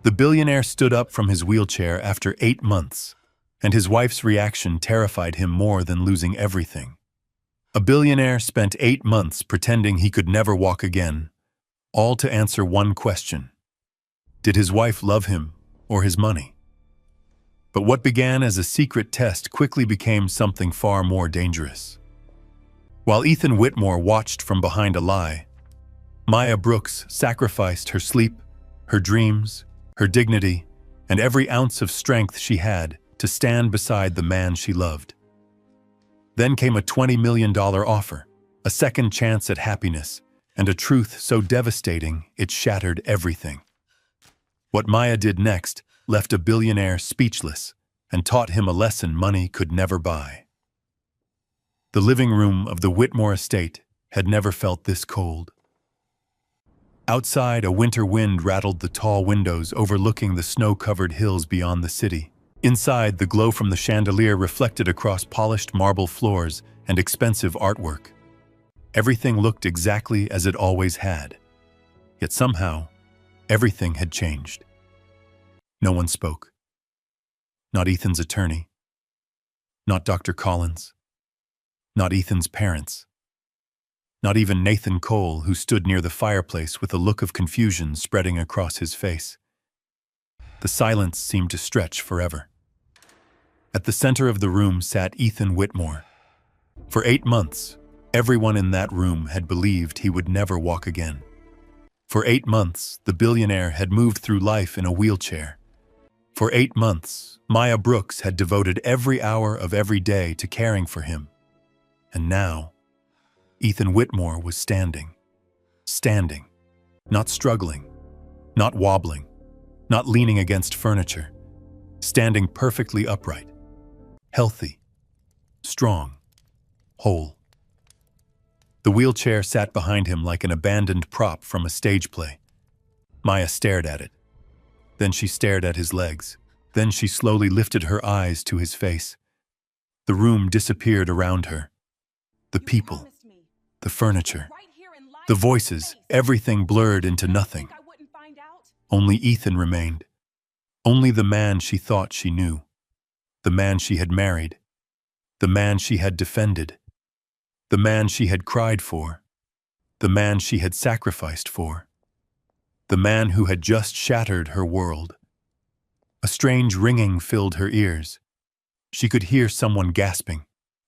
The billionaire stood up from his wheelchair after 8 months, and his wife's reaction terrified him more than losing everything. A billionaire spent 8 months pretending he could never walk again, all to answer one question. Did his wife love him or his money? But what began as a secret test quickly became something far more dangerous. While Ethan Whitmore watched from behind a lie, Maya Brooks sacrificed her sleep, her dreams, her dignity, and every ounce of strength she had to stand beside the man she loved. Then came a $20 million offer, a second chance at happiness, and a truth so devastating it shattered everything. What Maya did next left a billionaire speechless and taught him a lesson money could never buy. The living room of the Whitmore estate had never felt this cold. Outside, a winter wind rattled the tall windows overlooking the snow-covered hills beyond the city. Inside, the glow from the chandelier reflected across polished marble floors and expensive artwork. Everything looked exactly as it always had. Yet somehow, everything had changed. No one spoke. Not Ethan's attorney. Not Dr. Collins. Not Ethan's parents. Not even Nathan Cole, who stood near the fireplace with a look of confusion spreading across his face. The silence seemed to stretch forever. At the center of the room sat Ethan Whitmore. For 8 months, everyone in that room had believed he would never walk again. For 8 months, the billionaire had moved through life in a wheelchair. For 8 months, Maya Brooks had devoted every hour of every day to caring for him. And now, Ethan Whitmore was standing, not struggling, not wobbling, not leaning against furniture, standing perfectly upright, healthy, strong, whole. The wheelchair sat behind him like an abandoned prop from a stage play. Maya stared at it. Then she stared at his legs. Then she slowly lifted her eyes to his face. The room disappeared around her. The people, the furniture, the voices, everything blurred into nothing. Only Ethan remained. Only the man she thought she knew. The man she had married. The man she had defended. The man she had cried for. The man she had sacrificed for. The man who had just shattered her world. A strange ringing filled her ears. She could hear someone gasping,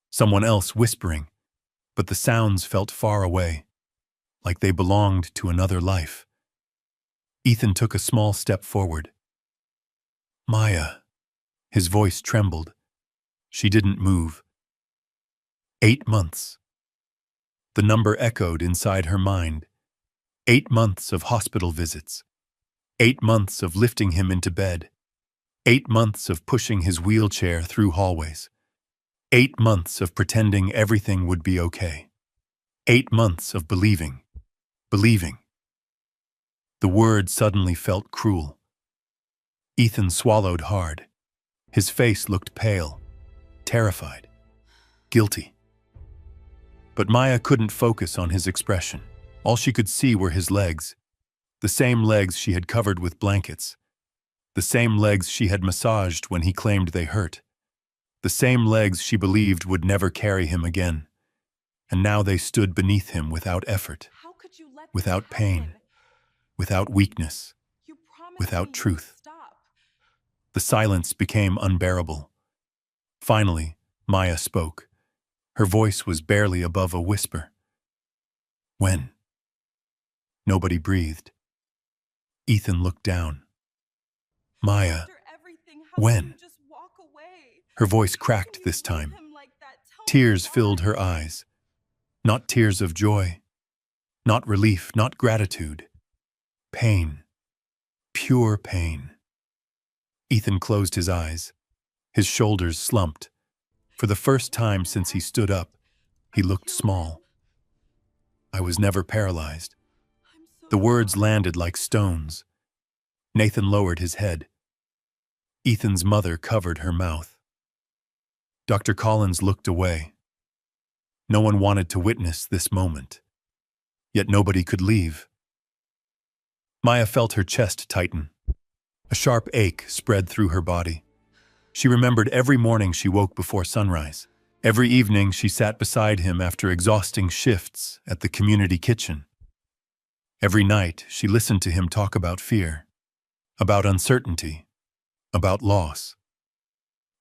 someone else whispering, but the sounds felt far away, like they belonged to another life. Ethan took a small step forward. Maya. His voice trembled. She didn't move. 8 months. The number echoed inside her mind. 8 months of hospital visits. 8 months of lifting him into bed. 8 months of pushing his wheelchair through hallways. 8 months of pretending everything would be okay. 8 months of believing. The word suddenly felt cruel. Ethan swallowed hard. His face looked pale, terrified, guilty. But Maya couldn't focus on his expression. All she could see were his legs, the same legs she had covered with blankets, the same legs she had massaged when he claimed they hurt, the same legs she believed would never carry him again. And now they stood beneath him without effort, without pain, without weakness, without truth. The silence became unbearable. Finally, Maya spoke. Her voice was barely above a whisper. When? Nobody breathed. Ethan looked down. Maya, when? Her voice cracked this time. Tears filled her eyes. Not tears of joy, not relief, not gratitude. Pain. Pure pain. Ethan closed his eyes. His shoulders slumped. For the first time since he stood up, he looked small. I was never paralyzed. The words landed like stones. Nathan lowered his head. Ethan's mother covered her mouth. Dr. Collins looked away. No one wanted to witness this moment. Yet nobody could leave. Maya felt her chest tighten. A sharp ache spread through her body. She remembered every morning she woke before sunrise. Every evening she sat beside him after exhausting shifts at the community kitchen. Every night she listened to him talk about fear, about uncertainty, about loss.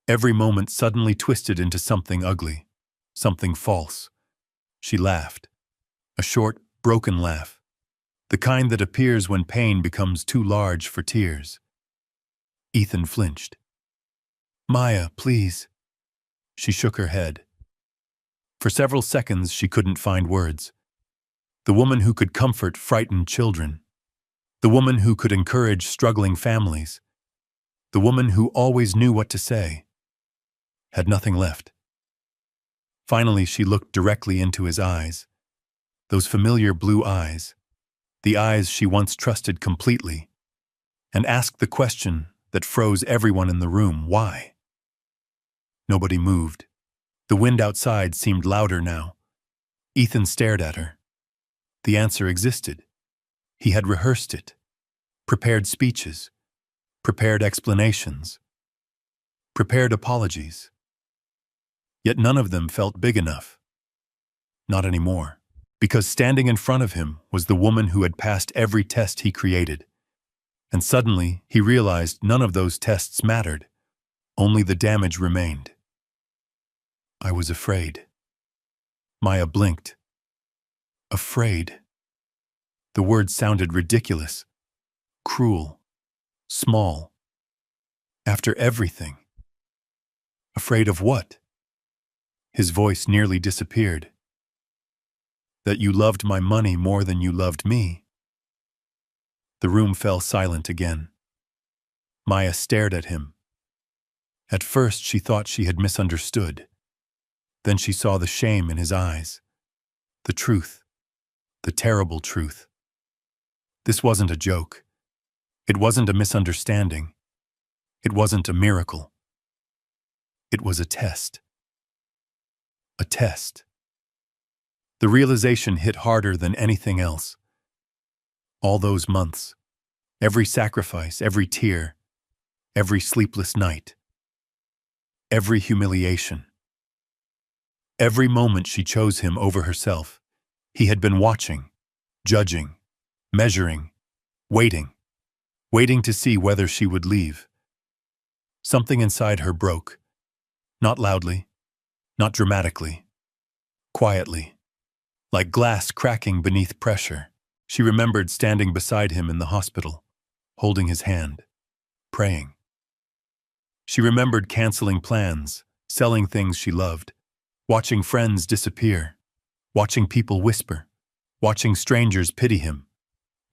Every moment suddenly twisted into something ugly, something false. She laughed. A short, broken laugh. The kind that appears when pain becomes too large for tears. Ethan flinched. "Maya, please." She shook her head. For several seconds she couldn't find words. The woman who could comfort frightened children. The woman who could encourage struggling families. The woman who always knew what to say. Had nothing left. Finally she looked directly into his eyes. Those familiar blue eyes. The eyes she once trusted completely. And asked the question that froze everyone in the room: why? Nobody moved. The wind outside seemed louder now. Ethan stared at her. The answer existed. He had rehearsed it. Prepared speeches. Prepared explanations. Prepared apologies. Yet none of them felt big enough. Not anymore. Because standing in front of him was the woman who had passed every test he created. And suddenly he realized none of those tests mattered. Only the damage remained. "I was afraid." Maya blinked. Afraid. The word sounded ridiculous, cruel, small. After everything. Afraid of what? His voice nearly disappeared. "That you loved my money more than you loved me." The room fell silent again. Maya stared at him. At first she thought she had misunderstood. Then she saw the shame in his eyes. The truth. The terrible truth. This wasn't a joke. It wasn't a misunderstanding. It wasn't a miracle. It was a test. A test. The realization hit harder than anything else. All those months, every sacrifice, every tear, every sleepless night, every humiliation. Every moment she chose him over herself. He had been watching, judging, measuring, waiting to see whether she would leave. Something inside her broke. Not loudly, not dramatically, quietly, like glass cracking beneath pressure. She remembered standing beside him in the hospital, holding his hand, praying. She remembered canceling plans, selling things she loved, watching friends disappear, watching people whisper, watching strangers pity him,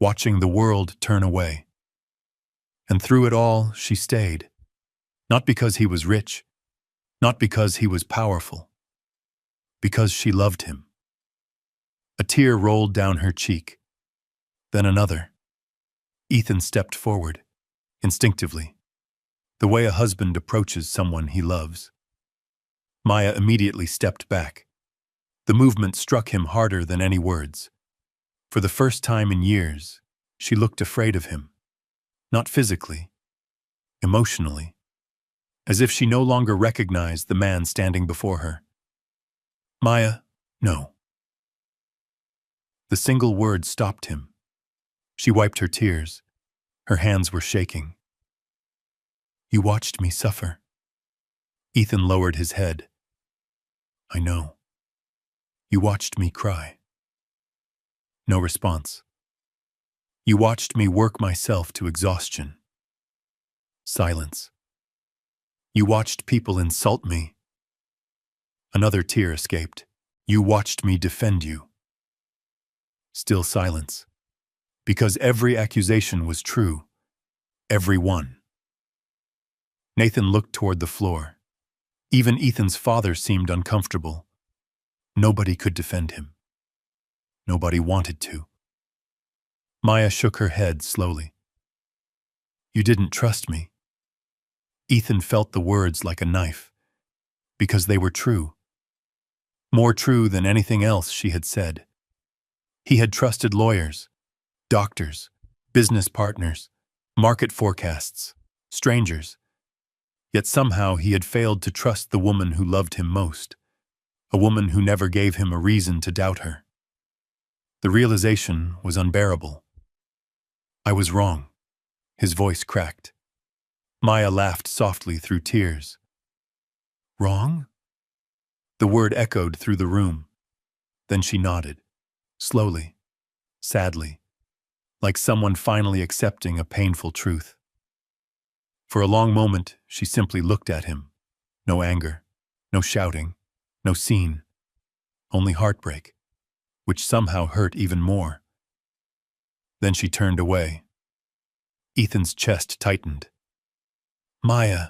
watching the world turn away. And through it all, she stayed. Not because he was rich, not because he was powerful, because she loved him. A tear rolled down her cheek, then another. Ethan stepped forward, instinctively, the way a husband approaches someone he loves. Maya immediately stepped back. The movement struck him harder than any words. For the first time in years, she looked afraid of him. Not physically, emotionally, as if she no longer recognized the man standing before her. "Maya, no." The single word stopped him. She wiped her tears. Her hands were shaking. "You watched me suffer." Ethan lowered his head. "I know. You watched me cry." No response. "You watched me work myself to exhaustion." Silence. "You watched people insult me." Another tear escaped. "You watched me defend you." Still silence. Because every accusation was true. Every one. Nathan looked toward the floor. Even Ethan's father seemed uncomfortable. Nobody could defend him. Nobody wanted to. Maya shook her head slowly. "You didn't trust me." Ethan felt the words like a knife. Because they were true. More true than anything else she had said. He had trusted lawyers, doctors, business partners, Market forecasts, strangers. Yet somehow he had failed to trust the woman who loved him most, a woman who never gave him a reason to doubt her. The realization was unbearable. I was wrong. His voice cracked. Maya laughed softly through tears. Wrong? The word echoed through the room. Then she nodded, slowly, sadly, like someone finally accepting a painful truth. For a long moment, she simply looked at him. No anger, no shouting, no scene, only heartbreak, which somehow hurt even more. Then she turned away. Ethan's chest tightened. Maya.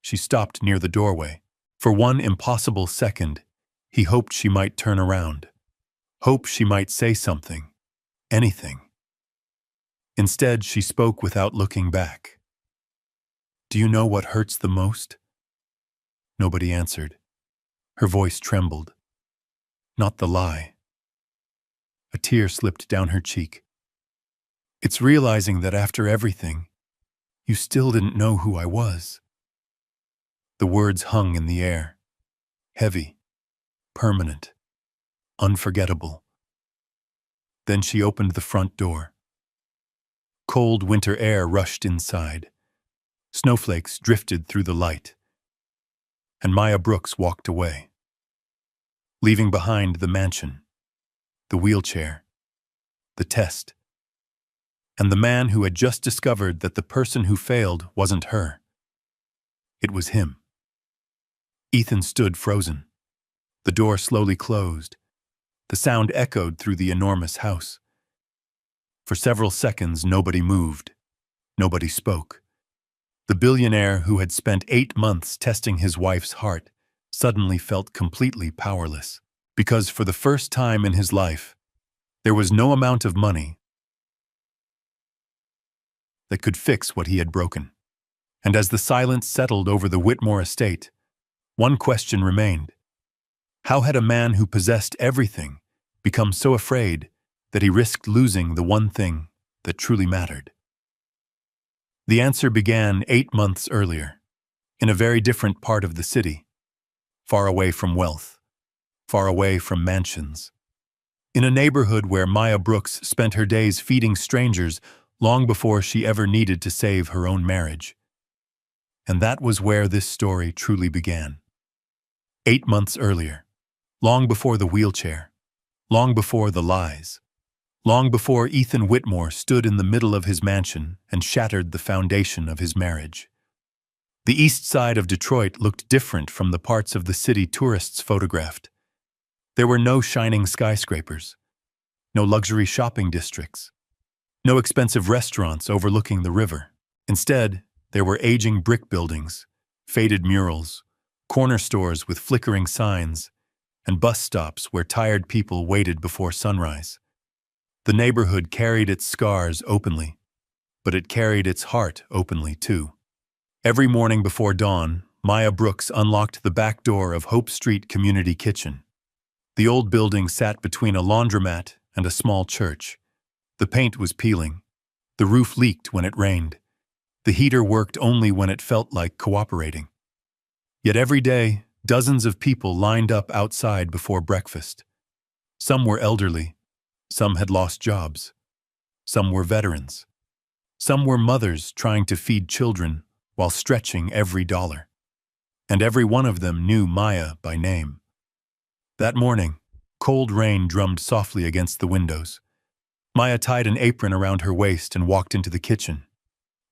She stopped near the doorway. For one impossible second, he hoped she might turn around, hoped she might say something, anything. Instead, she spoke without looking back. Do you know what hurts the most? Nobody answered. Her voice trembled. Not the lie. A tear slipped down her cheek. It's realizing that after everything, you still didn't know who I was. The words hung in the air, heavy, permanent, unforgettable. Then she opened the front door. Cold winter air rushed inside. Snowflakes drifted through the light. And Maya Brooks walked away, leaving behind the mansion, the wheelchair, the test, and the man who had just discovered that the person who failed wasn't her. It was him. Ethan stood frozen. The door slowly closed. The sound echoed through the enormous house. For several seconds, nobody moved. Nobody spoke. The billionaire who had spent 8 months testing his wife's heart suddenly felt completely powerless, because for the first time in his life, there was no amount of money that could fix what he had broken. And as the silence settled over the Whitmore estate, one question remained. How had a man who possessed everything become so afraid that he risked losing the one thing that truly mattered? The answer began 8 months earlier, in a very different part of the city, far away from wealth, far away from mansions, in a neighborhood where Maya Brooks spent her days feeding strangers long before she ever needed to save her own marriage. And that was where this story truly began. 8 months earlier, long before the wheelchair, long before the lies, long before Ethan Whitmore stood in the middle of his mansion and shattered the foundation of his marriage. The east side of Detroit looked different from the parts of the city tourists photographed. There were no shining skyscrapers, no luxury shopping districts, no expensive restaurants overlooking the river. Instead, there were aging brick buildings, faded murals, corner stores with flickering signs, and bus stops where tired people waited before sunrise. The neighborhood carried its scars openly, but it carried its heart openly too. Every morning before dawn, Maya Brooks unlocked the back door of Hope Street Community Kitchen. The old building sat between a laundromat and a small church. The paint was peeling. The roof leaked when it rained. The heater worked only when it felt like cooperating. Yet every day, dozens of people lined up outside before breakfast. Some were elderly. Some had lost jobs. Some were veterans. Some were mothers trying to feed children while stretching every dollar. And every one of them knew Maya by name. That morning, cold rain drummed softly against the windows. Maya tied an apron around her waist and walked into the kitchen.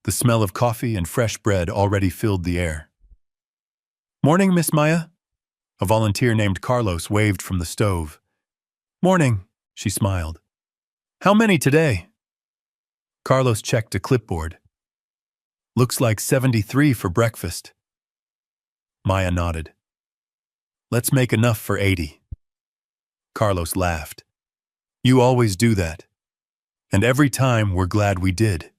The smell of coffee and fresh bread already filled the air. "Morning, Miss Maya." A volunteer named Carlos waved from the stove. "Morning," she smiled. "How many today?" Carlos checked a clipboard. "Looks like 73 for breakfast." Maya nodded. "Let's make enough for 80. Carlos laughed. "You always do that. And every time we're glad we did."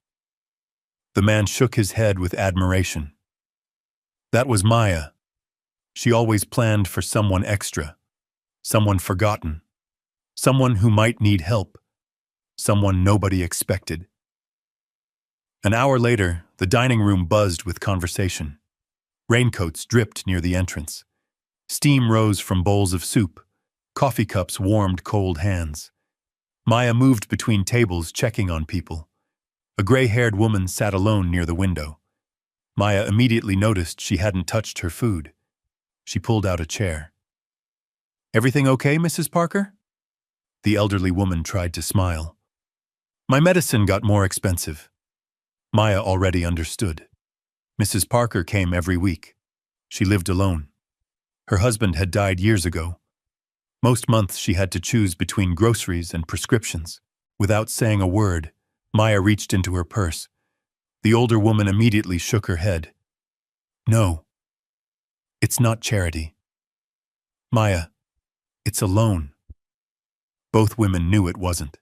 The man shook his head with admiration. That was Maya. She always planned for someone extra, someone forgotten, someone who might need help, someone nobody expected. An hour later, the dining room buzzed with conversation. Raincoats dripped near the entrance. Steam rose from bowls of soup. Coffee cups warmed cold hands. Maya moved between tables, checking on people. A gray-haired woman sat alone near the window. Maya immediately noticed she hadn't touched her food. She pulled out a chair. "Everything okay, Mrs. Parker?" The elderly woman tried to smile. "My medicine got more expensive." Maya already understood. Mrs. Parker came every week. She lived alone. Her husband had died years ago. Most months she had to choose between groceries and prescriptions. Without saying a word, Maya reached into her purse. The older woman immediately shook her head. "No, it's not charity. Maya, it's a loan." Both women knew it wasn't.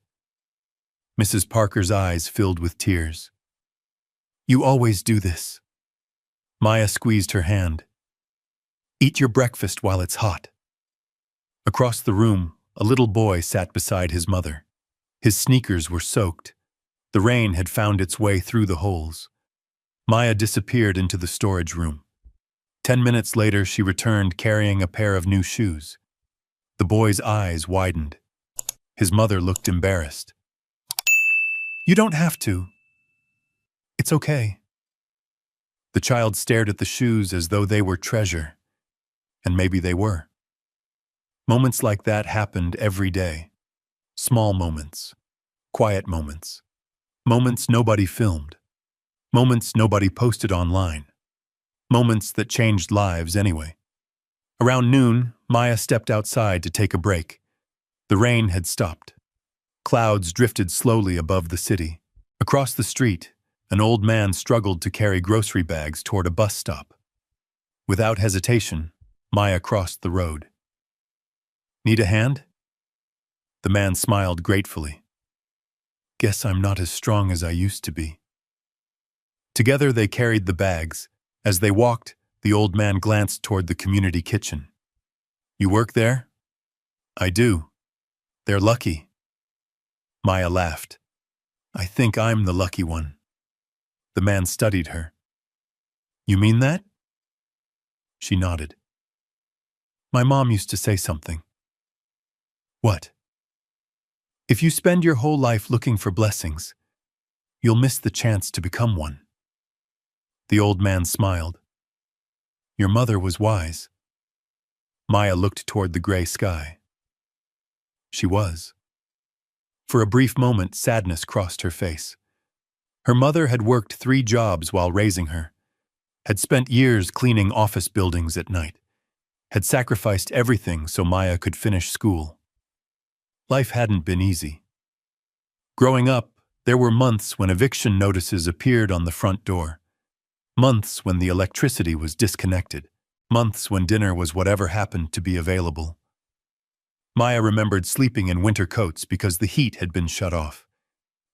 Mrs. Parker's eyes filled with tears. "You always do this." Maya squeezed her hand. "Eat your breakfast while it's hot." Across the room, a little boy sat beside his mother. His sneakers were soaked. The rain had found its way through the holes. Maya disappeared into the storage room. 10 minutes later, she returned carrying a pair of new shoes. The boy's eyes widened. His mother looked embarrassed. "You don't have to. It's okay." The child stared at the shoes as though they were treasure. And maybe they were. Moments like that happened every day. Small moments. Quiet moments. Moments nobody filmed. Moments nobody posted online. Moments that changed lives anyway. Around noon, Maya stepped outside to take a break. The rain had stopped. Clouds drifted slowly above the city. Across the street, an old man struggled to carry grocery bags toward a bus stop. Without hesitation, Maya crossed the road. "Need a hand?" The man smiled gratefully. "Guess I'm not as strong as I used to be." Together they carried the bags. As they walked, the old man glanced toward the community kitchen. "You work there?" "I do. They're lucky." Maya laughed. "I think I'm the lucky one." The man studied her. "You mean that?" She nodded. "My mom used to say something." "What?" "If you spend your whole life looking for blessings, you'll miss the chance to become one." The old man smiled. "Your mother was wise." Maya looked toward the gray sky. She was. For a brief moment, sadness crossed her face. Her mother had worked 3 jobs while raising her, had spent years cleaning office buildings at night, had sacrificed everything so Maya could finish school. Life hadn't been easy. Growing up, there were months when eviction notices appeared on the front door. Months when the electricity was disconnected. Months when dinner was whatever happened to be available. Maya remembered sleeping in winter coats because the heat had been shut off.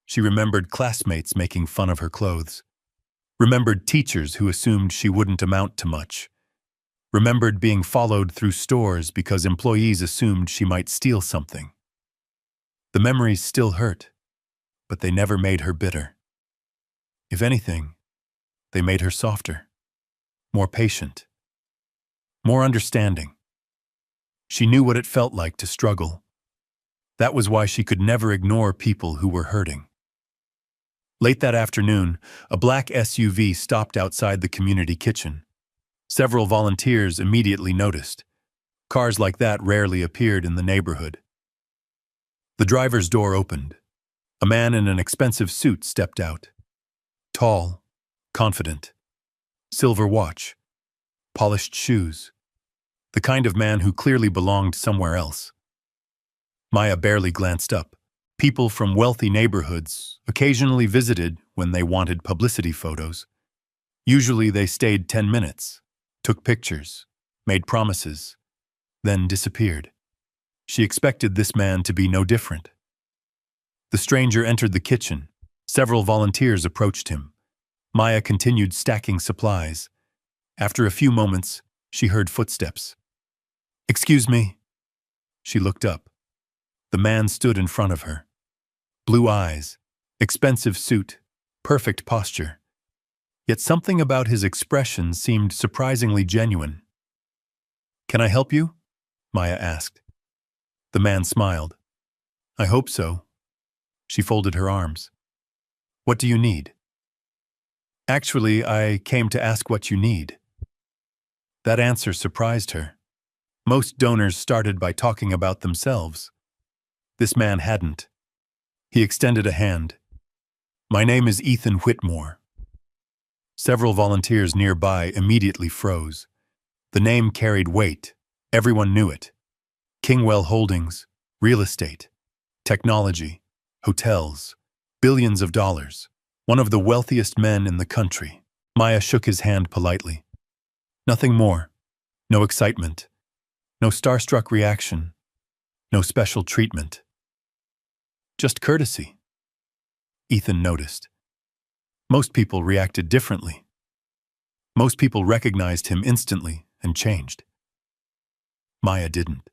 She remembered classmates making fun of her clothes. Remembered teachers who assumed she wouldn't amount to much. Remembered being followed through stores because employees assumed she might steal something. The memories still hurt, but they never made her bitter. If anything, they made her softer, more patient, more understanding. She knew what it felt like to struggle. That was why she could never ignore people who were hurting. Late that afternoon, a black SUV stopped outside the community kitchen. Several volunteers immediately noticed. Cars like that rarely appeared in the neighborhood. The driver's door opened. A man in an expensive suit stepped out. Tall, confident, silver watch, polished shoes. The kind of man who clearly belonged somewhere else. Maya barely glanced up. People from wealthy neighborhoods occasionally visited when they wanted publicity photos. Usually they stayed 10 minutes, took pictures, made promises, then disappeared. She expected this man to be no different. The stranger entered the kitchen. Several volunteers approached him. Maya continued stacking supplies. After a few moments, she heard footsteps. "Excuse me." She looked up. The man stood in front of her. Blue eyes, expensive suit, perfect posture. Yet something about his expression seemed surprisingly genuine. "Can I help you?" Maya asked. The man smiled. "I hope so." She folded her arms. "What do you need?" "Actually, I came to ask what you need." That answer surprised her. Most donors started by talking about themselves. This man hadn't. He extended a hand. "My name is Ethan Whitmore." Several volunteers nearby immediately froze. The name carried weight. Everyone knew it. Kingwell Holdings, real estate, technology, hotels, billions of dollars. One of the wealthiest men in the country. Maya shook his hand politely. Nothing more. No excitement. No starstruck reaction. No special treatment. Just courtesy. Ethan noticed. Most people reacted differently. Most people recognized him instantly and changed. Maya didn't.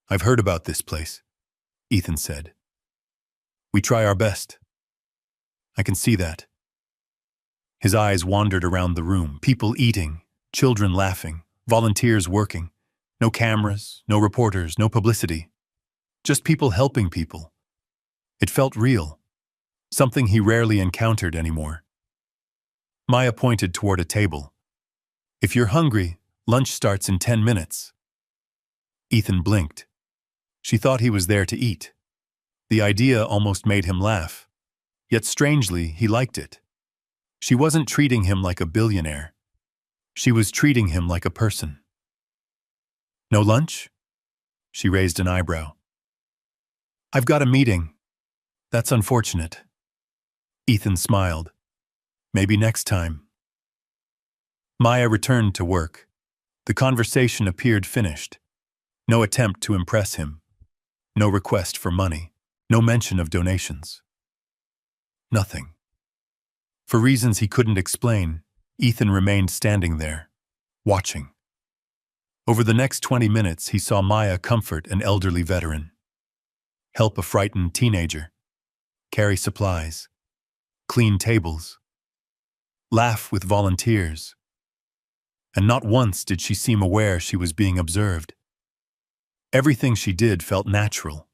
"I've heard about this place," Ethan said. "We try our best." "I can see that." His eyes wandered around the room, people eating, children laughing, volunteers working. No cameras, no reporters, no publicity. Just people helping people. It felt real, something he rarely encountered anymore. Maya pointed toward a table. "If you're hungry, lunch starts in 10 minutes. Ethan blinked. She thought he was there to eat. The idea almost made him laugh. Yet strangely, he liked it. She wasn't treating him like a billionaire. She was treating him like a person. "No lunch?" She raised an eyebrow. "I've got a meeting." "That's unfortunate." Ethan smiled. "Maybe next time." Maya returned to work. The conversation appeared finished. No attempt to impress him. No request for money. No mention of donations. Nothing. For reasons he couldn't explain, Ethan remained standing there, watching. Over the next 20 minutes, he saw Maya comfort an elderly veteran, help a frightened teenager, carry supplies, clean tables, laugh with volunteers. And not once did she seem aware she was being observed. Everything she did felt natural,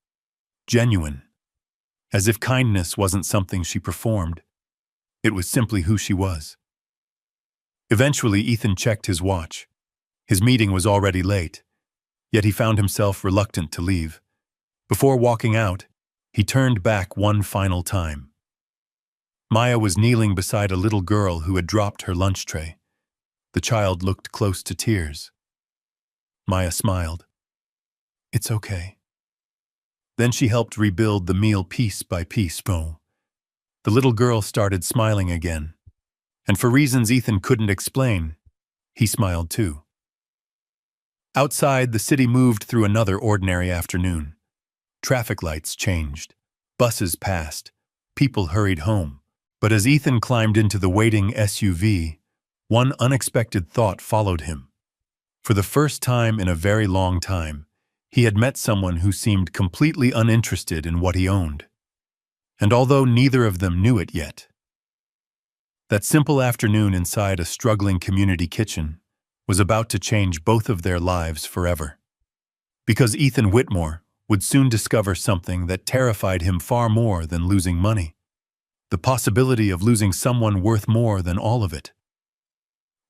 genuine, as if kindness wasn't something she performed. It was simply who she was. Eventually, Ethan checked his watch. His meeting was already late, yet he found himself reluctant to leave. Before walking out, he turned back one final time. Maya was kneeling beside a little girl who had dropped her lunch tray. The child looked close to tears. Maya smiled. "It's okay." Then she helped rebuild the meal piece by piece. The little girl started smiling again. And for reasons Ethan couldn't explain, he smiled too. Outside, the city moved through another ordinary afternoon. Traffic lights changed. Buses passed. People hurried home. But as Ethan climbed into the waiting SUV, one unexpected thought followed him. For the first time in a very long time, he had met someone who seemed completely uninterested in what he owned. And although neither of them knew it yet, that simple afternoon inside a struggling community kitchen was about to change both of their lives forever. Because Ethan Whitmore would soon discover something that terrified him far more than losing money. The possibility of losing someone worth more than all of it.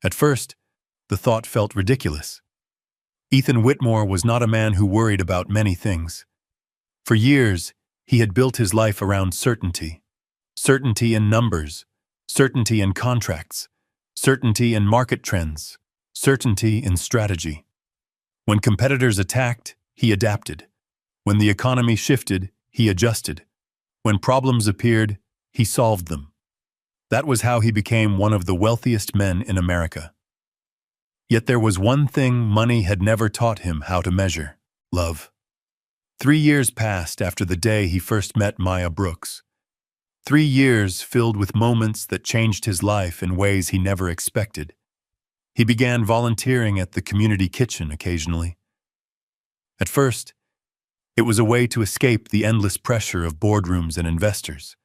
At first, the thought felt ridiculous. Ethan Whitmore was not a man who worried about many things. For years, he had built his life around certainty. Certainty in numbers, certainty in contracts, certainty in market trends, certainty in strategy. When competitors attacked, he adapted. When the economy shifted, he adjusted. When problems appeared, he solved them. That was how he became one of the wealthiest men in America. Yet there was one thing money had never taught him how to measure: love. 3 years passed after the day he first met Maya Brooks. 3 years filled with moments that changed his life in ways he never expected. He began volunteering at the community kitchen occasionally. At first, it was a way to escape the endless pressure of boardrooms and investors.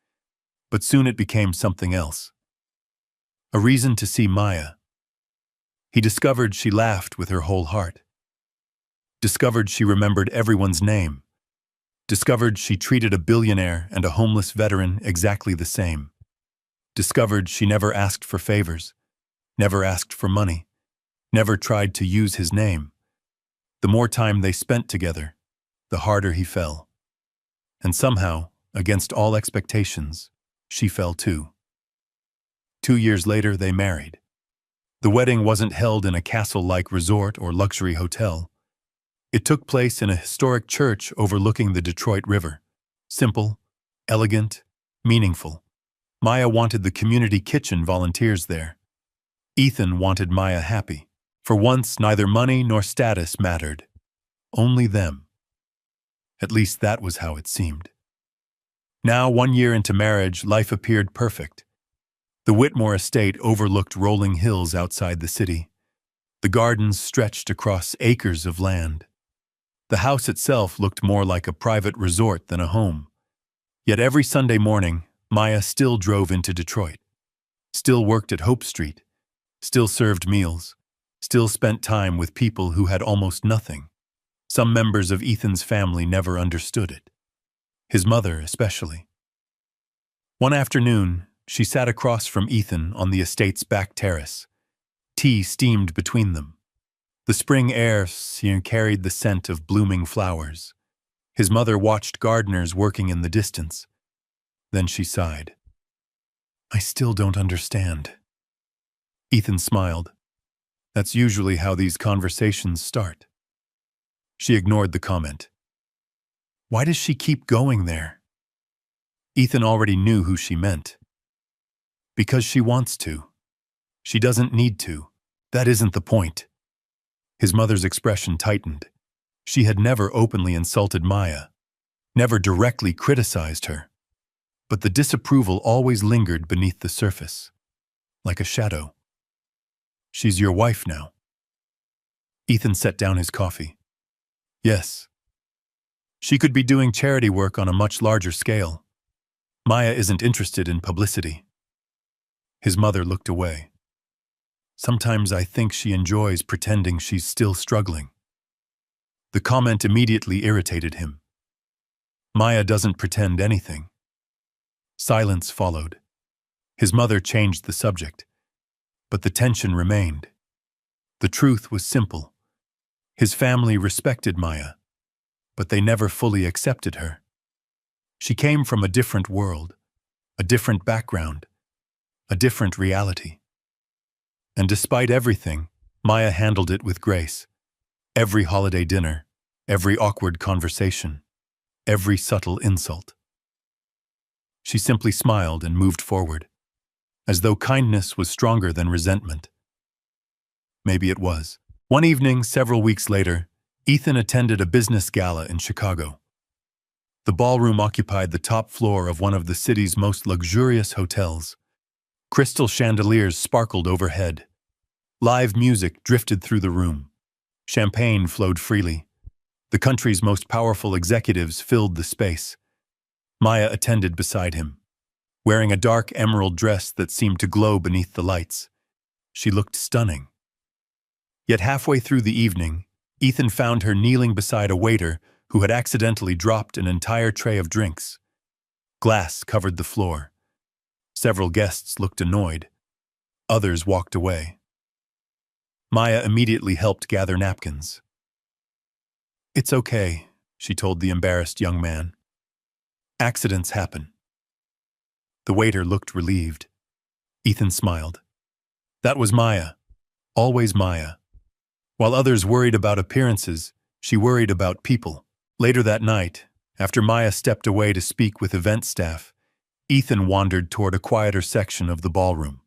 But soon it became something else. A reason to see Maya. He discovered she laughed with her whole heart. Discovered she remembered everyone's name. Discovered she treated a billionaire and a homeless veteran exactly the same. Discovered she never asked for favors, never asked for money, never tried to use his name. The more time they spent together, the harder he fell. And somehow, against all expectations, she fell too. 2 years later, they married. The wedding wasn't held in a castle-like resort or luxury hotel. It took place in a historic church overlooking the Detroit River. Simple, elegant, meaningful. Maya wanted the community kitchen volunteers there. Ethan wanted Maya happy. For once, neither money nor status mattered. Only them. At least that was how it seemed. Now, 1 year into marriage, life appeared perfect. The Whitmore estate overlooked rolling hills outside the city. The gardens stretched across acres of land. The house itself looked more like a private resort than a home. Yet every Sunday morning, Maya still drove into Detroit, still worked at Hope Street, still served meals, still spent time with people who had almost nothing. Some members of Ethan's family never understood it. His mother especially. One afternoon, she sat across from Ethan on the estate's back terrace. Tea steamed between them. The spring air carried the scent of blooming flowers. His mother watched gardeners working in the distance. Then she sighed. "I still don't understand." Ethan smiled. That's usually how these conversations start. She ignored the comment. Why does she keep going there? Ethan already knew who she meant. Because she wants to. She doesn't need to. That isn't the point. His mother's expression tightened. She had never openly insulted Maya, never directly criticized her. But the disapproval always lingered beneath the surface, like a shadow. She's your wife now. Ethan set down his coffee. Yes. She could be doing charity work on a much larger scale. Maya isn't interested in publicity. His mother looked away. Sometimes I think she enjoys pretending she's still struggling. The comment immediately irritated him. Maya doesn't pretend anything. Silence followed. His mother changed the subject, but the tension remained. The truth was simple. His family respected Maya, but they never fully accepted her. She came from a different world, a different background, a different reality. And despite everything, Maya handled it with grace. Every holiday dinner, every awkward conversation, every subtle insult. She simply smiled and moved forward, as though kindness was stronger than resentment. Maybe it was. One evening, several weeks later, Ethan attended a business gala in Chicago. The ballroom occupied the top floor of one of the city's most luxurious hotels. Crystal chandeliers sparkled overhead. Live music drifted through the room. Champagne flowed freely. The country's most powerful executives filled the space. Maya attended beside him, wearing a dark emerald dress that seemed to glow beneath the lights. She looked stunning. Yet halfway through the evening, Ethan found her kneeling beside a waiter who had accidentally dropped an entire tray of drinks. Glass covered the floor. Several guests looked annoyed. Others walked away. Maya immediately helped gather napkins. It's okay, she told the embarrassed young man. Accidents happen. The waiter looked relieved. Ethan smiled. That was Maya. Always Maya. While others worried about appearances, she worried about people. Later that night, after Maya stepped away to speak with event staff, Ethan wandered toward a quieter section of the ballroom.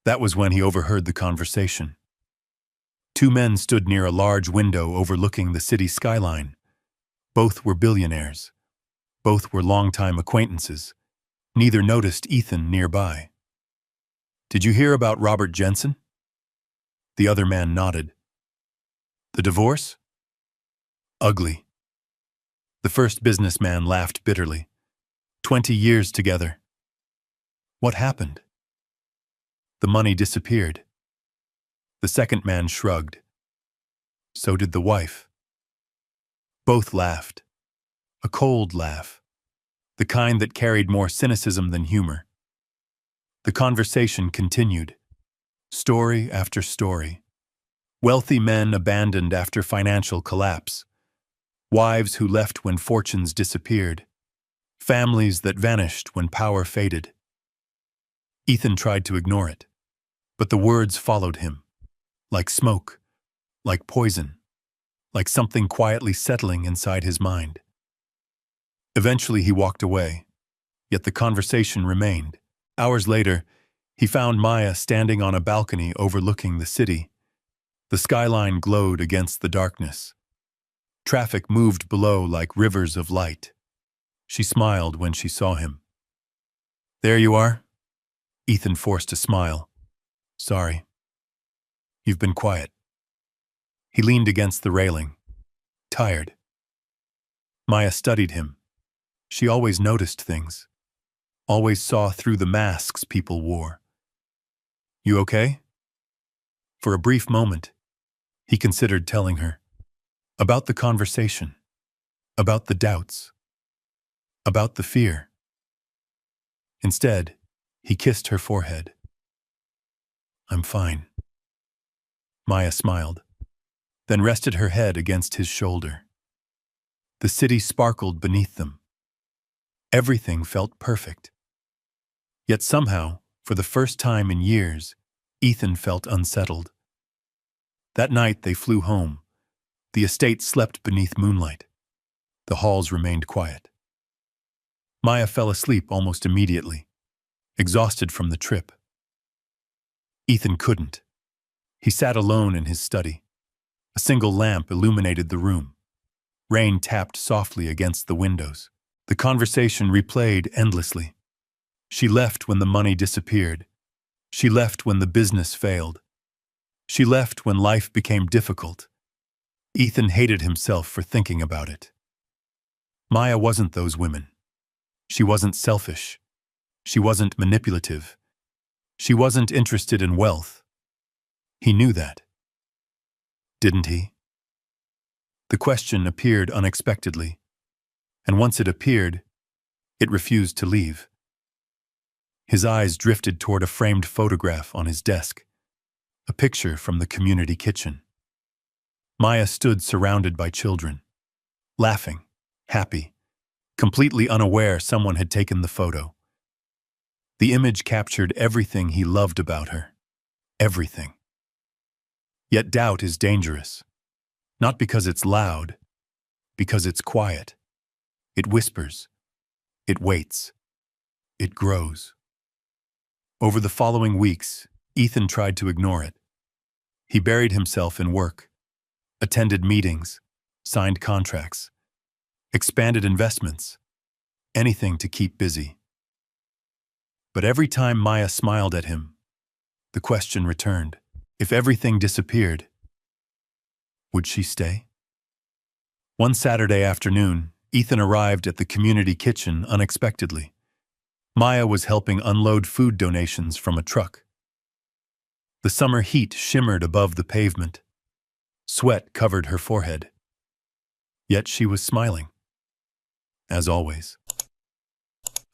That was when he overheard the conversation. Two men stood near a large window overlooking the city skyline. Both were billionaires. Both were longtime acquaintances. Neither noticed Ethan nearby. Did you hear about Robert Jensen? The other man nodded. The divorce? Ugly. The first businessman laughed bitterly. 20 years together. What happened? The money disappeared. The second man shrugged. So did the wife. Both laughed. A cold laugh, the kind that carried more cynicism than humor. The conversation continued. Story after story. Wealthy men abandoned after financial collapse. Wives who left when fortunes disappeared. Families that vanished when power faded. Ethan tried to ignore it, but the words followed him, like smoke, like poison, like something quietly settling inside his mind. Eventually he walked away, yet the conversation remained. Hours later, he found Maya standing on a balcony overlooking the city. The skyline glowed against the darkness. Traffic moved below like rivers of light. She smiled when she saw him. There you are? Ethan forced a smile. Sorry. You've been quiet. He leaned against the railing, tired. Maya studied him. She always noticed things, always saw through the masks people wore. You okay? For a brief moment, he considered telling her about the conversation, about the doubts, about the fear. Instead, he kissed her forehead. I'm fine. Maya smiled, then rested her head against his shoulder. The city sparkled beneath them. Everything felt perfect. Yet somehow, for the first time in years, Ethan felt unsettled. That night they flew home. The estate slept beneath moonlight. The halls remained quiet. Maya fell asleep almost immediately, exhausted from the trip. Ethan couldn't. He sat alone in his study. A single lamp illuminated the room. Rain tapped softly against the windows. The conversation replayed endlessly. She left when the money disappeared. She left when the business failed. She left when life became difficult. Ethan hated himself for thinking about it. Maya wasn't those women. She wasn't selfish. She wasn't manipulative. She wasn't interested in wealth. He knew that. Didn't he? The question appeared unexpectedly, and once it appeared, it refused to leave. His eyes drifted toward a framed photograph on his desk, a picture from the community kitchen. Maya stood surrounded by children, laughing, happy, completely unaware someone had taken the photo. The image captured everything he loved about her. Everything. Yet doubt is dangerous. Not because it's loud, because it's quiet. It whispers. It waits. It grows. Over the following weeks, Ethan tried to ignore it. He buried himself in work, attended meetings, signed contracts, expanded investments, anything to keep busy. But every time Maya smiled at him, the question returned. If everything disappeared, would she stay? One Saturday afternoon, Ethan arrived at the community kitchen unexpectedly. Maya was helping unload food donations from a truck. The summer heat shimmered above the pavement. Sweat covered her forehead. Yet she was smiling. As always.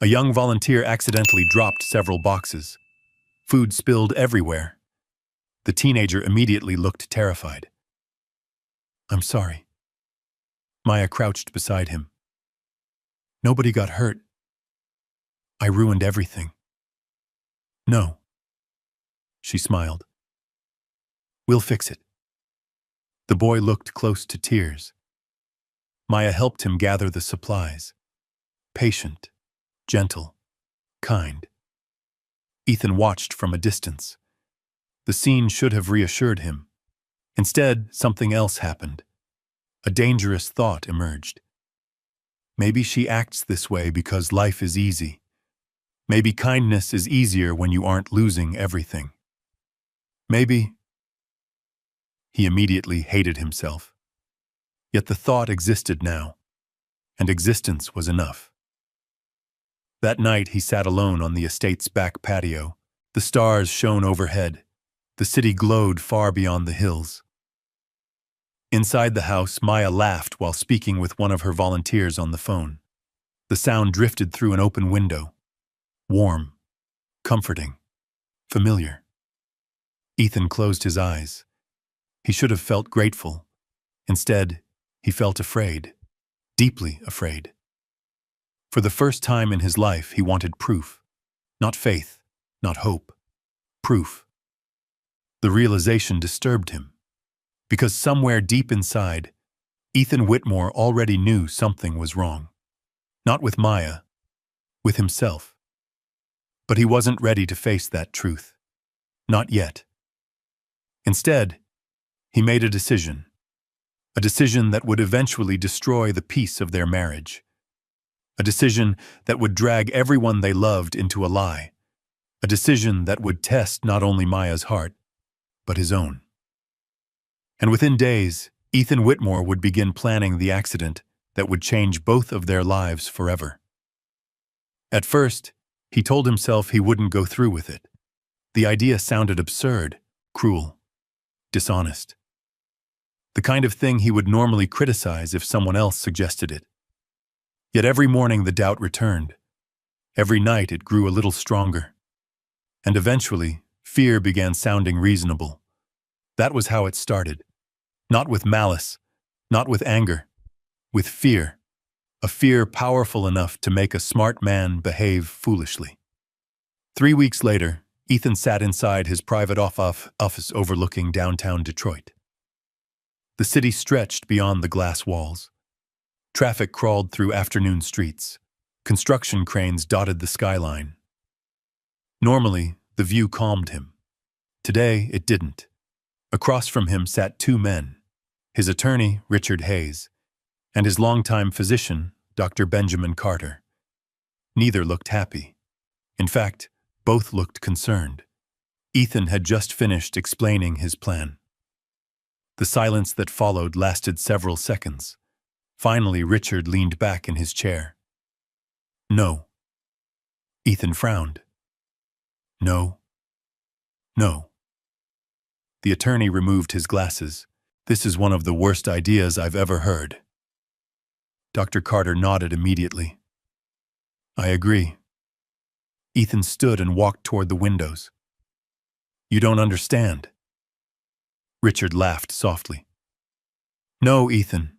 A young volunteer accidentally dropped several boxes. Food spilled everywhere. The teenager immediately looked terrified. I'm sorry. Maya crouched beside him. Nobody got hurt. I ruined everything. No. She smiled. We'll fix it. The boy looked close to tears. Maya helped him gather the supplies. Patient, gentle, kind. Ethan watched from a distance. The scene should have reassured him. Instead, something else happened. A dangerous thought emerged. Maybe she acts this way because life is easy. Maybe kindness is easier when you aren't losing everything. Maybe... He immediately hated himself. Yet the thought existed now, and existence was enough. That night he sat alone on the estate's back patio. The stars shone overhead. The city glowed far beyond the hills. Inside the house, Maya laughed while speaking with one of her volunteers on the phone. The sound drifted through an open window. Warm, comforting, familiar. Ethan closed his eyes. He should have felt grateful. Instead, he felt afraid, deeply afraid. For the first time in his life, he wanted proof. Not faith, not hope. Proof. The realization disturbed him, because somewhere deep inside, Ethan Whitmore already knew something was wrong. Not with Maya, with himself. But he wasn't ready to face that truth. Not yet. Instead, he made a decision that would eventually destroy the peace of their marriage. A decision that would drag everyone they loved into a lie. A decision that would test not only Maya's heart, but his own. And within days, Ethan Whitmore would begin planning the accident that would change both of their lives forever. At first, he told himself he wouldn't go through with it. The idea sounded absurd, cruel, dishonest. The kind of thing he would normally criticize if someone else suggested it. Yet every morning the doubt returned. Every night it grew a little stronger. And eventually, fear began sounding reasonable. That was how it started. Not with malice, not with anger, with fear. A fear powerful enough to make a smart man behave foolishly. 3 weeks later, Ethan sat inside his private office overlooking downtown Detroit. The city stretched beyond the glass walls. Traffic crawled through afternoon streets. Construction cranes dotted the skyline. Normally, the view calmed him. Today, it didn't. Across from him sat two men, his attorney, Richard Hayes, and his longtime physician, Dr. Benjamin Carter. Neither looked happy. In fact, both looked concerned. Ethan had just finished explaining his plan. The silence that followed lasted several seconds. Finally, Richard leaned back in his chair. No. Ethan frowned. No. No. The attorney removed his glasses. This is one of the worst ideas I've ever heard. Dr. Carter nodded immediately. I agree. Ethan stood and walked toward the windows. You don't understand. Richard laughed softly. No, Ethan.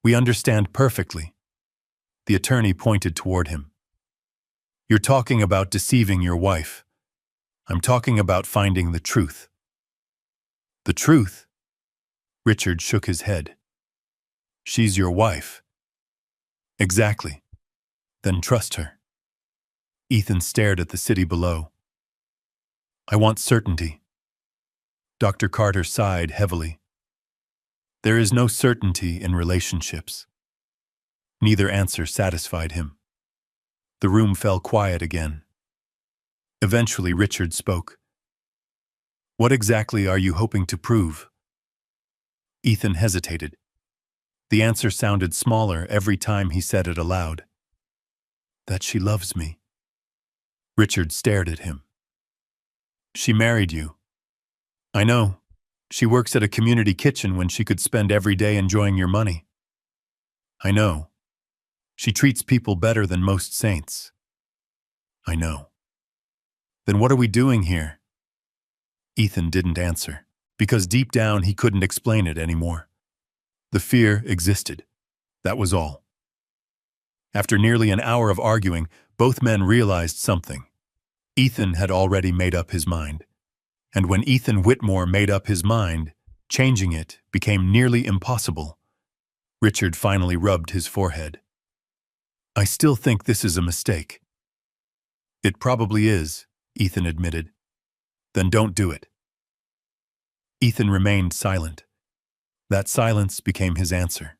We understand perfectly. The attorney pointed toward him. You're talking about deceiving your wife. I'm talking about finding the truth. The truth? Richard shook his head. She's your wife. Exactly. Then trust her. Ethan stared at the city below. I want certainty. Dr. Carter sighed heavily. There is no certainty in relationships. Neither answer satisfied him. The room fell quiet again. Eventually, Richard spoke. What exactly are you hoping to prove? Ethan hesitated. The answer sounded smaller every time he said it aloud. That she loves me. Richard stared at him. She married you. I know. She works at a community kitchen when she could spend every day enjoying your money. I know. She treats people better than most saints. I know. Then what are we doing here? Ethan didn't answer, because deep down he couldn't explain it anymore. The fear existed. That was all. After nearly an hour of arguing, both men realized something. Ethan had already made up his mind. And when Ethan Whitmore made up his mind, changing it became nearly impossible. Richard finally rubbed his forehead. I still think this is a mistake. It probably is, Ethan admitted. Then don't do it. Ethan remained silent. That silence became his answer.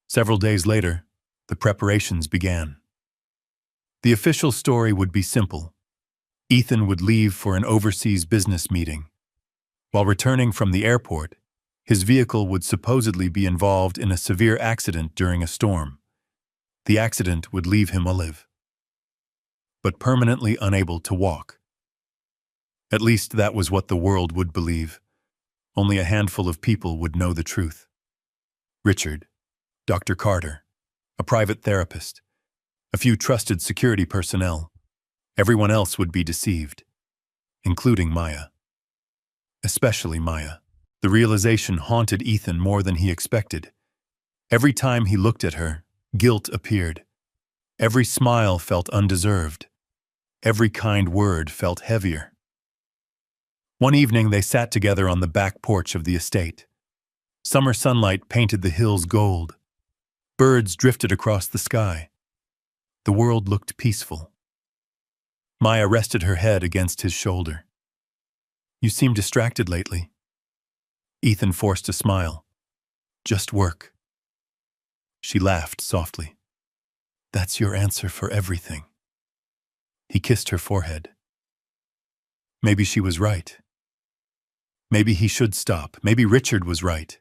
Several days later, the preparations began. The official story would be simple. Ethan would leave for an overseas business meeting. While returning from the airport, his vehicle would supposedly be involved in a severe accident during a storm. The accident would leave him alive. but permanently unable to walk. At least that was what the world would believe. Only a handful of people would know the truth. Richard, Dr. Carter, a private therapist, a few trusted security personnel. Everyone else would be deceived, including Maya. Especially Maya. The realization haunted Ethan more than he expected. Every time he looked at her, guilt appeared. Every smile felt undeserved. Every kind word felt heavier. One evening they sat together on the back porch of the estate. Summer sunlight painted the hills gold. Birds drifted across the sky. The world looked peaceful. Maya rested her head against his shoulder. "You seem distracted lately." Ethan forced a smile. "Just work." She laughed softly. "That's your answer for everything." He kissed her forehead. Maybe she was right. Maybe he should stop. Maybe Richard was right.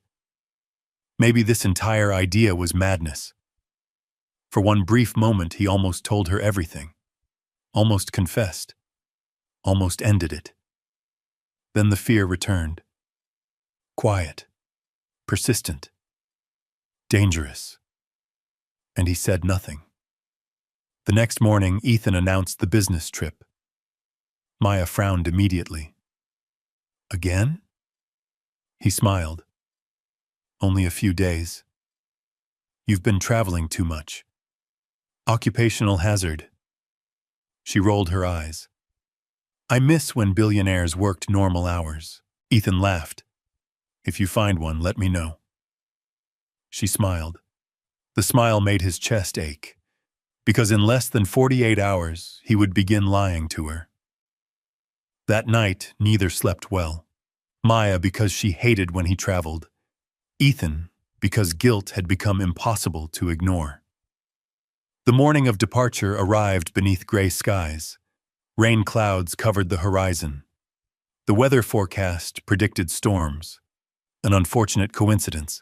Maybe this entire idea was madness. For one brief moment, he almost told her everything. Almost confessed. Almost ended it. Then the fear returned. Quiet. Persistent. Dangerous. And he said nothing. The next morning, Ethan announced the business trip. Maya frowned immediately. "Again?" He smiled. "Only a few days. You've been traveling too much. Occupational hazard." She rolled her eyes. "I miss when billionaires worked normal hours." Ethan laughed. "If you find one, let me know." She smiled. The smile made his chest ache, because in less than 48 hours, he would begin lying to her. That night, neither slept well. Maya because she hated when he traveled. Ethan because guilt had become impossible to ignore. The morning of departure arrived beneath gray skies. Rain clouds covered the horizon. The weather forecast predicted storms, an unfortunate coincidence,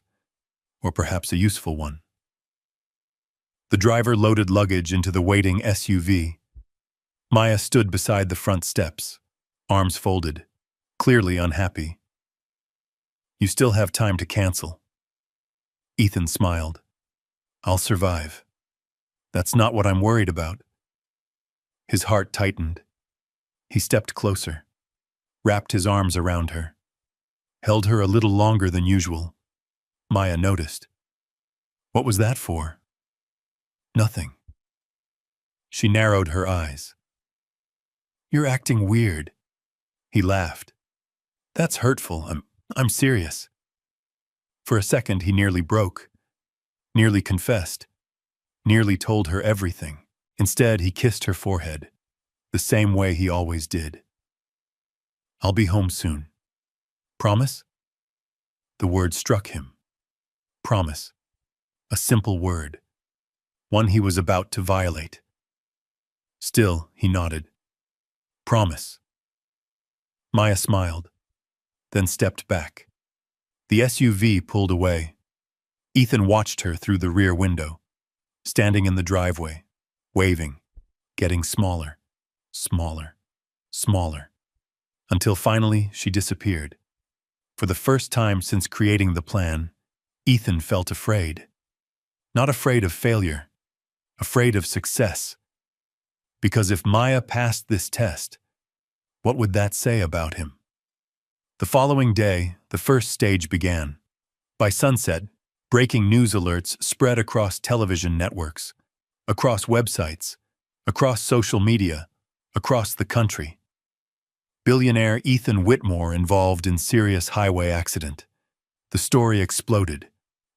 or perhaps a useful one. The driver loaded luggage into the waiting SUV. Maya stood beside the front steps, arms folded, clearly unhappy. "You still have time to cancel." Ethan smiled. "I'll survive. That's not what I'm worried about." His heart tightened. He stepped closer, wrapped his arms around her, held her a little longer than usual. Maya noticed. "What was that for?" "Nothing." She narrowed her eyes. "You're acting weird." He laughed. "That's hurtful. I'm serious." For a second he nearly broke, nearly confessed, nearly told her everything. Instead, he kissed her forehead, the same way he always did. "I'll be home soon. Promise?" The word struck him. Promise. A simple word. One he was about to violate. Still, he nodded. "Promise." Maya smiled, then stepped back. The SUV pulled away. Ethan watched her through the rear window, standing in the driveway, waving, getting smaller, smaller, smaller, until finally she disappeared. For the first time since creating the plan, Ethan felt afraid. Not afraid of failure, afraid of success. Because if Maya passed this test, what would that say about him? The following day, the first stage began. By sunset, breaking news alerts spread across television networks, across websites, across social media, across the country. Billionaire Ethan Whitmore involved in serious highway accident. The story exploded.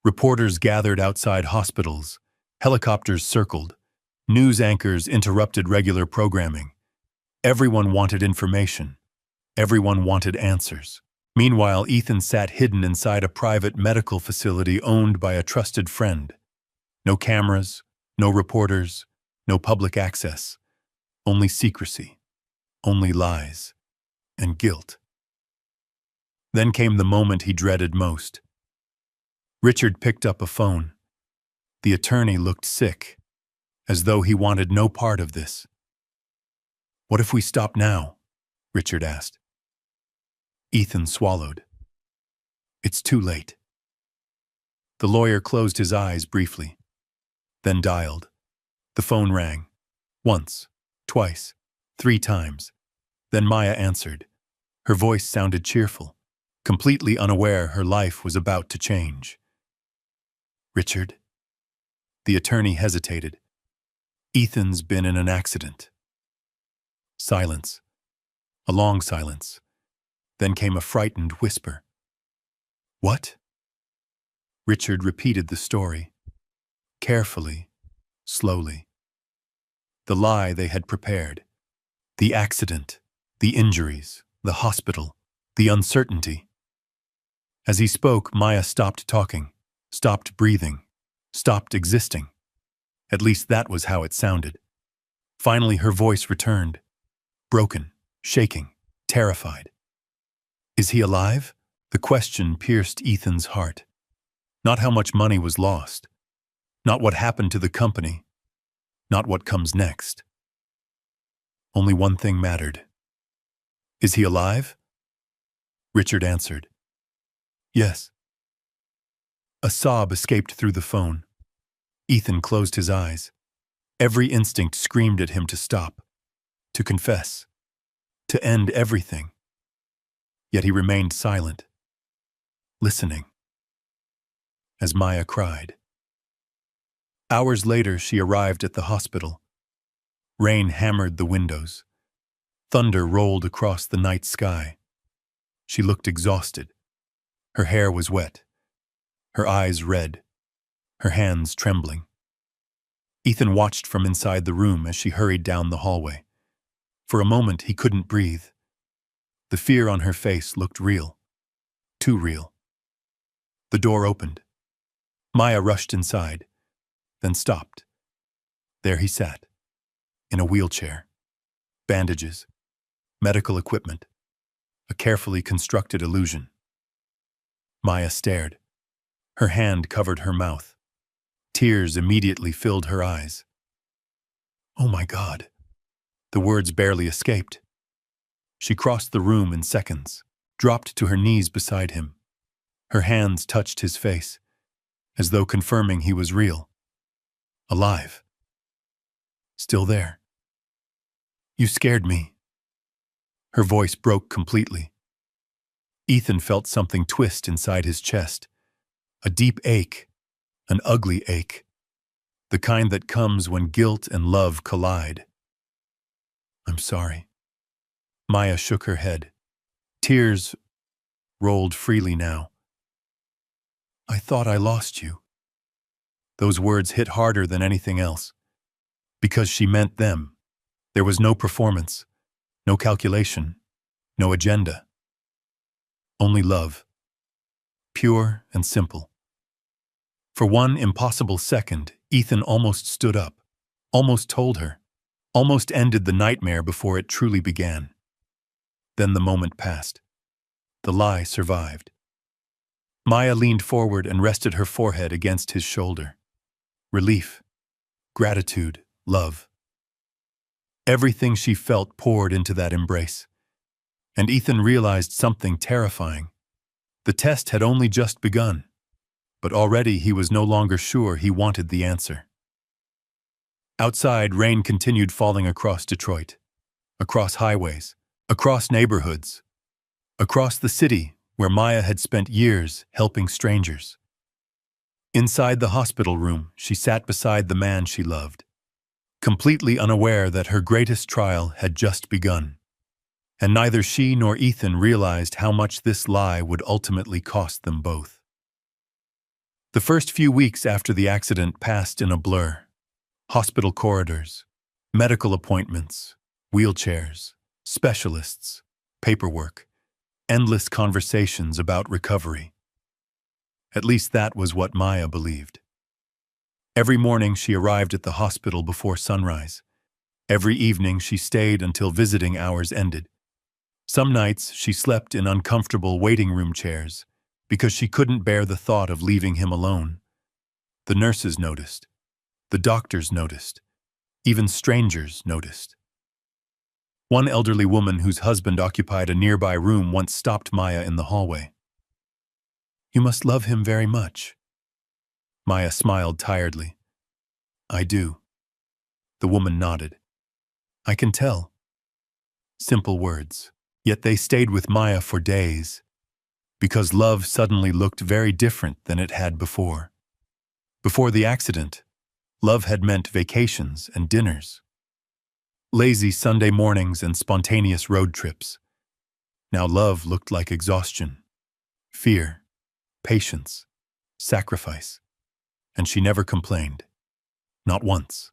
Reporters gathered outside hospitals. Helicopters circled. News anchors interrupted regular programming. Everyone wanted information. Everyone wanted answers. Meanwhile, Ethan sat hidden inside a private medical facility owned by a trusted friend. No cameras, no reporters, no public access. Only secrecy, only lies, and guilt. Then came the moment he dreaded most. Richard picked up a phone. The attorney looked sick, as though he wanted no part of this. "What if we stop now?" Richard asked. Ethan swallowed. "It's too late." The lawyer closed his eyes briefly, then dialed. The phone rang. Once, twice, 3 times. Then Maya answered. Her voice sounded cheerful, completely unaware her life was about to change. "Richard?" The attorney hesitated. "Ethan's been in an accident." Silence. A long silence. Then came a frightened whisper. "What?" Richard repeated the story, carefully, slowly. The lie they had prepared. The accident, the injuries, the hospital, the uncertainty. As he spoke, Maya stopped talking, stopped breathing, stopped existing. At least that was how it sounded. Finally, her voice returned, broken, shaking, terrified. "Is he alive?" The question pierced Ethan's heart. Not how much money was lost. Not what happened to the company. Not what comes next. Only one thing mattered. "Is he alive?" Richard answered. "Yes." A sob escaped through the phone. Ethan closed his eyes. Every instinct screamed at him to stop, to confess, to end everything. Yet he remained silent, listening. As Maya cried. Hours later, she arrived at the hospital. Rain hammered the windows. Thunder rolled across the night sky. She looked exhausted. Her hair was wet, her eyes red, her hands trembling. Ethan watched from inside the room as she hurried down the hallway. For a moment, he couldn't breathe. The fear on her face looked real, too real. The door opened. Maya rushed inside, then stopped. There he sat, in a wheelchair. Bandages, medical equipment, a carefully constructed illusion. Maya stared. Her hand covered her mouth. Tears immediately filled her eyes. "Oh my God." The words barely escaped. She crossed the room in seconds, dropped to her knees beside him. Her hands touched his face, as though confirming he was real. Alive. Still there. "You scared me." Her voice broke completely. Ethan felt something twist inside his chest. A deep ache, an ugly ache. The kind that comes when guilt and love collide. "I'm sorry." Maya shook her head. Tears rolled freely now. "I thought I lost you." Those words hit harder than anything else. Because she meant them. There was no performance, no calculation, no agenda. Only love. Pure and simple. For one impossible second, Ethan almost stood up, almost told her, almost ended the nightmare before it truly began. Then the moment passed. The lie survived. Maya leaned forward and rested her forehead against his shoulder. Relief, gratitude, love. Everything she felt poured into that embrace. And Ethan realized something terrifying. The test had only just begun, but already he was no longer sure he wanted the answer. Outside, rain continued falling across Detroit, across highways, across neighborhoods, across the city where Maya had spent years helping strangers. Inside the hospital room, she sat beside the man she loved, completely unaware that her greatest trial had just begun. And neither she nor Ethan realized how much this lie would ultimately cost them both. The first few weeks after the accident passed in a blur. Hospital corridors, medical appointments, wheelchairs, specialists, paperwork, endless conversations about recovery. At least that was what Maya believed. Every morning she arrived at the hospital before sunrise. Every evening she stayed until visiting hours ended. Some nights she slept in uncomfortable waiting room chairs because she couldn't bear the thought of leaving him alone. The nurses noticed. The doctors noticed. Even strangers noticed. One elderly woman whose husband occupied a nearby room once stopped Maya in the hallway. "You must love him very much." Maya smiled tiredly. "I do." The woman nodded. "I can tell." Simple words. Yet they stayed with Maya for days, because love suddenly looked very different than it had before. Before the accident, love had meant vacations and dinners, lazy Sunday mornings and spontaneous road trips. Now love looked like exhaustion, fear, patience, sacrifice, and she never complained. Not once.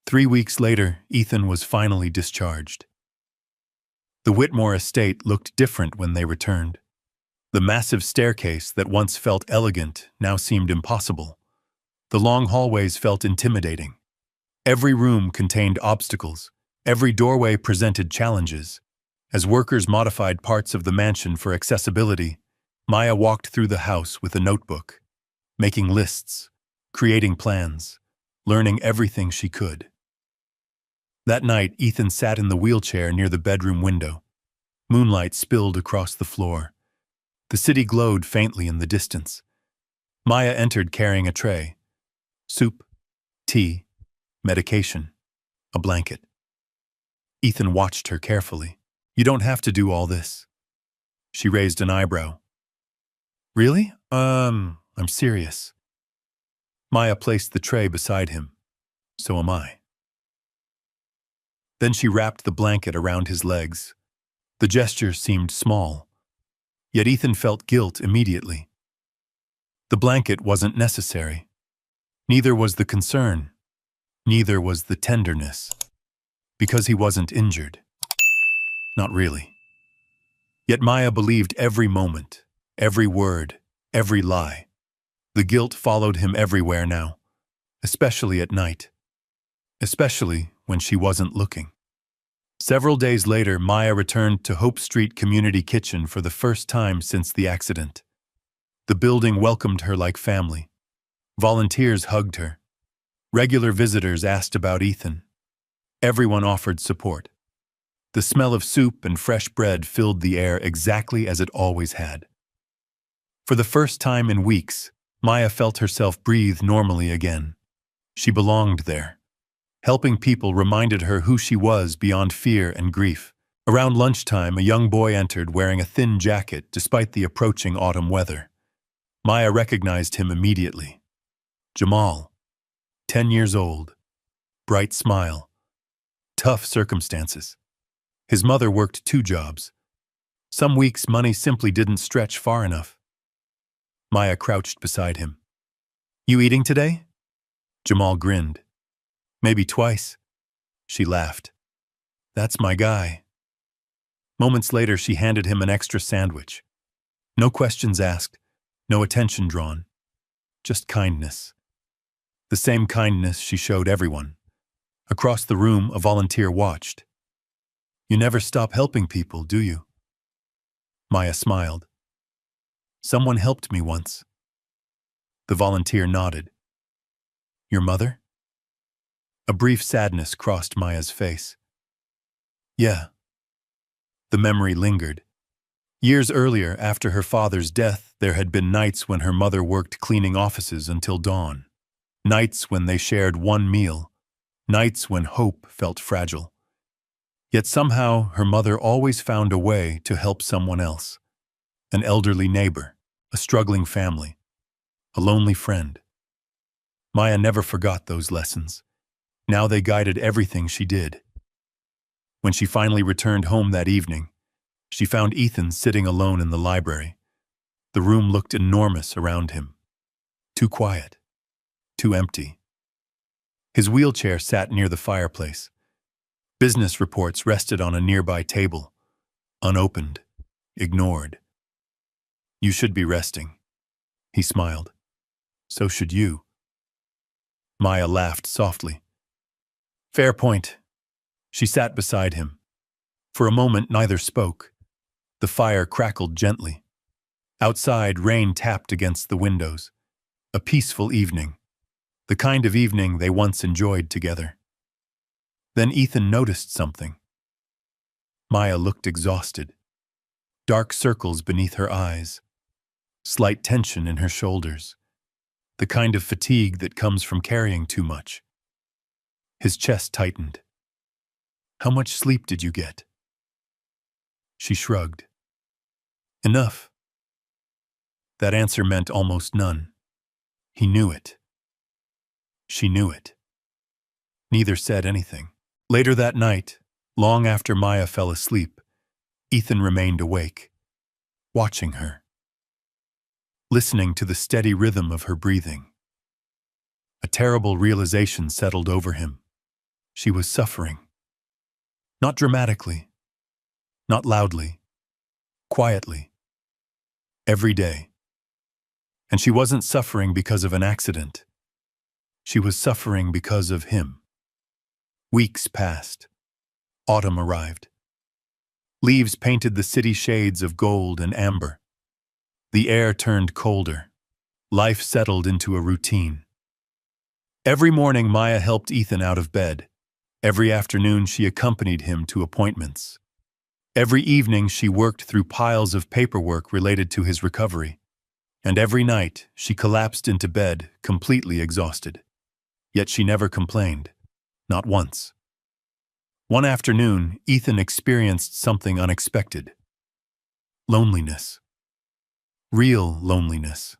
3 weeks later, Ethan was finally discharged. The Whitmore estate looked different when they returned. The massive staircase that once felt elegant now seemed impossible. The long hallways felt intimidating. Every room contained obstacles. Every doorway presented challenges. As workers modified parts of the mansion for accessibility, Maya walked through the house with a notebook, making lists, creating plans, learning everything she could. That night, Ethan sat in the wheelchair near the bedroom window. Moonlight spilled across the floor. The city glowed faintly in the distance. Maya entered carrying a tray. Soup, tea, medication, a blanket. Ethan watched her carefully. "You don't have to do all this." She raised an eyebrow. "Really? I'm serious." Maya placed the tray beside him. "So am I." Then she wrapped the blanket around his legs. The gesture seemed small, yet Ethan felt guilt immediately. The blanket wasn't necessary. Neither was the concern. Neither was the tenderness. Because he wasn't injured. Not really. Yet Maya believed every moment, every word, every lie. The guilt followed him everywhere now, especially at night. Especially when she wasn't looking. Several days later, Maya returned to Hope Street Community Kitchen for the first time since the accident. The building welcomed her like family. Volunteers hugged her. Regular visitors asked about Ethan. Everyone offered support. The smell of soup and fresh bread filled the air exactly as it always had. For the first time in weeks, Maya felt herself breathe normally again. She belonged there. Helping people reminded her who she was beyond fear and grief. Around lunchtime, a young boy entered wearing a thin jacket despite the approaching autumn weather. Maya recognized him immediately. Jamal, 10 years old, bright smile, tough circumstances. His mother worked 2 jobs. Some weeks money simply didn't stretch far enough. Maya crouched beside him. "You eating today?" Jamal grinned. "Maybe twice." She laughed. "That's my guy." Moments later, she handed him an extra sandwich. No questions asked, no attention drawn. Just kindness. The same kindness she showed everyone. Across the room, a volunteer watched. "You never stop helping people, do you?" Maya smiled. "Someone helped me once." The volunteer nodded. "Your mother?" A brief sadness crossed Maya's face. "Yeah." The memory lingered. Years earlier, after her father's death, there had been nights when her mother worked cleaning offices until dawn. Nights when they shared one meal. Nights when hope felt fragile. Yet somehow, her mother always found a way to help someone else. An elderly neighbor, a struggling family, a lonely friend. Maya never forgot those lessons. Now they guided everything she did. When she finally returned home that evening, she found Ethan sitting alone in the library. The room looked enormous around him. Too quiet. Too empty. His wheelchair sat near the fireplace. Business reports rested on a nearby table. Unopened. Ignored. "You should be resting." He smiled. "So should you." Maya laughed softly. "Fair point." She sat beside him. For a moment, neither spoke. The fire crackled gently. Outside, rain tapped against the windows. A peaceful evening. The kind of evening they once enjoyed together. Then Ethan noticed something. Maya looked exhausted. Dark circles beneath her eyes. Slight tension in her shoulders. The kind of fatigue that comes from carrying too much. His chest tightened. "How much sleep did you get?" She shrugged. "Enough." That answer meant almost none. He knew it. She knew it. Neither said anything. Later that night, long after Maya fell asleep, Ethan remained awake, watching her, listening to the steady rhythm of her breathing. A terrible realization settled over him. She was suffering. Not dramatically, not loudly, quietly, every day. And she wasn't suffering because of an accident. She was suffering because of him. Weeks passed. Autumn arrived. Leaves painted the city shades of gold and amber. The air turned colder. Life settled into a routine. Every morning, Maya helped Ethan out of bed. Every afternoon, she accompanied him to appointments. Every evening, she worked through piles of paperwork related to his recovery. And every night, she collapsed into bed, completely exhausted. Yet she never complained. Not once. One afternoon, Ethan experienced something unexpected. Loneliness. Real loneliness.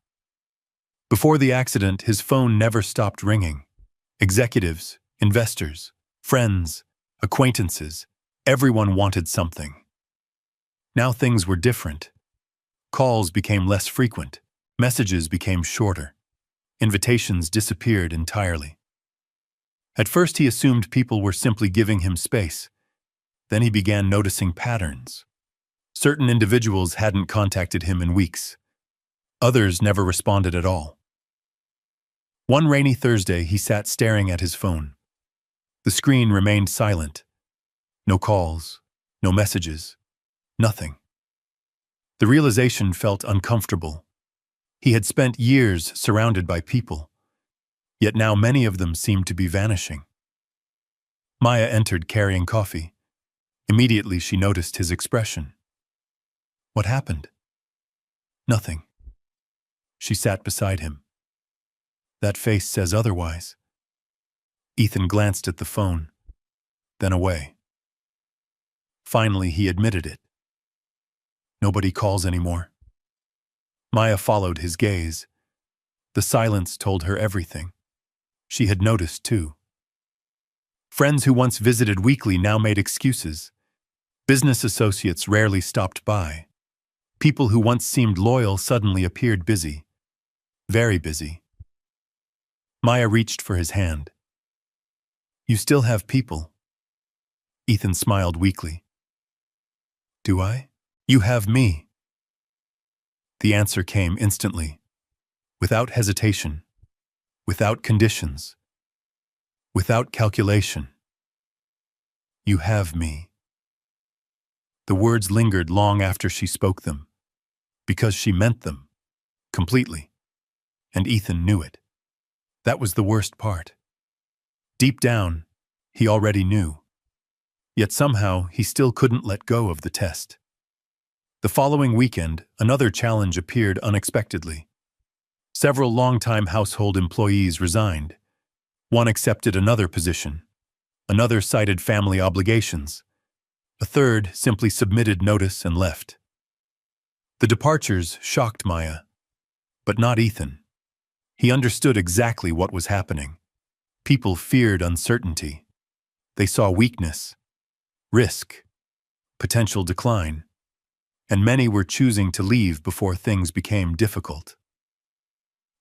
Before the accident, his phone never stopped ringing. Executives, investors, friends, acquaintances, everyone wanted something. Now things were different. Calls became less frequent. Messages became shorter. Invitations disappeared entirely. At first he assumed people were simply giving him space. Then he began noticing patterns. Certain individuals hadn't contacted him in weeks. Others never responded at all. One rainy Thursday, he sat staring at his phone. The screen remained silent. No calls, no messages, nothing. The realization felt uncomfortable. He had spent years surrounded by people, yet now many of them seemed to be vanishing. Maya entered carrying coffee. Immediately she noticed his expression. What happened? Nothing. She sat beside him. That face says otherwise. Ethan glanced at the phone, then away. Finally, he admitted it. Nobody calls anymore. Maya followed his gaze. The silence told her everything. She had noticed, too. Friends who once visited weekly now made excuses. Business associates rarely stopped by. People who once seemed loyal suddenly appeared busy. Very busy. Maya reached for his hand. You still have people. Ethan smiled weakly. Do I? You have me. The answer came instantly, without hesitation, without conditions, without calculation. You have me. The words lingered long after she spoke them, because she meant them, completely, and Ethan knew it. That was the worst part. Deep down, he already knew. Yet somehow he still couldn't let go of the test. The following weekend, another challenge appeared unexpectedly. Several longtime household employees resigned. One accepted another position. Another cited family obligations. A third simply submitted notice and left. The departures shocked Maya, but not Ethan. He understood exactly what was happening. People feared uncertainty. They saw weakness, risk, potential decline. And many were choosing to leave before things became difficult.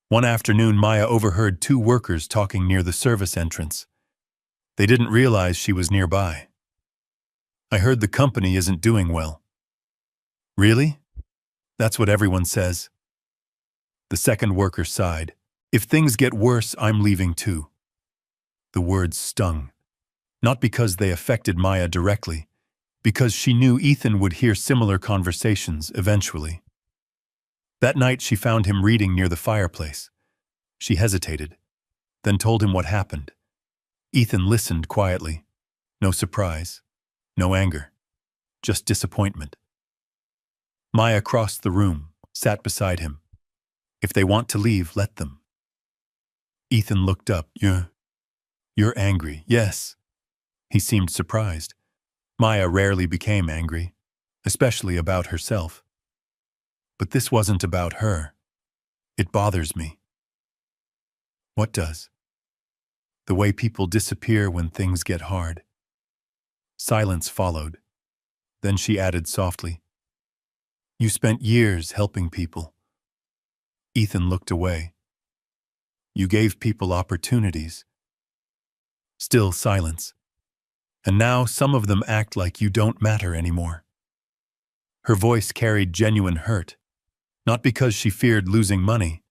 One afternoon, Maya overheard two workers talking near the service entrance. They didn't realize she was nearby. I heard the company isn't doing well. Really? That's what everyone says. The second worker sighed. If things get worse, I'm leaving too. The words stung. Not because they affected Maya directly, because she knew Ethan would hear similar conversations eventually. That night she found him reading near the fireplace. She hesitated, then told him what happened. Ethan listened quietly. No surprise, no anger, just disappointment. Maya crossed the room, sat beside him. If they want to leave, let them. Ethan looked up. You're angry, yes. He seemed surprised. Maya rarely became angry, especially about herself. But this wasn't about her. It bothers me. What does? The way people disappear when things get hard. Silence followed. Then she added softly, You spent years helping people. Ethan looked away. You gave people opportunities. Still silence. And now some of them act like you don't matter anymore. Her voice carried genuine hurt, not because she feared losing money,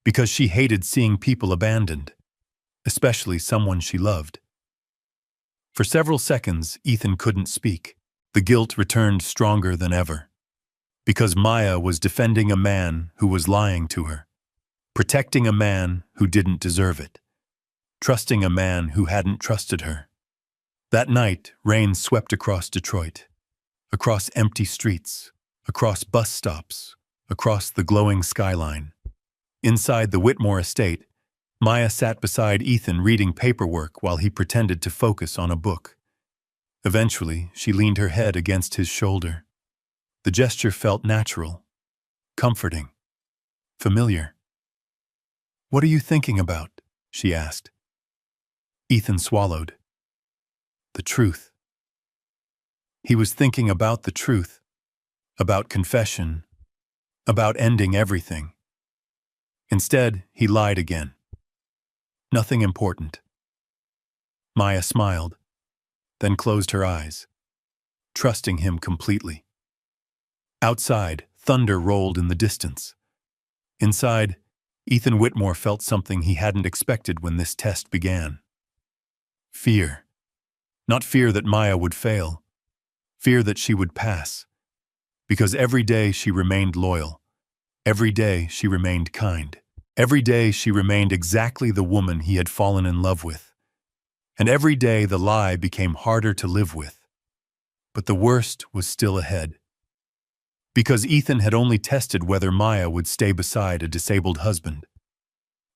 because she hated seeing people abandoned, especially someone she loved. For several seconds, Ethan couldn't speak. The guilt returned stronger than ever, because Maya was defending a man who was lying to her, protecting a man who didn't deserve it, trusting a man who hadn't trusted her. That night, rain swept across Detroit, across empty streets, across bus stops, across the glowing skyline. Inside the Whitmore estate, Maya sat beside Ethan reading paperwork while he pretended to focus on a book. Eventually, she leaned her head against his shoulder. The gesture felt natural, comforting, familiar. What are you thinking about? She asked. Ethan swallowed. The truth. He was thinking about the truth, about confession, about ending everything. Instead, he lied again. Nothing important. Maya smiled, then closed her eyes, trusting him completely. Outside, thunder rolled in the distance. Inside, Ethan Whitmore felt something he hadn't expected when this test began. Fear. Not fear that Maya would fail, fear that she would pass. Because every day she remained loyal. Every day she remained kind. Every day she remained exactly the woman he had fallen in love with. And every day the lie became harder to live with. But the worst was still ahead. Because Ethan had only tested whether Maya would stay beside a disabled husband.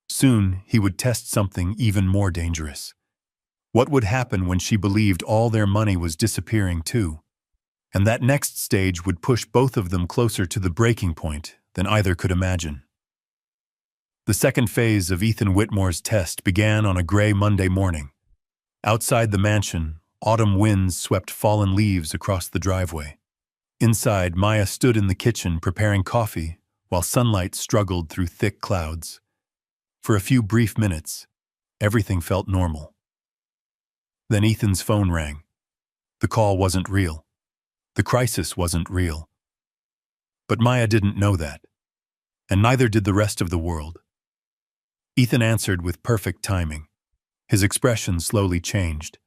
Soon he would test something even more dangerous. What would happen when she believed all their money was disappearing too? And that next stage would push both of them closer to the breaking point than either could imagine. The second phase of Ethan Whitmore's test began on a gray Monday morning. Outside the mansion, autumn winds swept fallen leaves across the driveway. Inside, Maya stood in the kitchen preparing coffee while sunlight struggled through thick clouds. For a few brief minutes, everything felt normal. Then Ethan's phone rang. The call wasn't real. The crisis wasn't real. But Maya didn't know that, and neither did the rest of the world. Ethan answered with perfect timing. His expression slowly changed.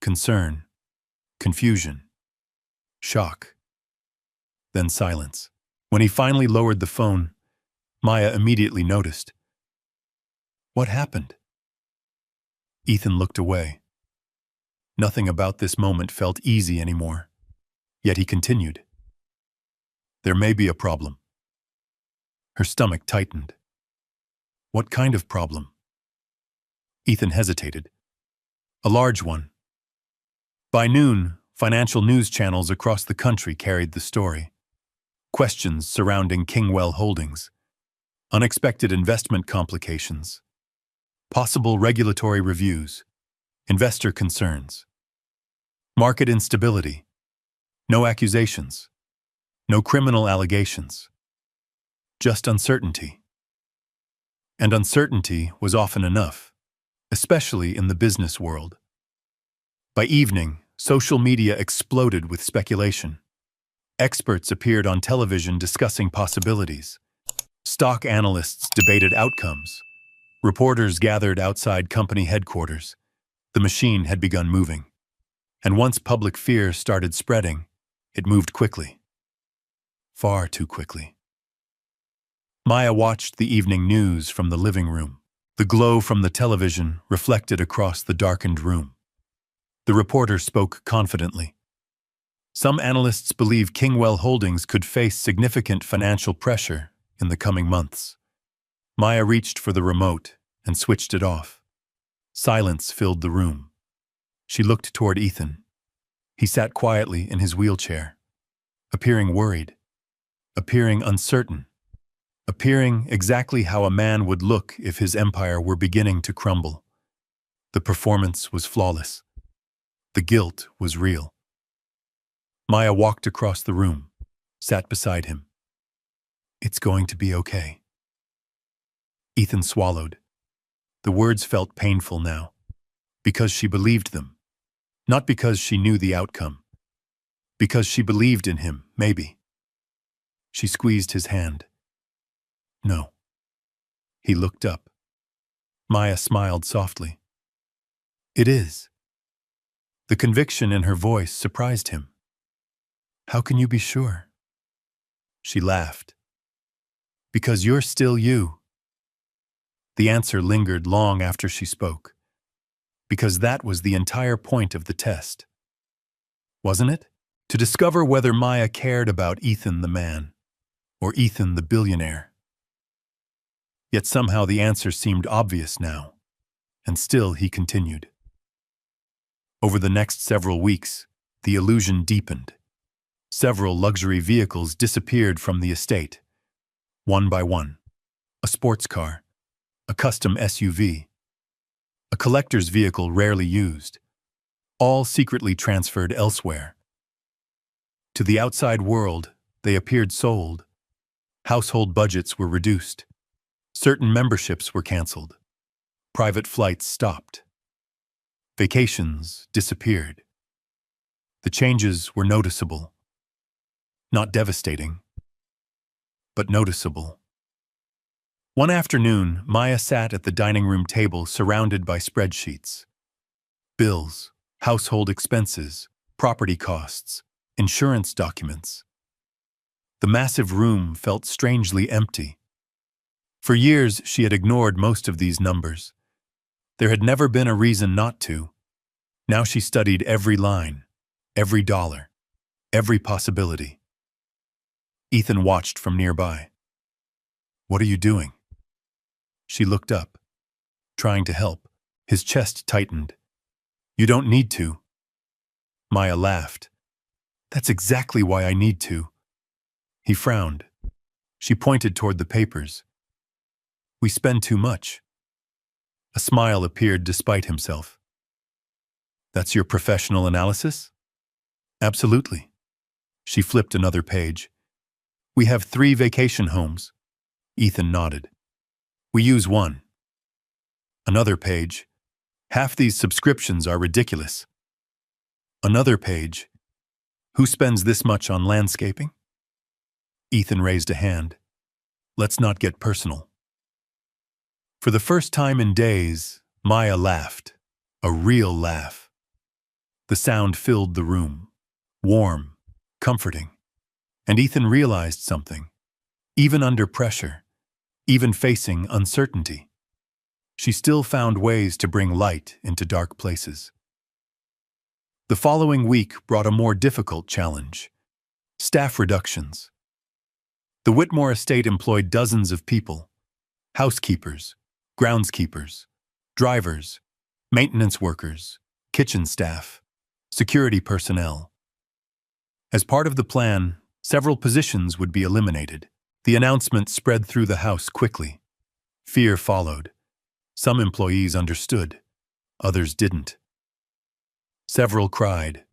Concern, confusion, shock. Then silence. When he finally lowered the phone, Maya immediately noticed. What happened? Ethan looked away. Nothing about this moment felt easy anymore. Yet he continued. There may be a problem. Her stomach tightened. What kind of problem? Ethan hesitated. A large one. By noon, financial news channels across the country carried the story. Questions surrounding Kingwell Holdings. Unexpected investment complications. Possible regulatory reviews. Investor concerns. Market instability. No accusations. No criminal allegations. Just uncertainty. And uncertainty was often enough, especially in the business world. By evening, social media exploded with speculation. Experts appeared on television discussing possibilities. Stock analysts debated outcomes. Reporters gathered outside company headquarters. The machine had begun moving. And once public fear started spreading, it moved quickly. Far too quickly. Maya watched the evening news from the living room. The glow from the television reflected across the darkened room. The reporter spoke confidently. Some analysts believe Kingwell Holdings could face significant financial pressure in the coming months. Maya reached for the remote and switched it off. Silence filled the room. She looked toward Ethan. He sat quietly in his wheelchair, appearing worried, appearing uncertain, appearing exactly how a man would look if his empire were beginning to crumble. The performance was flawless. The guilt was real. Maya walked across the room, sat beside him. "It's going to be okay." Ethan swallowed. The words felt painful now, because she believed them, not because she knew the outcome, because she believed in him, maybe. She squeezed his hand. "No." He looked up. Maya smiled softly. "It is." The conviction in her voice surprised him. "How can you be sure?" She laughed. "Because you're still you." The answer lingered long after she spoke. Because that was the entire point of the test. Wasn't it? To discover whether Maya cared about Ethan the man, or Ethan the billionaire. Yet somehow the answer seemed obvious now, and still he continued. Over the next several weeks, the illusion deepened. Several luxury vehicles disappeared from the estate, one by one. A sports car, a custom SUV, a collector's vehicle rarely used, all secretly transferred elsewhere. To the outside world, they appeared sold. Household budgets were reduced. Certain memberships were canceled. Private flights stopped. Vacations disappeared. The changes were noticeable. Not devastating, but noticeable. One afternoon, Maya sat at the dining room table surrounded by spreadsheets. Bills, household expenses, property costs, insurance documents. The massive room felt strangely empty. For years, she had ignored most of these numbers. There had never been a reason not to. Now she studied every line, every dollar, every possibility. Ethan watched from nearby. "What are you doing?" She looked up, trying to help. His chest tightened. "You don't need to." Maya laughed. "That's exactly why I need to." He frowned. She pointed toward the papers. "We spend too much." A smile appeared despite himself. "That's your professional analysis?" "Absolutely." She flipped another page. "We have 3 vacation homes." Ethan nodded. "We use one." Another page. "Half these subscriptions are ridiculous." Another page. "Who spends this much on landscaping?" Ethan raised a hand. "Let's not get personal." For the first time in days, Maya laughed. A real laugh. The sound filled the room. Warm, comforting. And Ethan realized something. Even under pressure, even facing uncertainty, she still found ways to bring light into dark places. The following week brought a more difficult challenge: staff reductions. The Whitmore estate employed dozens of people: housekeepers, groundskeepers, drivers, maintenance workers, kitchen staff, security personnel. As part of the plan, several positions would be eliminated. The announcement spread through the house quickly. Fear followed. Some employees understood, others didn't. Several cried.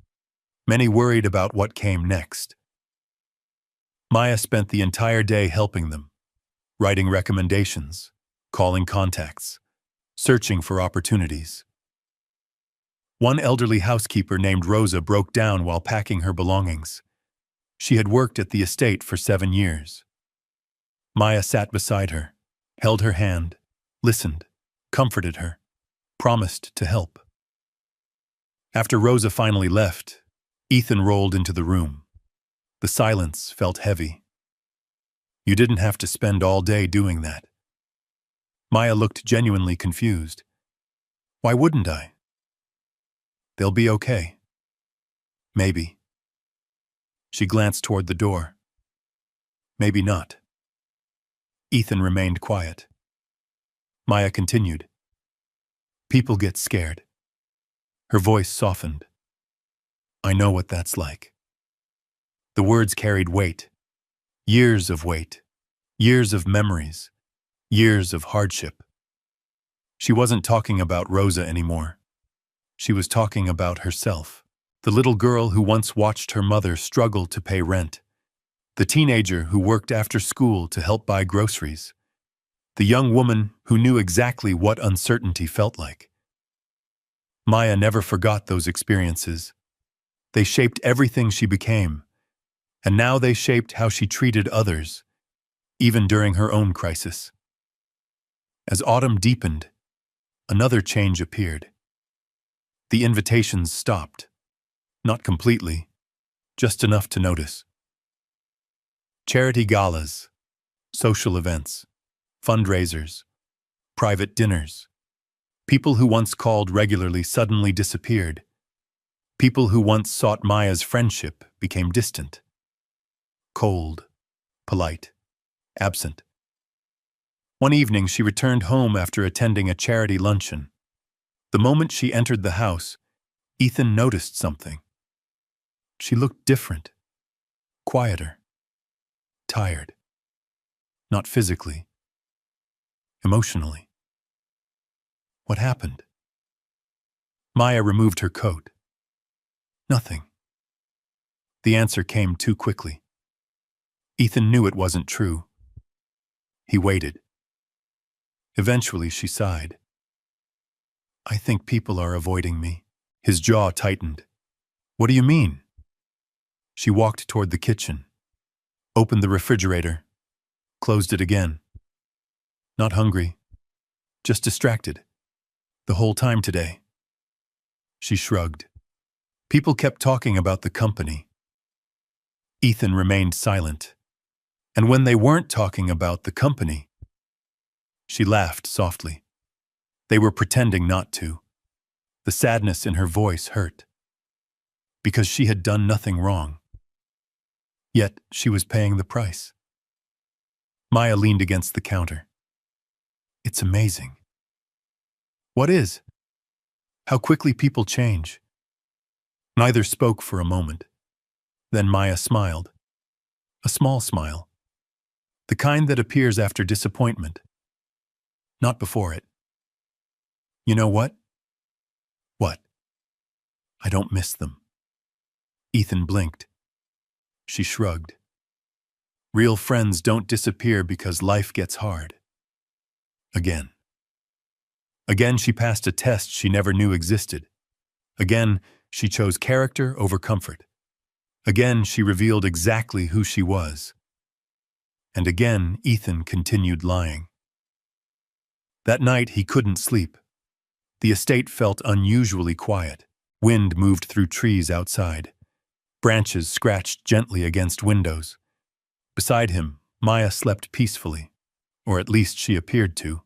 Many worried about what came next. Maya spent the entire day helping them, writing recommendations, calling contacts, searching for opportunities. One elderly housekeeper named Rosa broke down while packing her belongings. She had worked at the estate for 7 years. Maya sat beside her, held her hand, listened, comforted her, promised to help. After Rosa finally left, Ethan rolled into the room. The silence felt heavy. "You didn't have to spend all day doing that." Maya looked genuinely confused. "Why wouldn't I?" "They'll be okay." "Maybe." She glanced toward the door. Maybe not. Ethan remained quiet. Maya continued. People get scared. Her voice softened. I know what that's like. The words carried weight. Years of weight. Years of memories. Years of hardship. She wasn't talking about Rosa anymore. She was talking about herself. The little girl who once watched her mother struggle to pay rent. The teenager who worked after school to help buy groceries. The young woman who knew exactly what uncertainty felt like. Maya never forgot those experiences. They shaped everything she became, and now they shaped how she treated others, even during her own crisis. As autumn deepened, another change appeared. The invitations stopped, not completely, just enough to notice. Charity galas, social events, fundraisers, private dinners. People who once called regularly suddenly disappeared. People who once sought Maya's friendship became distant. Cold, polite, absent. One evening she returned home after attending a charity luncheon. The moment she entered the house, Ethan noticed something. She looked different, quieter, tired. Not physically, emotionally. What happened? Maya removed her coat. Nothing. The answer came too quickly. Ethan knew it wasn't true. He waited. Eventually she sighed. I think people are avoiding me. His jaw tightened. What do you mean? She walked toward the kitchen, opened the refrigerator, closed it again. Not hungry, just distracted. The whole time today. She shrugged. People kept talking about the company. Ethan remained silent. And when they weren't talking about the company, she laughed softly. They were pretending not to. The sadness in her voice hurt. Because she had done nothing wrong. Yet she was paying the price. Maya leaned against the counter. It's amazing. What is? How quickly people change. Neither spoke for a moment. Then Maya smiled. A small smile. The kind that appears after disappointment. Not before it. You know what? What? I don't miss them. Ethan blinked. She shrugged. Real friends don't disappear because life gets hard. Again. Again she passed a test she never knew existed. Again she chose character over comfort. Again she revealed exactly who she was. And again Ethan continued lying. That night he couldn't sleep. The estate felt unusually quiet. Wind moved through trees outside. Branches scratched gently against windows. Beside him, Maya slept peacefully, or at least she appeared to.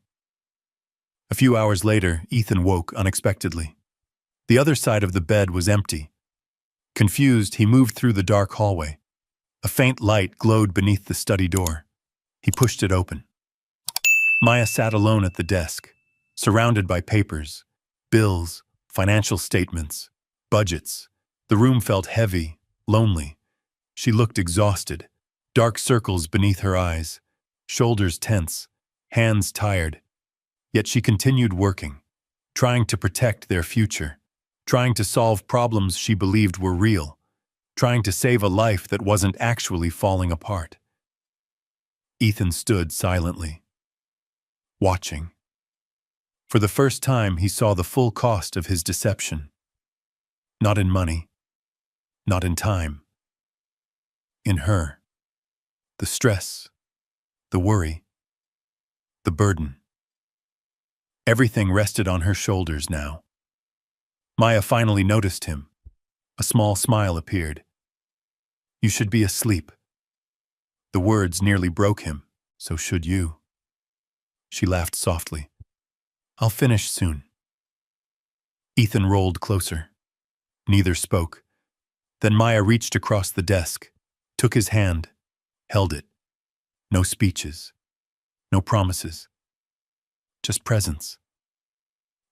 A few hours later, Ethan woke unexpectedly. The other side of the bed was empty. Confused, he moved through the dark hallway. A faint light glowed beneath the study door. He pushed it open. Maya sat alone at the desk, surrounded by papers, bills, financial statements, budgets. The room felt heavy, lonely. She looked exhausted, dark circles beneath her eyes, shoulders tense, hands tired. Yet she continued working, trying to protect their future, trying to solve problems she believed were real, trying to save a life that wasn't actually falling apart. Ethan stood silently, watching. For the first time, he saw the full cost of his deception. Not in money, not in time. In her. The stress, the worry, the burden. Everything rested on her shoulders now. Maya finally noticed him. A small smile appeared. You should be asleep. The words nearly broke him. So should you. She laughed softly. I'll finish soon. Ethan rolled closer. Neither spoke. Then Maya reached across the desk, took his hand, held it. No speeches, no promises. Just presence.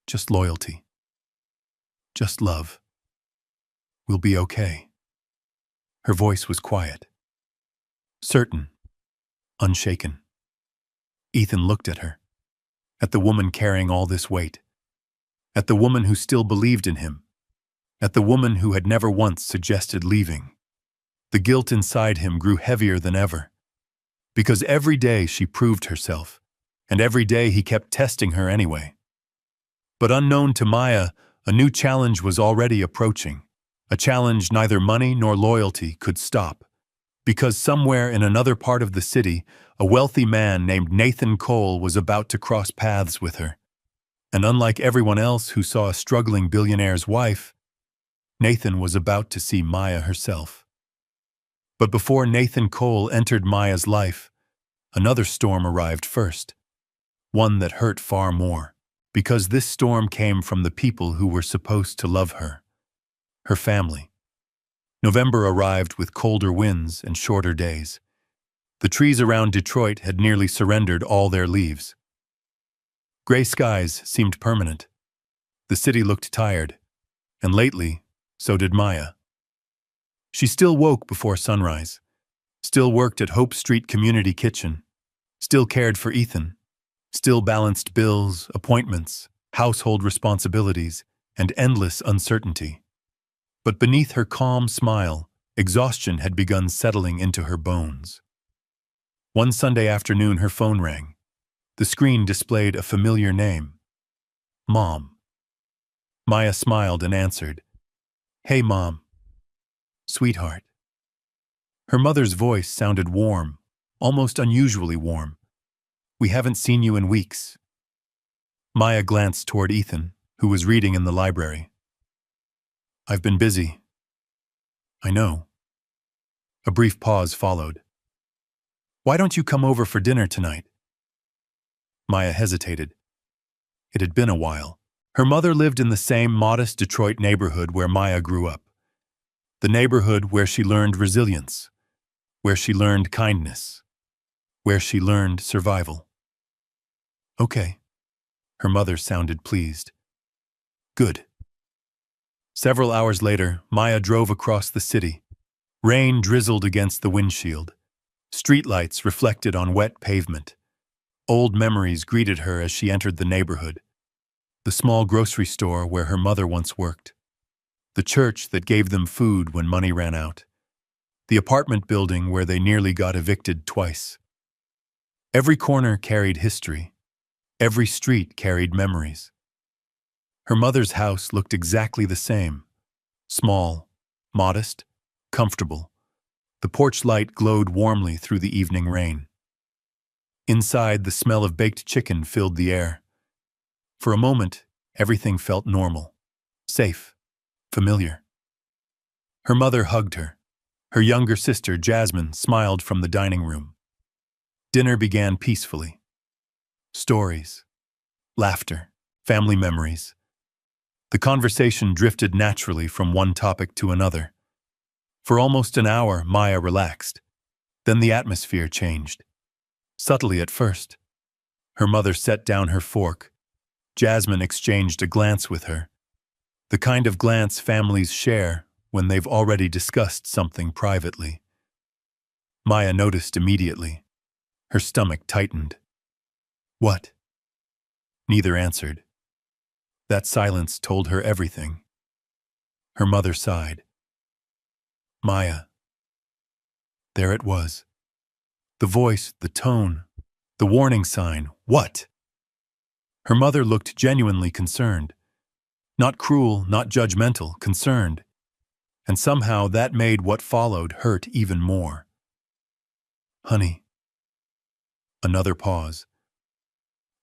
Just loyalty. Just love. We'll be okay. Her voice was quiet. Certain. Unshaken. Ethan looked at her. At the woman carrying all this weight. At the woman who still believed in him. At the woman who had never once suggested leaving. The guilt inside him grew heavier than ever. Because every day she proved herself, and every day he kept testing her anyway. But unknown to Maya, a new challenge was already approaching, a challenge neither money nor loyalty could stop. Because somewhere in another part of the city, a wealthy man named Nathan Cole was about to cross paths with her. And unlike everyone else who saw a struggling billionaire's wife, Nathan was about to see Maya herself. But before Nathan Cole entered Maya's life, another storm arrived first. One that hurt far more, because this storm came from the people who were supposed to love her. Her family. November arrived with colder winds and shorter days. The trees around Detroit had nearly surrendered all their leaves. Gray skies seemed permanent. The city looked tired, and lately, so did Maya. She still woke before sunrise, still worked at Hope Street Community Kitchen, still cared for Ethan, still balanced bills, appointments, household responsibilities, and endless uncertainty. But beneath her calm smile, exhaustion had begun settling into her bones. One Sunday afternoon her phone rang. The screen displayed a familiar name. Mom. Maya smiled and answered, "Hey, Mom. Sweetheart." Her mother's voice sounded warm, almost unusually warm. "We haven't seen you in weeks." Maya glanced toward Ethan, who was reading in the library. "I've been busy." "I know." A brief pause followed. "Why don't you come over for dinner tonight?" Maya hesitated. It had been a while. Her mother lived in the same modest Detroit neighborhood where Maya grew up. The neighborhood where she learned resilience, where she learned kindness, where she learned survival. "Okay." Her mother sounded pleased. "Good." Several hours later, Maya drove across the city. Rain drizzled against the windshield. Streetlights reflected on wet pavement. Old memories greeted her as she entered the neighborhood. The small grocery store where her mother once worked. The church that gave them food when money ran out. The apartment building where they nearly got evicted twice. Every corner carried history. Every street carried memories. Her mother's house looked exactly the same. Small, modest, comfortable. The porch light glowed warmly through the evening rain. Inside, the smell of baked chicken filled the air. For a moment, everything felt normal, safe, familiar. Her mother hugged her. Her younger sister, Jasmine, smiled from the dining room. Dinner began peacefully. Stories, laughter, family memories. The conversation drifted naturally from one topic to another. For almost an hour, Maya relaxed. Then the atmosphere changed. Subtly at first. Her mother set down her fork. Jasmine exchanged a glance with her. The kind of glance families share when they've already discussed something privately. Maya noticed immediately. Her stomach tightened. "What?" Neither answered. That silence told her everything. Her mother sighed. "Maya." There it was. The voice, the tone, the warning sign. What? Her mother looked genuinely concerned. Not cruel, not judgmental, concerned. And somehow that made what followed hurt even more. "Honey." Another pause.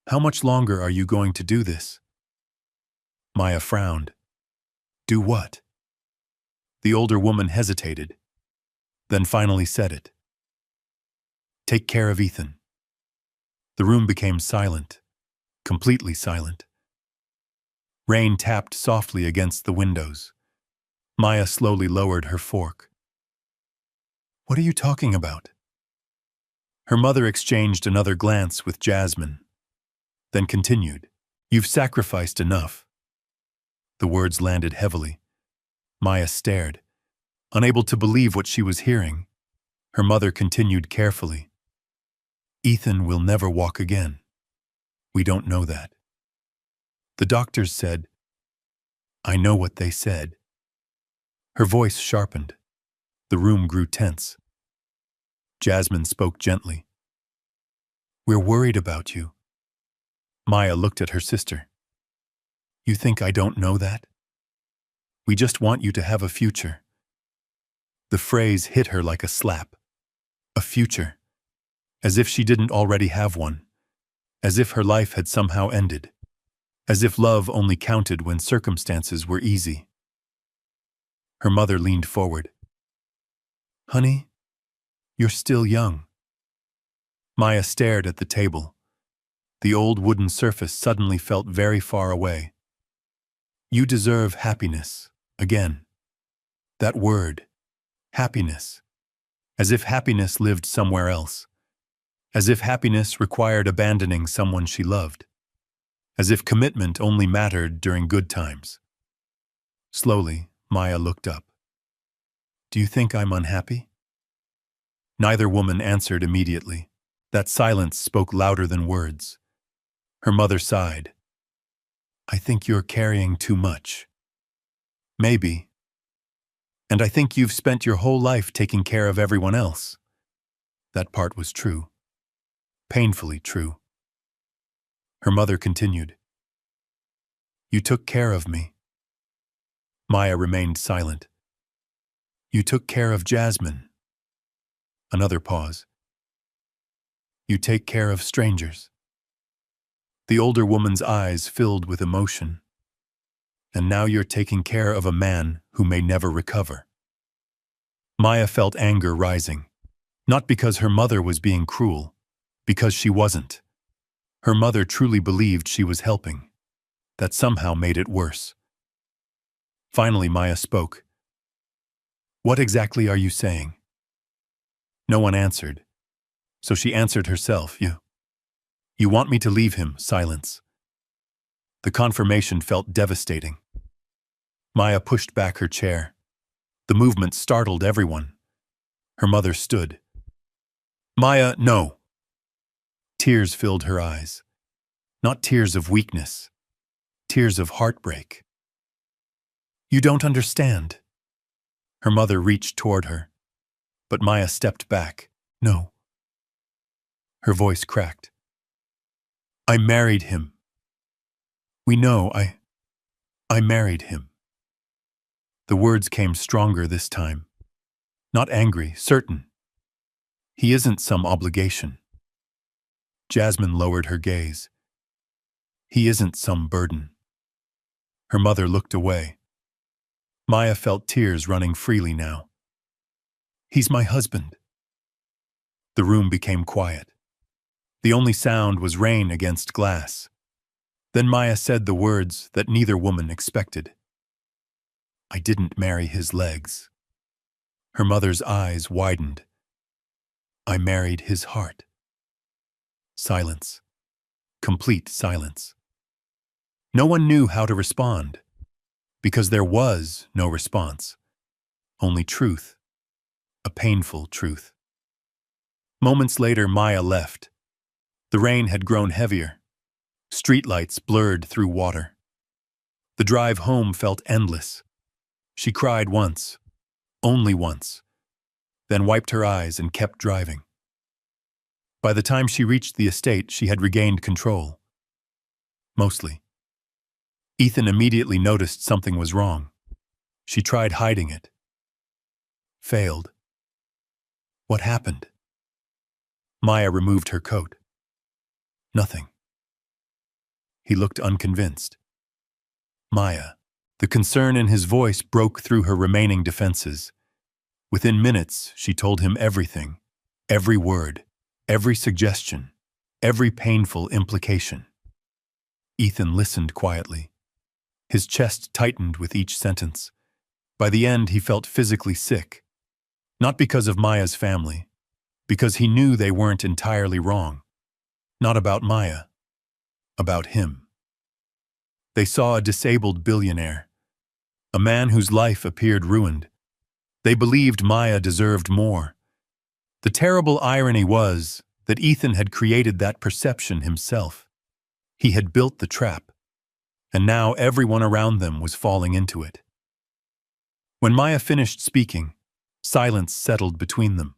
"How much longer are you going to do this?" Maya frowned. "Do what?" The older woman hesitated, then finally said it. "Take care of Ethan." The room became silent, completely silent. Rain tapped softly against the windows. Maya slowly lowered her fork. What are you talking about? Her mother exchanged another glance with Jasmine, then continued. You've sacrificed enough. The words landed heavily. Maya stared, unable to believe what she was hearing. Her mother continued carefully. Ethan will never walk again. We don't know that. The doctors said, I know what they said. Her voice sharpened. The room grew tense. Jasmine spoke gently. We're worried about you. Maya looked at her sister. You think I don't know that? We just want you to have a future. The phrase hit her like a slap. A future. As if she didn't already have one. As if her life had somehow ended. As if love only counted when circumstances were easy. Her mother leaned forward. Honey, you're still young. Maya stared at the table. The old wooden surface suddenly felt very far away. You deserve happiness, again. That word, happiness. As if happiness lived somewhere else. As if happiness required abandoning someone she loved. As if commitment only mattered during good times. Slowly, Maya looked up. Do you think I'm unhappy? Neither woman answered immediately. That silence spoke louder than words. Her mother sighed. I think you're carrying too much. Maybe. And I think you've spent your whole life taking care of everyone else. That part was true. Painfully true. Her mother continued. You took care of me. Maya remained silent. You took care of Jasmine. Another pause. You take care of strangers. The older woman's eyes filled with emotion. And now you're taking care of a man who may never recover. Maya felt anger rising, not because her mother was being cruel, because she wasn't. Her mother truly believed she was helping. That somehow made it worse. Finally, Maya spoke. What exactly are you saying? No one answered, so she answered herself. You want me to leave him? Silence. The confirmation felt devastating. Maya pushed back her chair. The movement startled everyone. Her mother stood. Maya, no. Tears filled her eyes. Not tears of weakness. Tears of heartbreak. You don't understand. Her mother reached toward her, but Maya stepped back. No. Her voice cracked. I married him. We know I married him. The words came stronger this time. Not angry, certain. He isn't some obligation. Jasmine lowered her gaze. He isn't some burden. Her mother looked away. Maya felt tears running freely now. He's my husband. The room became quiet. The only sound was rain against glass. Then Maya said the words that neither woman expected. I didn't marry his legs. Her mother's eyes widened. I married his heart. Silence. Complete silence. No one knew how to respond, because there was no response. Only truth. A painful truth. Moments later, Maya left. The rain had grown heavier. Streetlights blurred through water. The drive home felt endless. She cried once, only once, then wiped her eyes and kept driving. By the time she reached the estate, she had regained control. Mostly. Ethan immediately noticed something was wrong. She tried hiding it. Failed. What happened? Maya removed her coat. Nothing. He looked unconvinced. Maya. The concern in his voice broke through her remaining defenses. Within minutes, she told him everything. Every word. Every suggestion. Every painful implication. Ethan listened quietly. His chest tightened with each sentence. By the end, he felt physically sick. Not because of Maya's family, because he knew they weren't entirely wrong. Not about Maya, about him. They saw a disabled billionaire, a man whose life appeared ruined. They believed Maya deserved more. The terrible irony was that Ethan had created that perception himself. He had built the trap, and now everyone around them was falling into it. When Maya finished speaking, silence settled between them.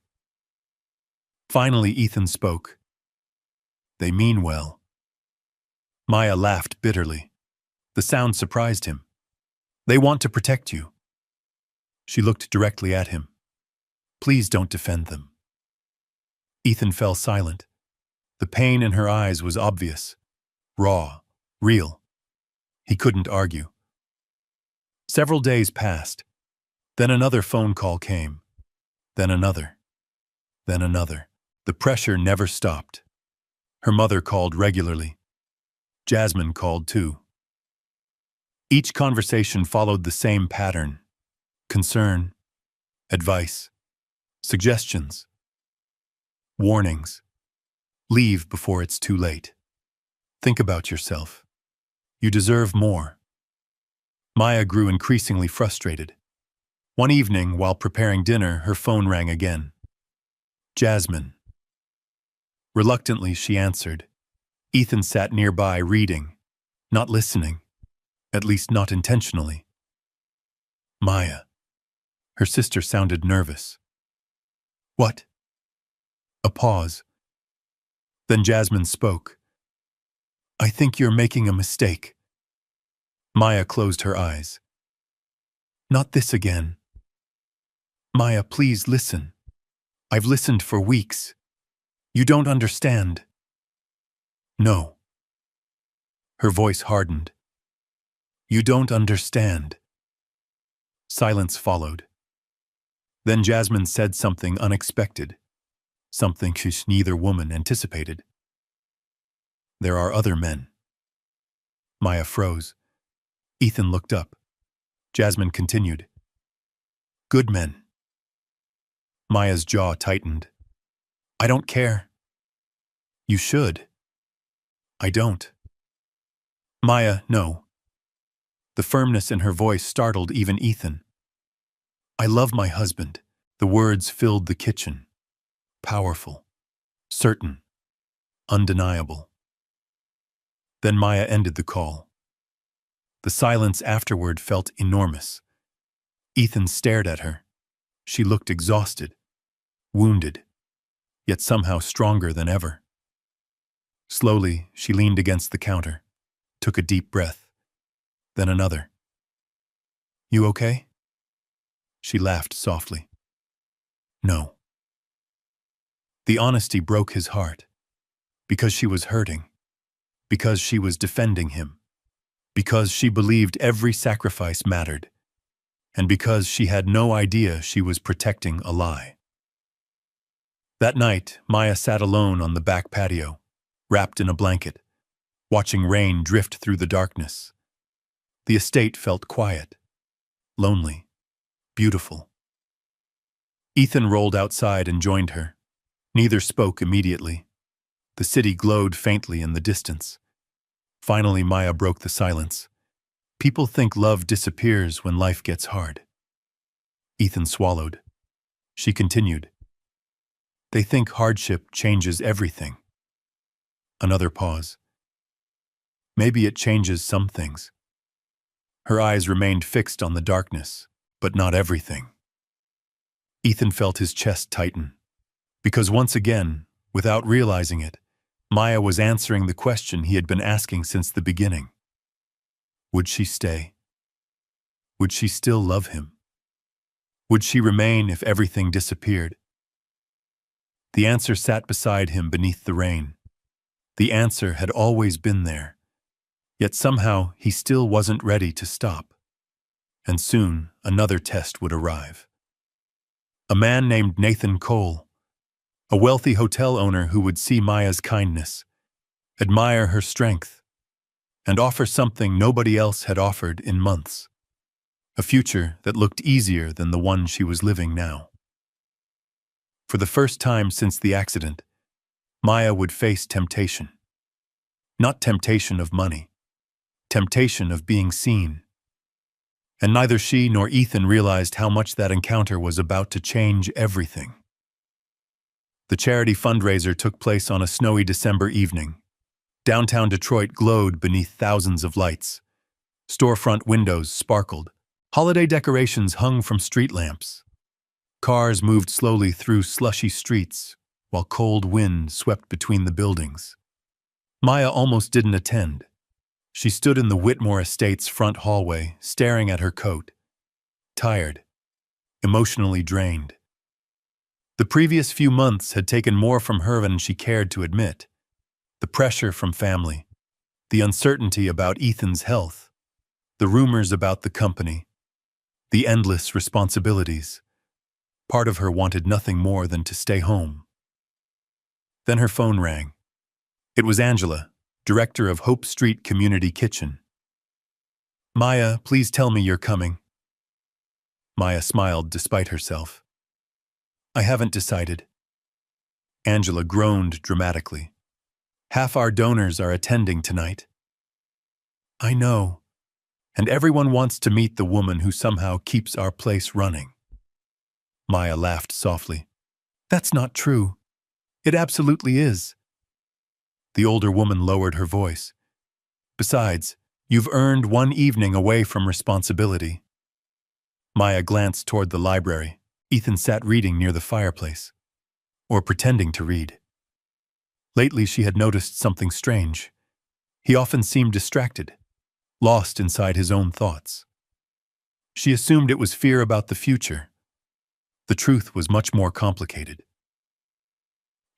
Finally, Ethan spoke. "They mean well." Maya laughed bitterly. The sound surprised him. "They want to protect you." She looked directly at him. "Please don't defend them." Ethan fell silent. The pain in her eyes was obvious, raw, real. He couldn't argue. Several days passed. Then another phone call came. Then another. Then another. The pressure never stopped. Her mother called regularly. Jasmine called too. Each conversation followed the same pattern: concern, advice, suggestions, warnings. Leave before it's too late. Think about yourself. You deserve more. Maya grew increasingly frustrated. One evening, while preparing dinner, her phone rang again. Jasmine. Reluctantly, she answered. Ethan sat nearby, reading, not listening, at least not intentionally. Maya. Her sister sounded nervous. "What?" A pause. Then Jasmine spoke. "I think you're making a mistake." Maya closed her eyes. "Not this again." "Maya, please listen. I've listened for weeks. You don't understand." "No." Her voice hardened. "You don't understand." Silence followed. Then Jasmine said something unexpected, something neither woman anticipated. "There are other men." Maya froze. Ethan looked up. Jasmine continued. "Good men." Maya's jaw tightened. "I don't care." "You should." "I don't." "Maya, no." The firmness in her voice startled even Ethan. "I love my husband." The words filled the kitchen. Powerful, certain, undeniable. Then Maya ended the call. The silence afterward felt enormous. Ethan stared at her. She looked exhausted, wounded, yet somehow stronger than ever. Slowly, she leaned against the counter, took a deep breath, then another. "You okay?" She laughed softly. "No." The honesty broke his heart, because she was hurting, because she was defending him, because she believed every sacrifice mattered, and because she had no idea she was protecting a lie. That night, Maya sat alone on the back patio, wrapped in a blanket, watching rain drift through the darkness. The estate felt quiet, lonely, beautiful. Ethan rolled outside and joined her. Neither spoke immediately. The city glowed faintly in the distance. Finally, Maya broke the silence. "People think love disappears when life gets hard." Ethan swallowed. She continued. "They think hardship changes everything." Another pause. "Maybe it changes some things." Her eyes remained fixed on the darkness, but not everything. Ethan felt his chest tighten, because once again, without realizing it, Maya was answering the question he had been asking since the beginning. Would she stay? Would she still love him? Would she remain if everything disappeared? The answer sat beside him beneath the rain. The answer had always been there, yet somehow he still wasn't ready to stop. And soon another test would arrive. A man named Nathan Cole, a wealthy hotel owner who would see Maya's kindness, admire her strength, and offer something nobody else had offered in months. A future that looked easier than the one she was living now. For the first time since the accident, Maya would face temptation. Not temptation of money, temptation of being seen. And neither she nor Ethan realized how much that encounter was about to change everything. The charity fundraiser took place on a snowy December evening. Downtown Detroit glowed beneath thousands of lights. Storefront windows sparkled. Holiday decorations hung from street lamps. Cars moved slowly through slushy streets, while cold wind swept between the buildings. Maya almost didn't attend. She stood in the Whitmore Estate's front hallway, staring at her coat. Tired, emotionally drained. The previous few months had taken more from her than she cared to admit. The pressure from family, the uncertainty about Ethan's health, the rumors about the company, the endless responsibilities. Part of her wanted nothing more than to stay home. Then her phone rang. It was Angela, director of Hope Street Community Kitchen. "Maya, please tell me you're coming." Maya smiled despite herself. "I haven't decided." Angela groaned dramatically. "Half our donors are attending tonight." "I know, and everyone wants to meet the woman who somehow keeps our place running." Maya laughed softly. "That's not true. It absolutely is." The older woman lowered her voice. "Besides, you've earned one evening away from responsibility." Maya glanced toward the library. Ethan sat reading near the fireplace, or pretending to read. Lately she had noticed something strange. He often seemed distracted, lost inside his own thoughts. She assumed it was fear about the future. The truth was much more complicated.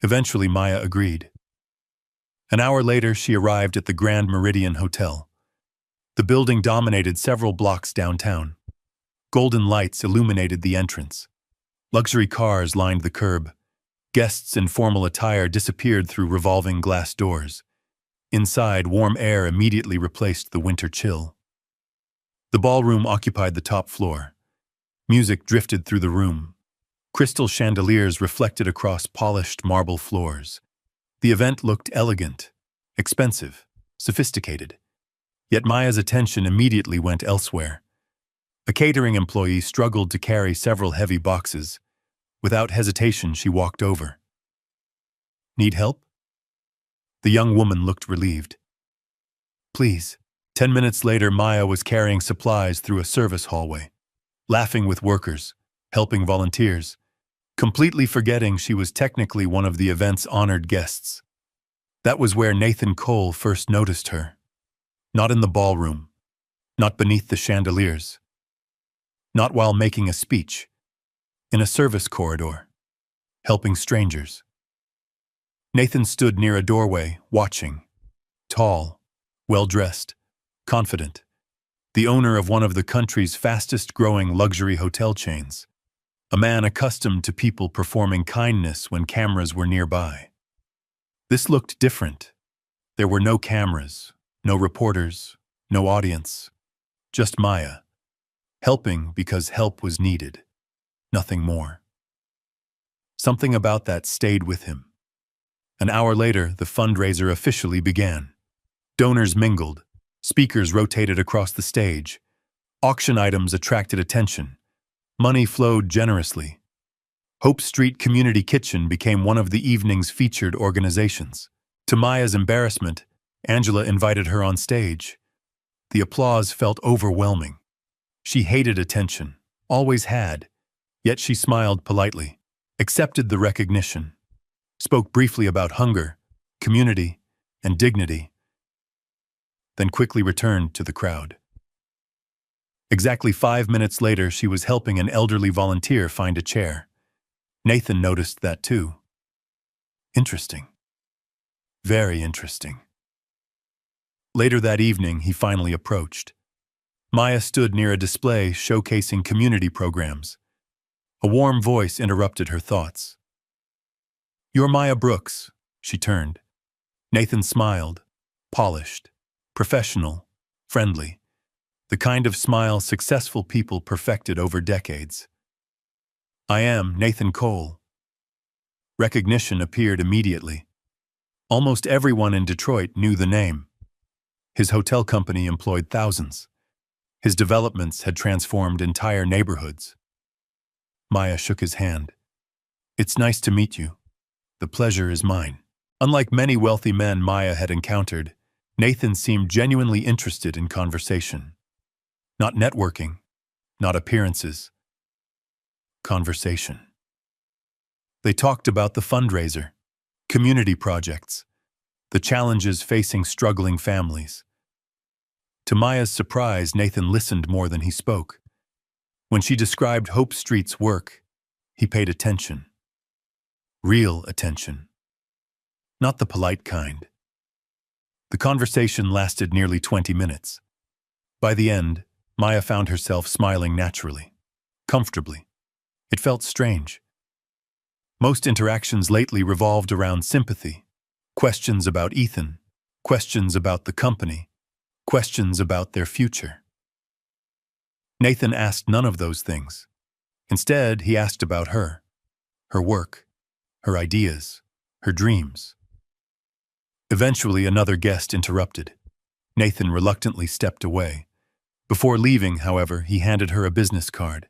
Eventually Maya agreed. An hour later she arrived at the Grand Meridian Hotel. The building dominated several blocks downtown. Golden lights illuminated the entrance. Luxury cars lined the curb. Guests in formal attire disappeared through revolving glass doors. Inside, warm air immediately replaced the winter chill. The ballroom occupied the top floor. Music drifted through the room. Crystal chandeliers reflected across polished marble floors. The event looked elegant, expensive, sophisticated. Yet Maya's attention immediately went elsewhere. A catering employee struggled to carry several heavy boxes. Without hesitation, she walked over. "Need help?" The young woman looked relieved. "Please." 10 minutes later, Maya was carrying supplies through a service hallway, laughing with workers, helping volunteers, completely forgetting she was technically one of the event's honored guests. That was where Nathan Cole first noticed her. Not in the ballroom, not beneath the chandeliers, not while making a speech, in a service corridor, helping strangers. Nathan stood near a doorway, watching. Tall, well-dressed, confident. The owner of one of the country's fastest-growing luxury hotel chains. A man accustomed to people performing kindness when cameras were nearby. This looked different. There were no cameras, no reporters, no audience. Just Maya, helping because help was needed. Nothing more. Something about that stayed with him. An hour later, the fundraiser officially began. Donors mingled. Speakers rotated across the stage. Auction items attracted attention. Money flowed generously. Hope Street Community Kitchen became one of the evening's featured organizations. To Maya's embarrassment, Angela invited her on stage. The applause felt overwhelming. She hated attention, always had, yet she smiled politely, accepted the recognition, spoke briefly about hunger, community, and dignity, then quickly returned to the crowd. Exactly 5 minutes later, she was helping an elderly volunteer find a chair. Nathan noticed that too. Interesting. Very interesting. Later that evening, he finally approached. Maya stood near a display showcasing community programs. A warm voice interrupted her thoughts. "You're Maya Brooks," she turned. Nathan smiled, polished, professional, friendly. The kind of smile successful people perfected over decades. "I am Nathan Cole." Recognition appeared immediately. Almost everyone in Detroit knew the name. His hotel company employed thousands. His developments had transformed entire neighborhoods. Maya shook his hand. "It's nice to meet you. The pleasure is mine." Unlike many wealthy men Maya had encountered, Nathan seemed genuinely interested in conversation. Not networking, not appearances. Conversation. They talked about the fundraiser, community projects, the challenges facing struggling families. To Maya's surprise, Nathan listened more than he spoke. When she described Hope Street's work, he paid attention. Real attention. Not the polite kind. The conversation lasted nearly 20 minutes. By the end, Maya found herself smiling naturally, comfortably. It felt strange. Most interactions lately revolved around sympathy, questions about Ethan, questions about the company, questions about their future. Nathan asked none of those things. Instead, he asked about her work, her ideas, her dreams. Eventually, another guest interrupted. Nathan reluctantly stepped away. Before leaving, however, he handed her a business card.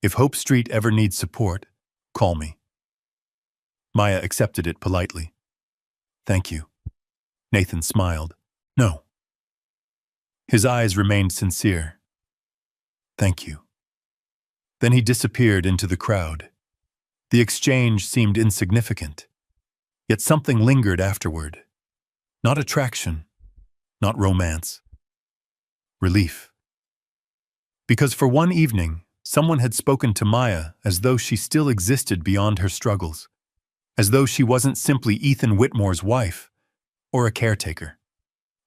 "If Hope Street ever needs support, call me." Maya accepted it politely. "Thank you." Nathan smiled. "No." His eyes remained sincere. "Thank you." Then he disappeared into the crowd. The exchange seemed insignificant, yet something lingered afterward. Not attraction, not romance. Relief. Because for one evening, someone had spoken to Maya as though she still existed beyond her struggles, as though she wasn't simply Ethan Whitmore's wife, or a caretaker,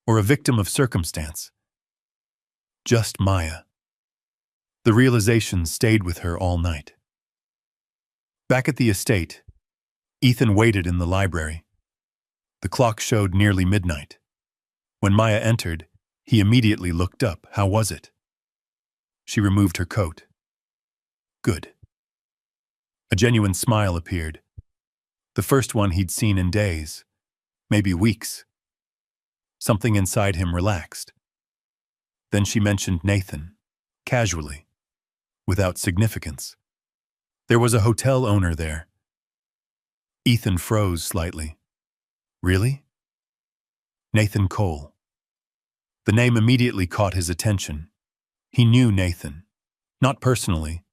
or a victim of circumstance. Just Maya. The realization stayed with her all night. Back at the estate, Ethan waited in the library. The clock showed nearly midnight. When Maya entered, he immediately looked up. "How was it?" She removed her coat. "Good." A genuine smile appeared. The first one he'd seen in days, maybe weeks. Something inside him relaxed. Then she mentioned Nathan, casually, without significance. There was a hotel owner there. Ethan froze slightly. "Really?" "Nathan Cole." The name immediately caught his attention. He knew Nathan, not personally,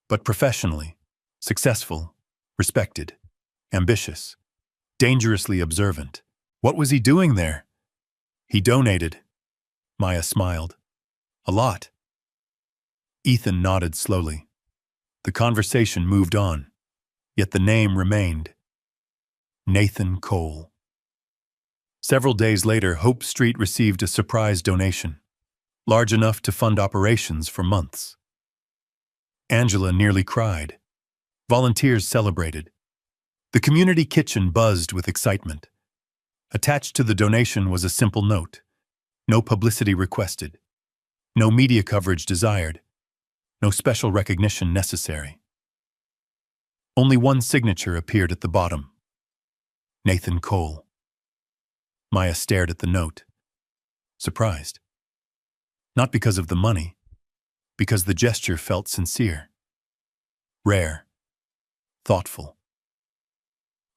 but professionally, successful, respected, ambitious, dangerously observant. What was he doing there? "He donated." Maya smiled. "A lot." Ethan nodded slowly. The conversation moved on, yet the name remained. Nathan Cole. Several days later, Hope Street received a surprise donation, large enough to fund operations for months. Angela nearly cried. Volunteers celebrated. The community kitchen buzzed with excitement. Attached to the donation was a simple note: no publicity requested, no media coverage desired, no special recognition necessary. Only one signature appeared at the bottom: Nathan Cole. Maya stared at the note, surprised. Not because of the money, because the gesture felt sincere, rare, thoughtful.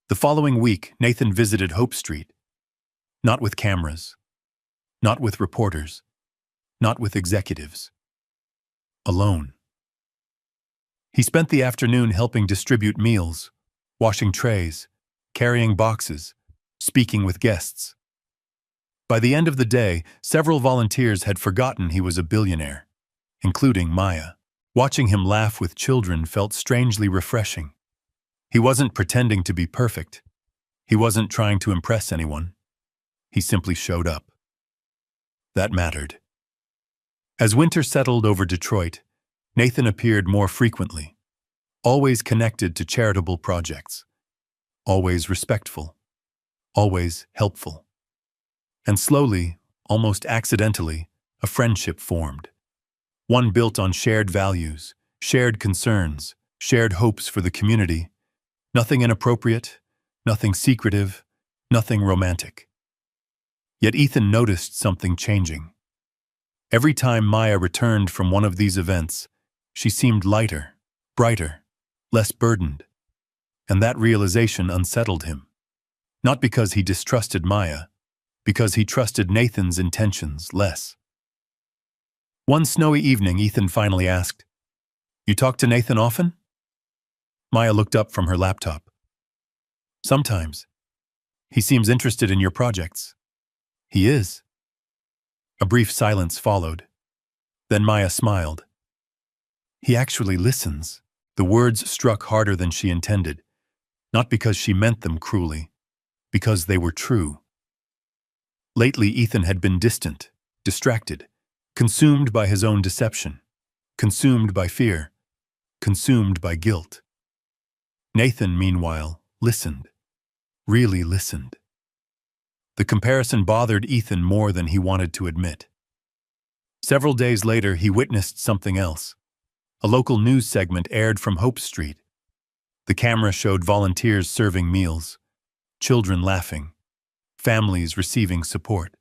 The following week, Nathan visited Hope Street, not with cameras, not with reporters, not with executives. Alone. He spent the afternoon helping distribute meals, washing trays, carrying boxes, speaking with guests. By the end of the day, several volunteers had forgotten he was a billionaire, including Maya. Watching him laugh with children felt strangely refreshing. He wasn't pretending to be perfect. He wasn't trying to impress anyone. He simply showed up. That mattered. As winter settled over Detroit, Nathan appeared more frequently, always connected to charitable projects, always respectful, always helpful. And slowly, almost accidentally, a friendship formed. One built on shared values, shared concerns, shared hopes for the community. Nothing inappropriate, nothing secretive, nothing romantic. Yet Ethan noticed something changing. Every time Maya returned from one of these events, she seemed lighter, brighter, less burdened. And that realization unsettled him. Not because he distrusted Maya, because he trusted Nathan's intentions less. One snowy evening, Ethan finally asked, "You talk to Nathan often?" Maya looked up from her laptop. "Sometimes. He seems interested in your projects." "He is." A brief silence followed. Then Maya smiled. "He actually listens." The words struck harder than she intended, not because she meant them cruelly, because they were true. Lately, Ethan had been distant, distracted, consumed by his own deception, consumed by fear, consumed by guilt. Nathan, meanwhile, listened, really listened. The comparison bothered Ethan more than he wanted to admit. Several days later, he witnessed something else. A local news segment aired from Hope Street. The camera showed volunteers serving meals, children laughing, families receiving support.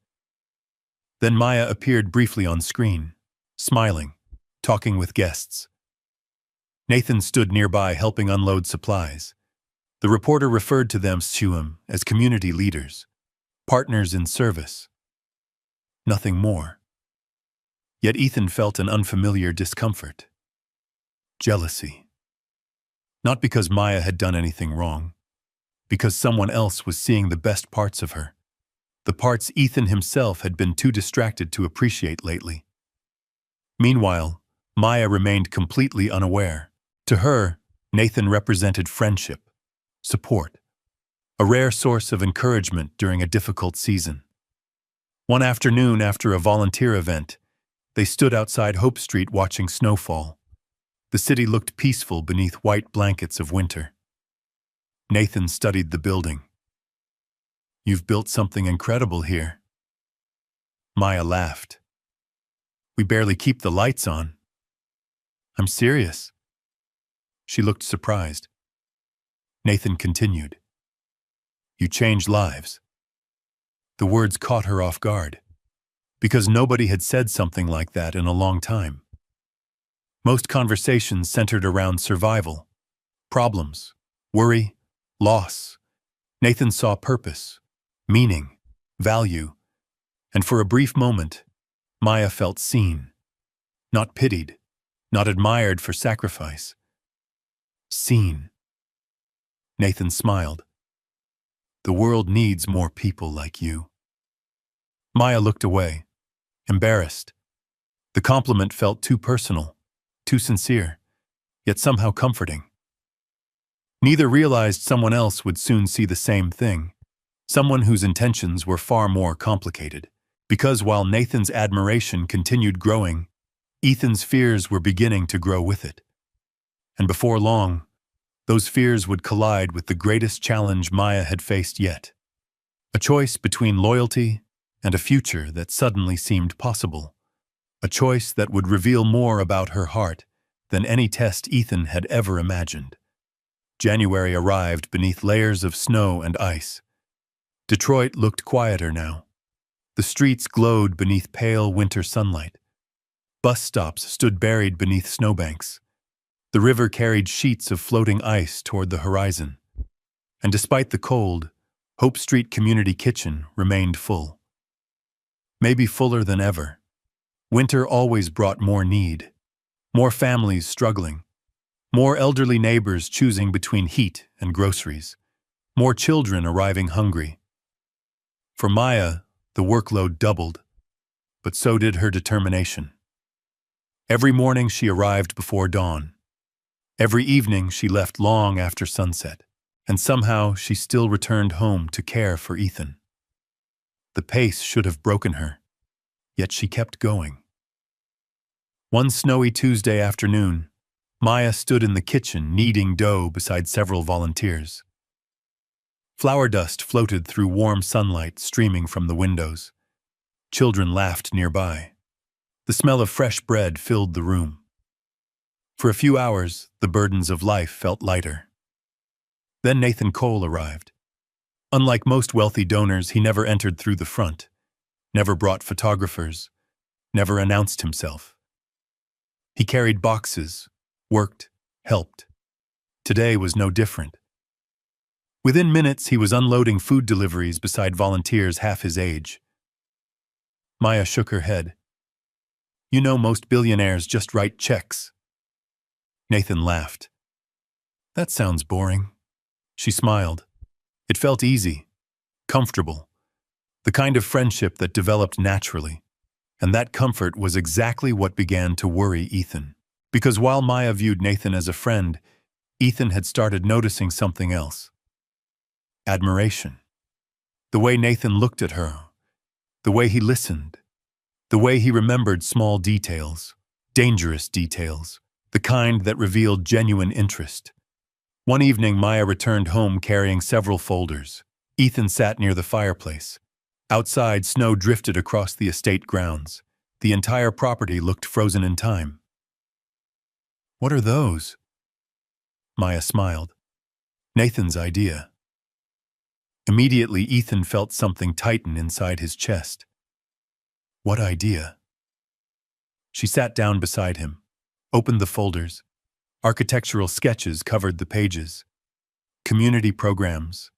Then Maya appeared briefly on screen, smiling, talking with guests. Nathan stood nearby helping unload supplies. The reporter referred to them as community leaders, partners in service. Nothing more. Yet Ethan felt an unfamiliar discomfort. Jealousy. Not because Maya had done anything wrong, because someone else was seeing the best parts of her, the parts Ethan himself had been too distracted to appreciate lately. Meanwhile, Maya remained completely unaware. To her, Nathan represented friendship, support, a rare source of encouragement during a difficult season. One afternoon after a volunteer event, they stood outside Hope Street watching snowfall. The city looked peaceful beneath white blankets of winter. Nathan studied the building. "You've built something incredible here." Maya laughed. "We barely keep the lights on." "I'm serious." She looked surprised. Nathan continued. "You changed lives." The words caught her off guard, because nobody had said something like that in a long time. Most conversations centered around survival, problems, worry, loss. Nathan saw purpose, meaning, value, and for a brief moment, Maya felt seen, not pitied, not admired for sacrifice. Seen. Nathan smiled. "The world needs more people like you." Maya looked away, embarrassed. The compliment felt too personal, too sincere, yet somehow comforting. Neither realized someone else would soon see the same thing, someone whose intentions were far more complicated. Because while Nathan's admiration continued growing, Ethan's fears were beginning to grow with it. And before long, those fears would collide with the greatest challenge Maya had faced yet. A choice between loyalty and a future that suddenly seemed possible. A choice that would reveal more about her heart than any test Ethan had ever imagined. January arrived beneath layers of snow and ice. Detroit looked quieter now. The streets glowed beneath pale winter sunlight. Bus stops stood buried beneath snowbanks. The river carried sheets of floating ice toward the horizon. And despite the cold, Hope Street Community Kitchen remained full. Maybe fuller than ever. Winter always brought more need, more families struggling, more elderly neighbors choosing between heat and groceries, more children arriving hungry. For Maya, the workload doubled, but so did her determination. Every morning she arrived before dawn. Every evening she left long after sunset, and somehow she still returned home to care for Ethan. The pace should have broken her, yet she kept going. One snowy Tuesday afternoon, Maya stood in the kitchen kneading dough beside several volunteers. Flour dust floated through warm sunlight streaming from the windows. Children laughed nearby. The smell of fresh bread filled the room. For a few hours, the burdens of life felt lighter. Then Nathan Cole arrived. Unlike most wealthy donors, he never entered through the front, never brought photographers, never announced himself. He carried boxes, worked, helped. Today was no different. Within minutes, he was unloading food deliveries beside volunteers half his age. Maya shook her head. You know, most billionaires just write checks. Nathan laughed. That sounds boring. She smiled. It felt easy, comfortable, the kind of friendship that developed naturally. And that comfort was exactly what began to worry Ethan. Because while Maya viewed Nathan as a friend, Ethan had started noticing something else. Admiration. The way Nathan looked at her, the way he listened, the way he remembered small details, dangerous details, the kind that revealed genuine interest. One evening, Maya returned home carrying several folders. Ethan sat near the fireplace. Outside, snow drifted across the estate grounds. The entire property looked frozen in time. What are those? Maya smiled. Nathan's idea. Immediately, Ethan felt something tighten inside his chest. What idea? She sat down beside him, opened the folders. Architectural sketches covered the pages. Community programs,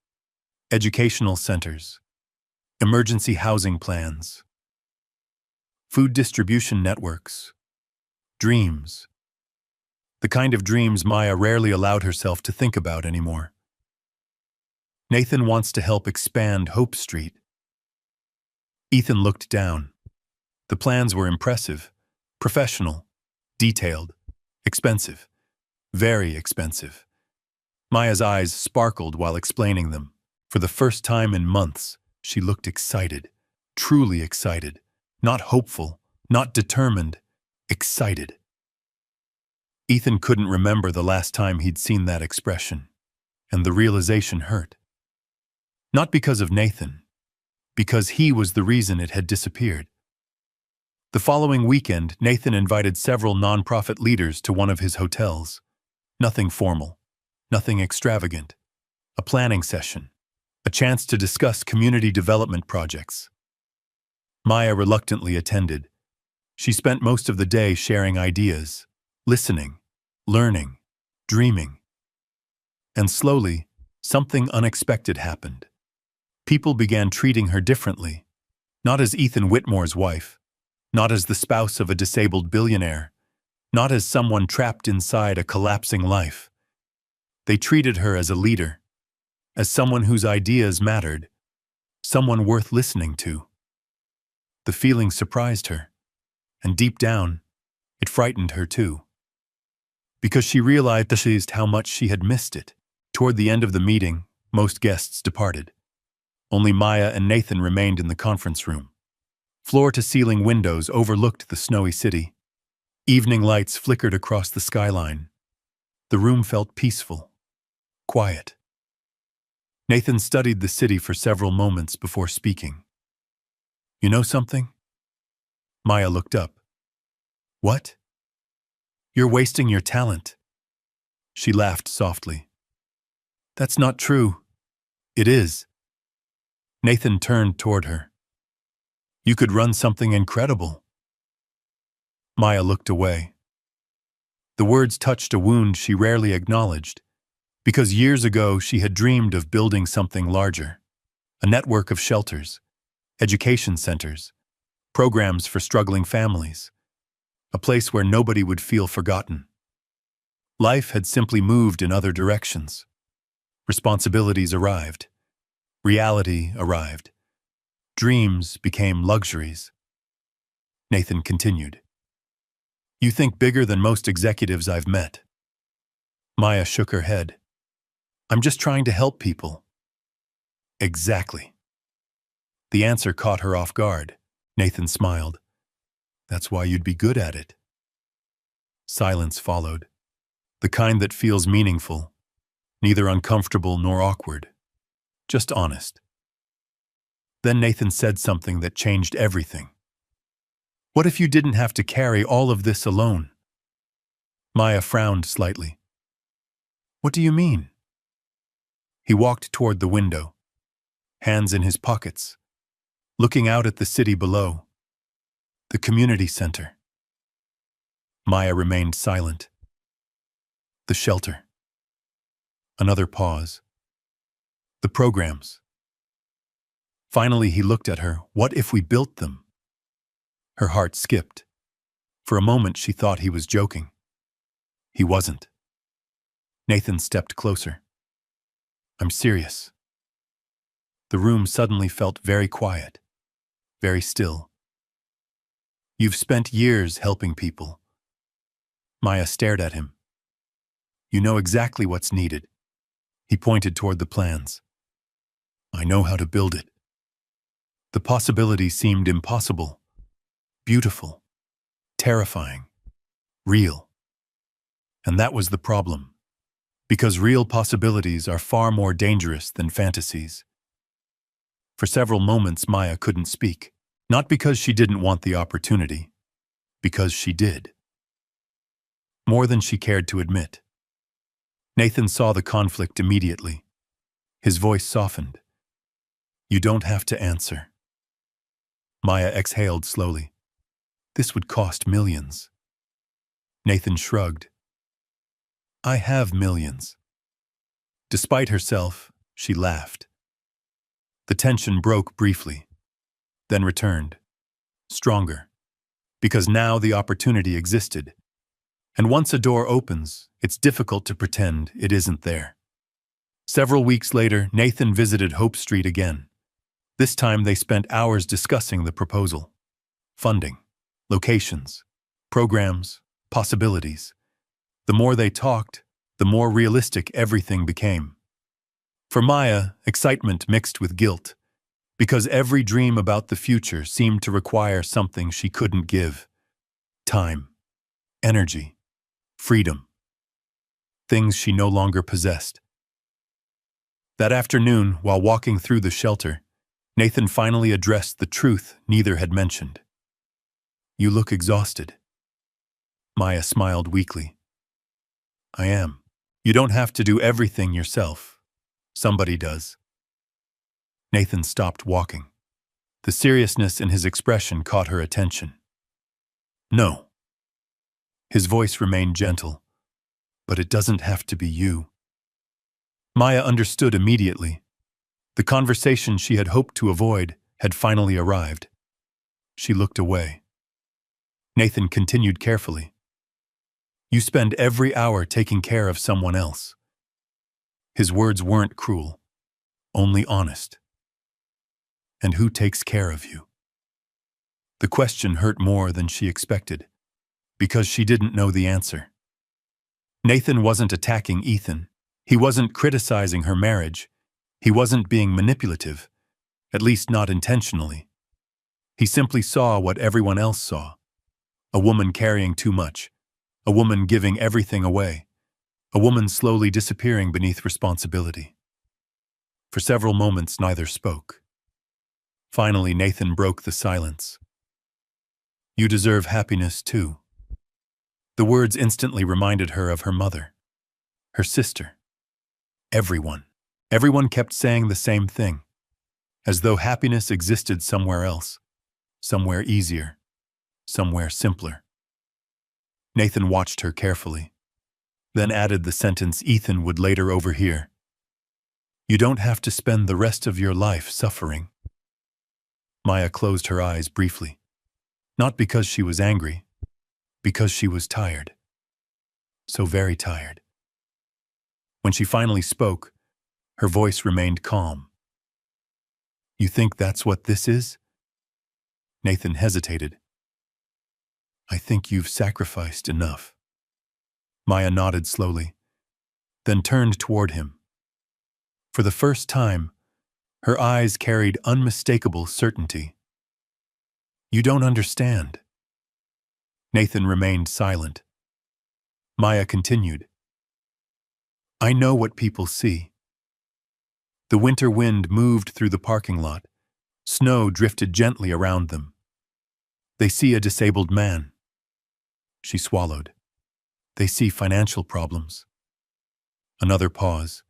educational centers, emergency housing plans, food distribution networks, dreams. The kind of dreams Maya rarely allowed herself to think about anymore. Nathan wants to help expand Hope Street. Ethan looked down. The plans were impressive, professional, detailed, expensive. Very expensive. Maya's eyes sparkled while explaining them. For the first time in months, she looked excited, truly excited. Not hopeful, not determined, excited. Ethan couldn't remember the last time he'd seen that expression, and the realization hurt. Not because of Nathan, because he was the reason it had disappeared. The following weekend, Nathan invited several nonprofit leaders to one of his hotels. Nothing formal, nothing extravagant. A planning session, a chance to discuss community development projects. Maya reluctantly attended. She spent most of the day sharing ideas, listening, learning, dreaming. And slowly, something unexpected happened. People began treating her differently, not as Ethan Whitmore's wife, not as the spouse of a disabled billionaire, not as someone trapped inside a collapsing life. They treated her as a leader, as someone whose ideas mattered, someone worth listening to. The feeling surprised her, and deep down, it frightened her too. Because she realized how much she had missed it. Toward the end of the meeting, most guests departed. Only Maya and Nathan remained in the conference room. Floor-to-ceiling windows overlooked the snowy city. Evening lights flickered across the skyline. The room felt peaceful, quiet. Nathan studied the city for several moments before speaking. You know something? Maya looked up. What? You're wasting your talent. She laughed softly. That's not true. It is. Nathan turned toward her. You could run something incredible. Maya looked away. The words touched a wound she rarely acknowledged, because years ago she had dreamed of building something larger. A network of shelters, education centers, programs for struggling families, a place where nobody would feel forgotten. Life had simply moved in other directions. Responsibilities arrived. Reality arrived. Dreams became luxuries. Nathan continued. You think bigger than most executives I've met. Maya shook her head. I'm just trying to help people. Exactly. The answer caught her off guard. Nathan smiled. That's why you'd be good at it. Silence followed. The kind that feels meaningful, neither uncomfortable nor awkward, just honest. Then Nathan said something that changed everything. What if you didn't have to carry all of this alone? Maya frowned slightly. What do you mean? He walked toward the window, hands in his pockets, looking out at the city below, the community center. Maya remained silent. The shelter. Another pause. The programs. Finally, he looked at her. What if we built them? Her heart skipped. For a moment, she thought he was joking. He wasn't. Nathan stepped closer. I'm serious. The room suddenly felt very quiet, very still. You've spent years helping people. Maya stared at him. You know exactly what's needed. He pointed toward the plans. I know how to build it. The possibility seemed impossible, beautiful, terrifying, real. And that was the problem, because real possibilities are far more dangerous than fantasies. For several moments, Maya couldn't speak, not because she didn't want the opportunity, because she did. More than she cared to admit. Nathan saw the conflict immediately. His voice softened. You don't have to answer. Maya exhaled slowly. This would cost millions. Nathan shrugged. I have millions. Despite herself, she laughed. The tension broke briefly, then returned, stronger, because now the opportunity existed. And once a door opens, it's difficult to pretend it isn't there. Several weeks later, Nathan visited Hope Street again. This time they spent hours discussing the proposal. Funding, locations, programs, possibilities. The more they talked, the more realistic everything became. For Maya, excitement mixed with guilt, because every dream about the future seemed to require something she couldn't give. Time, energy, freedom. Things she no longer possessed. That afternoon, while walking through the shelter, Nathan finally addressed the truth neither had mentioned. You look exhausted. Maya smiled weakly. I am. You don't have to do everything yourself. Somebody does. Nathan stopped walking. The seriousness in his expression caught her attention. No. His voice remained gentle. But it doesn't have to be you. Maya understood immediately. The conversation she had hoped to avoid had finally arrived. She looked away. Nathan continued carefully. You spend every hour taking care of someone else. His words weren't cruel, only honest. And who takes care of you? The question hurt more than she expected, because she didn't know the answer. Nathan wasn't attacking Ethan. He wasn't criticizing her marriage. He wasn't being manipulative, at least not intentionally. He simply saw what everyone else saw. A woman carrying too much. A woman giving everything away. A woman slowly disappearing beneath responsibility. For several moments, neither spoke. Finally, Nathan broke the silence. You deserve happiness too. The words instantly reminded her of her mother, her sister, everyone. Everyone kept saying the same thing, as though happiness existed somewhere else, somewhere easier, somewhere simpler. Nathan watched her carefully, then added the sentence Ethan would later overhear. You don't have to spend the rest of your life suffering. Maya closed her eyes briefly, not because she was angry, because she was tired. So very tired. When she finally spoke, her voice remained calm. You think that's what this is? Nathan hesitated. I think you've sacrificed enough. Maya nodded slowly, then turned toward him. For the first time, her eyes carried unmistakable certainty. You don't understand. Nathan remained silent. Maya continued. I know what people see. The winter wind moved through the parking lot. Snow drifted gently around them. They see a disabled man. She swallowed. They see financial problems. Another pause.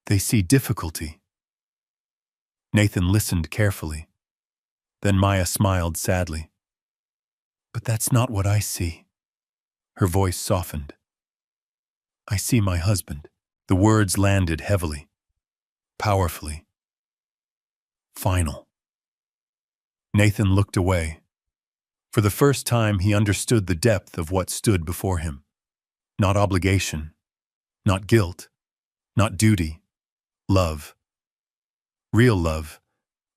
They see difficulty. Nathan listened carefully. Then Maya smiled sadly. But that's not what I see. Her voice softened. I see my husband. The words landed heavily, powerfully. Final. Nathan looked away. For the first time, he understood the depth of what stood before him. Not obligation, not guilt, not duty. Love. Real love.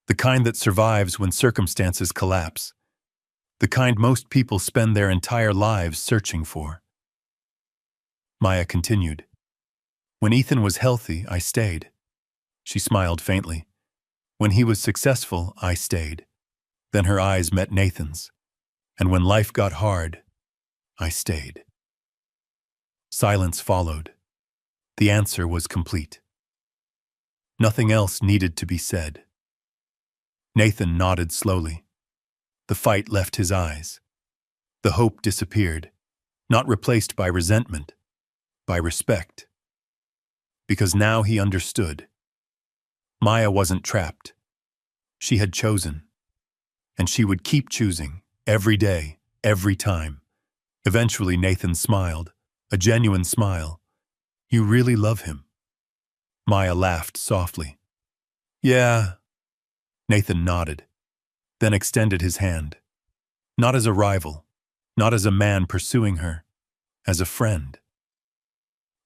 The kind that survives when circumstances collapse. The kind most people spend their entire lives searching for. Maya continued. When Ethan was healthy, I stayed. She smiled faintly. When he was successful, I stayed. Then her eyes met Nathan's. And when life got hard, I stayed. Silence followed. The answer was complete. Nothing else needed to be said. Nathan nodded slowly. The fight left his eyes. The hope disappeared, not replaced by resentment, by respect. Because now he understood. Maya wasn't trapped. She had chosen. And she would keep choosing, every day, every time. Eventually Nathan smiled, a genuine smile. You really love him? Maya laughed softly. Yeah. Nathan nodded, then extended his hand. Not as a rival, not as a man pursuing her, as a friend.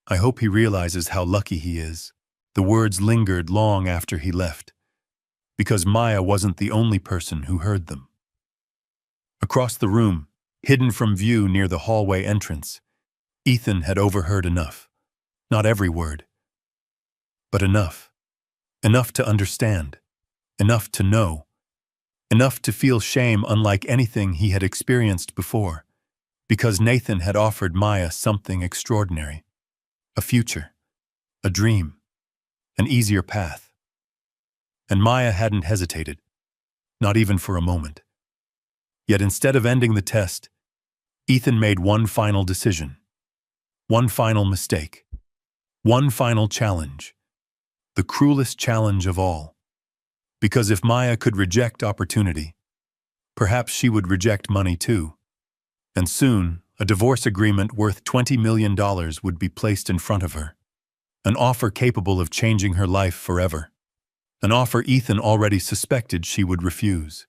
I hope he realizes how lucky he is. The words lingered long after he left, because Maya wasn't the only person who heard them. Across the room, hidden from view near the hallway entrance, Ethan had overheard enough. Not every word, but enough. Enough to understand. Enough to know. Enough to feel shame unlike anything he had experienced before, because Nathan had offered Maya something extraordinary. A future. A dream. An easier path. And Maya hadn't hesitated, not even for a moment. Yet instead of ending the test, Ethan made one final decision. One final mistake. One final challenge. The cruelest challenge of all. Because if Maya could reject opportunity, perhaps she would reject money too. And soon, a divorce agreement worth $20 million would be placed in front of her. An offer capable of changing her life forever. An offer Ethan already suspected she would refuse.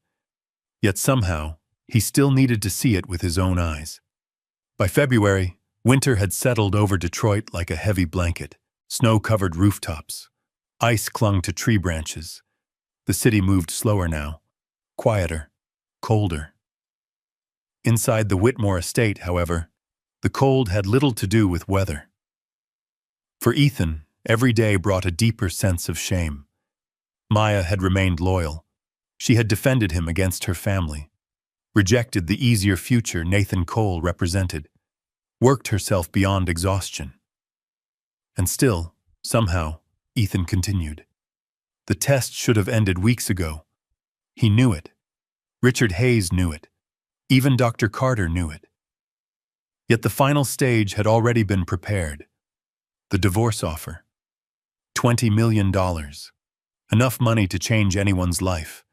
Yet somehow, he still needed to see it with his own eyes. By February, winter had settled over Detroit like a heavy blanket. Snow-covered rooftops. Ice clung to tree branches. The city moved slower now, quieter, colder. Inside the Whitmore estate, however, the cold had little to do with weather. For Ethan, every day brought a deeper sense of shame. Maya had remained loyal. She had defended him against her family, rejected the easier future Nathan Cole represented, worked herself beyond exhaustion. And still, somehow, Ethan continued. The test should have ended weeks ago. He knew it. Richard Hayes knew it. Even Dr. Carter knew it. Yet the final stage had already been prepared. The divorce offer. $20 million. Enough money to change anyone's life.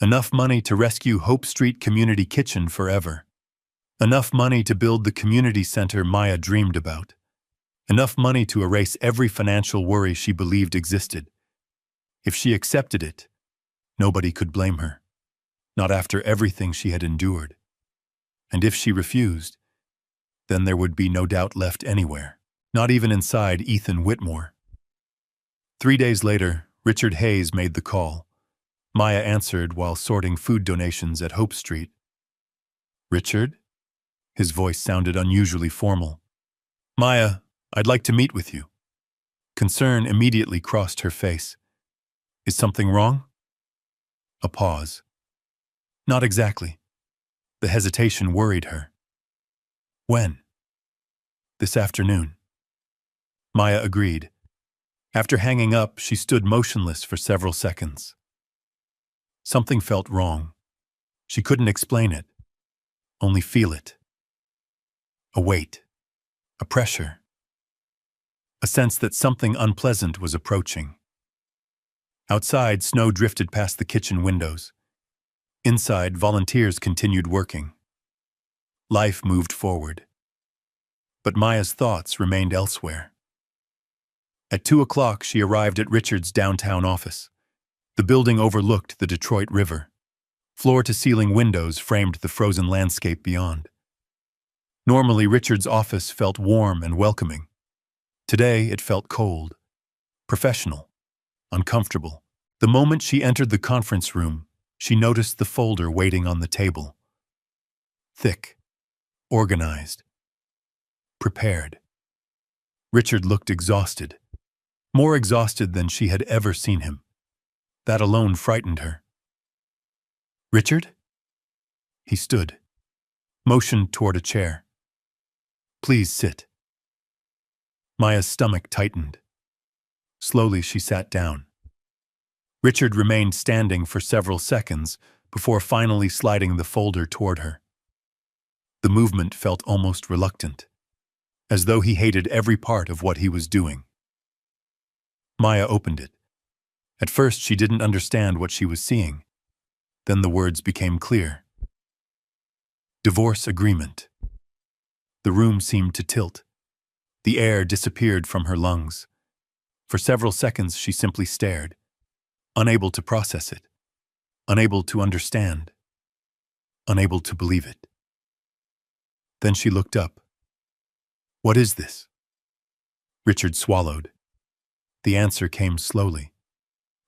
Enough money to rescue Hope Street Community Kitchen forever. Enough money to build the community center Maya dreamed about. Enough money to erase every financial worry she believed existed. If she accepted it, nobody could blame her. Not after everything she had endured. And if she refused, then there would be no doubt left anywhere. Not even inside Ethan Whitmore. 3 days later, Richard Hayes made the call. Maya answered while sorting food donations at Hope Street. Richard? His voice sounded unusually formal. Maya, I'd like to meet with you. Concern immediately crossed her face. Is something wrong? A pause. Not exactly. The hesitation worried her. When? This afternoon. Maya agreed. After hanging up, she stood motionless for several seconds. Something felt wrong. She couldn't explain it, only feel it. A weight, a pressure. a sense that something unpleasant was approaching. Outside, snow drifted past the kitchen windows. Inside, volunteers continued working. Life moved forward. But Maya's thoughts remained elsewhere. At 2 o'clock, she arrived at Richard's downtown office. The building overlooked the Detroit River. Floor-to-ceiling windows framed the frozen landscape beyond. Normally, Richard's office felt warm and welcoming. Today, it felt cold, professional, uncomfortable. The moment she entered the conference room, she noticed the folder waiting on the table. Thick, organized, prepared. Richard looked exhausted, more exhausted than she had ever seen him. That alone frightened her. "Richard?" He stood, motioned toward a chair. "Please sit." Maya's stomach tightened. Slowly, she sat down. Richard remained standing for several seconds before finally sliding the folder toward her. The movement felt almost reluctant, as though he hated every part of what he was doing. Maya opened it. At first, she didn't understand what she was seeing. Then the words became clear. Divorce agreement. The room seemed to tilt. The air disappeared from her lungs. For several seconds, she simply stared, unable to process it, unable to understand, unable to believe it. Then she looked up. "What is this?" Richard swallowed. The answer came slowly,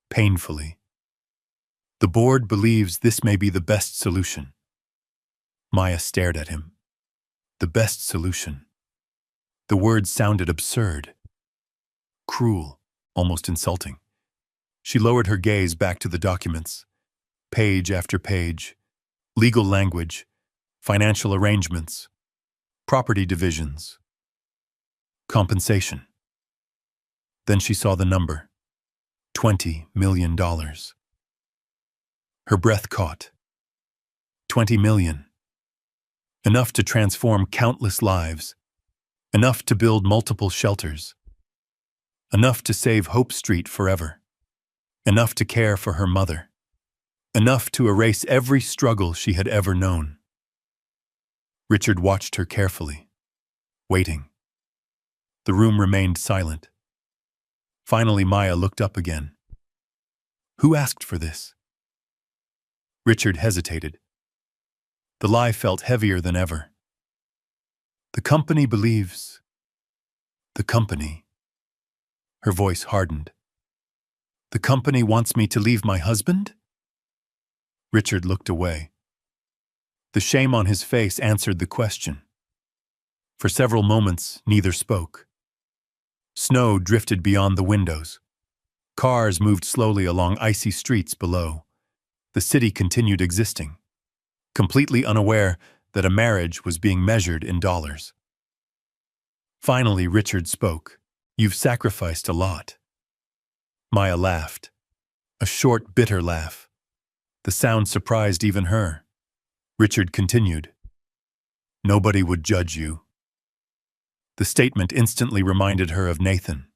painfully. "The board believes this may be the best solution." Maya stared at him. The best solution. The words sounded absurd, cruel, almost insulting. She lowered her gaze back to the documents. Page after page. Legal language. Financial arrangements. Property divisions. Compensation. Then she saw the number. $20 million. Her breath caught. 20 million. Enough to transform countless lives. Enough to build multiple shelters. Enough to save Hope Street forever. Enough to care for her mother. Enough to erase every struggle she had ever known. Richard watched her carefully, waiting. The room remained silent. Finally, Maya looked up again. "Who asked for this?" Richard hesitated. The lie felt heavier than ever. "The company believes." "The company." Her voice hardened. "The company wants me to leave my husband?" Richard looked away. The shame on his face answered the question. For several moments, neither spoke. Snow drifted beyond the windows. Cars moved slowly along icy streets below. The city continued existing, completely unaware that a marriage was being measured in dollars. Finally, Richard spoke. "You've sacrificed a lot." Maya laughed. A short, bitter laugh. The sound surprised even her. Richard continued. "Nobody would judge you." The statement instantly reminded her of Nathan,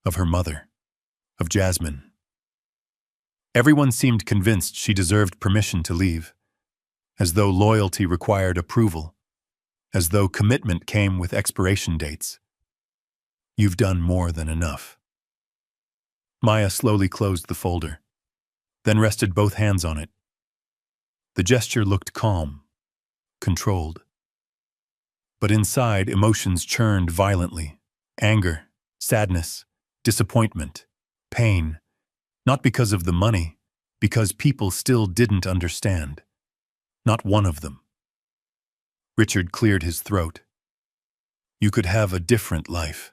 of her mother, of Jasmine. Everyone seemed convinced she deserved permission to leave, as though loyalty required approval, as though commitment came with expiration dates. "You've done more than enough." Maya slowly closed the folder, then rested both hands on it. The gesture looked calm, controlled. But inside, emotions churned violently. Anger, sadness, disappointment, pain. Not because of the money, because people still didn't understand. Not one of them. Richard cleared his throat. "You could have a different life."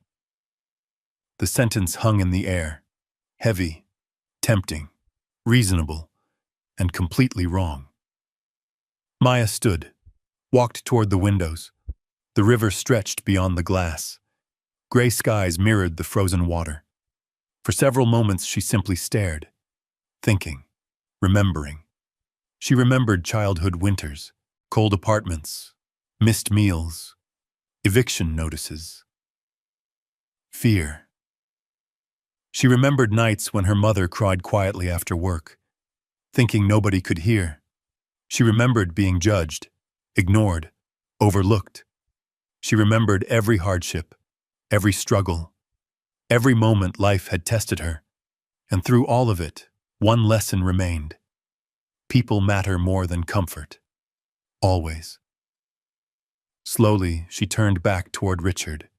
The sentence hung in the air, heavy, tempting, reasonable, and completely wrong. Maya stood, walked toward the windows. The river stretched beyond the glass. Gray skies mirrored the frozen water. For several moments she simply stared, thinking, remembering. She remembered childhood winters, cold apartments, missed meals, eviction notices. fear. She remembered nights when her mother cried quietly after work, thinking nobody could hear. She remembered being judged, ignored, overlooked. She remembered every hardship, every struggle, every moment life had tested her. And through all of it, one lesson remained. People matter more than comfort. Always. Slowly, she turned back toward Richard.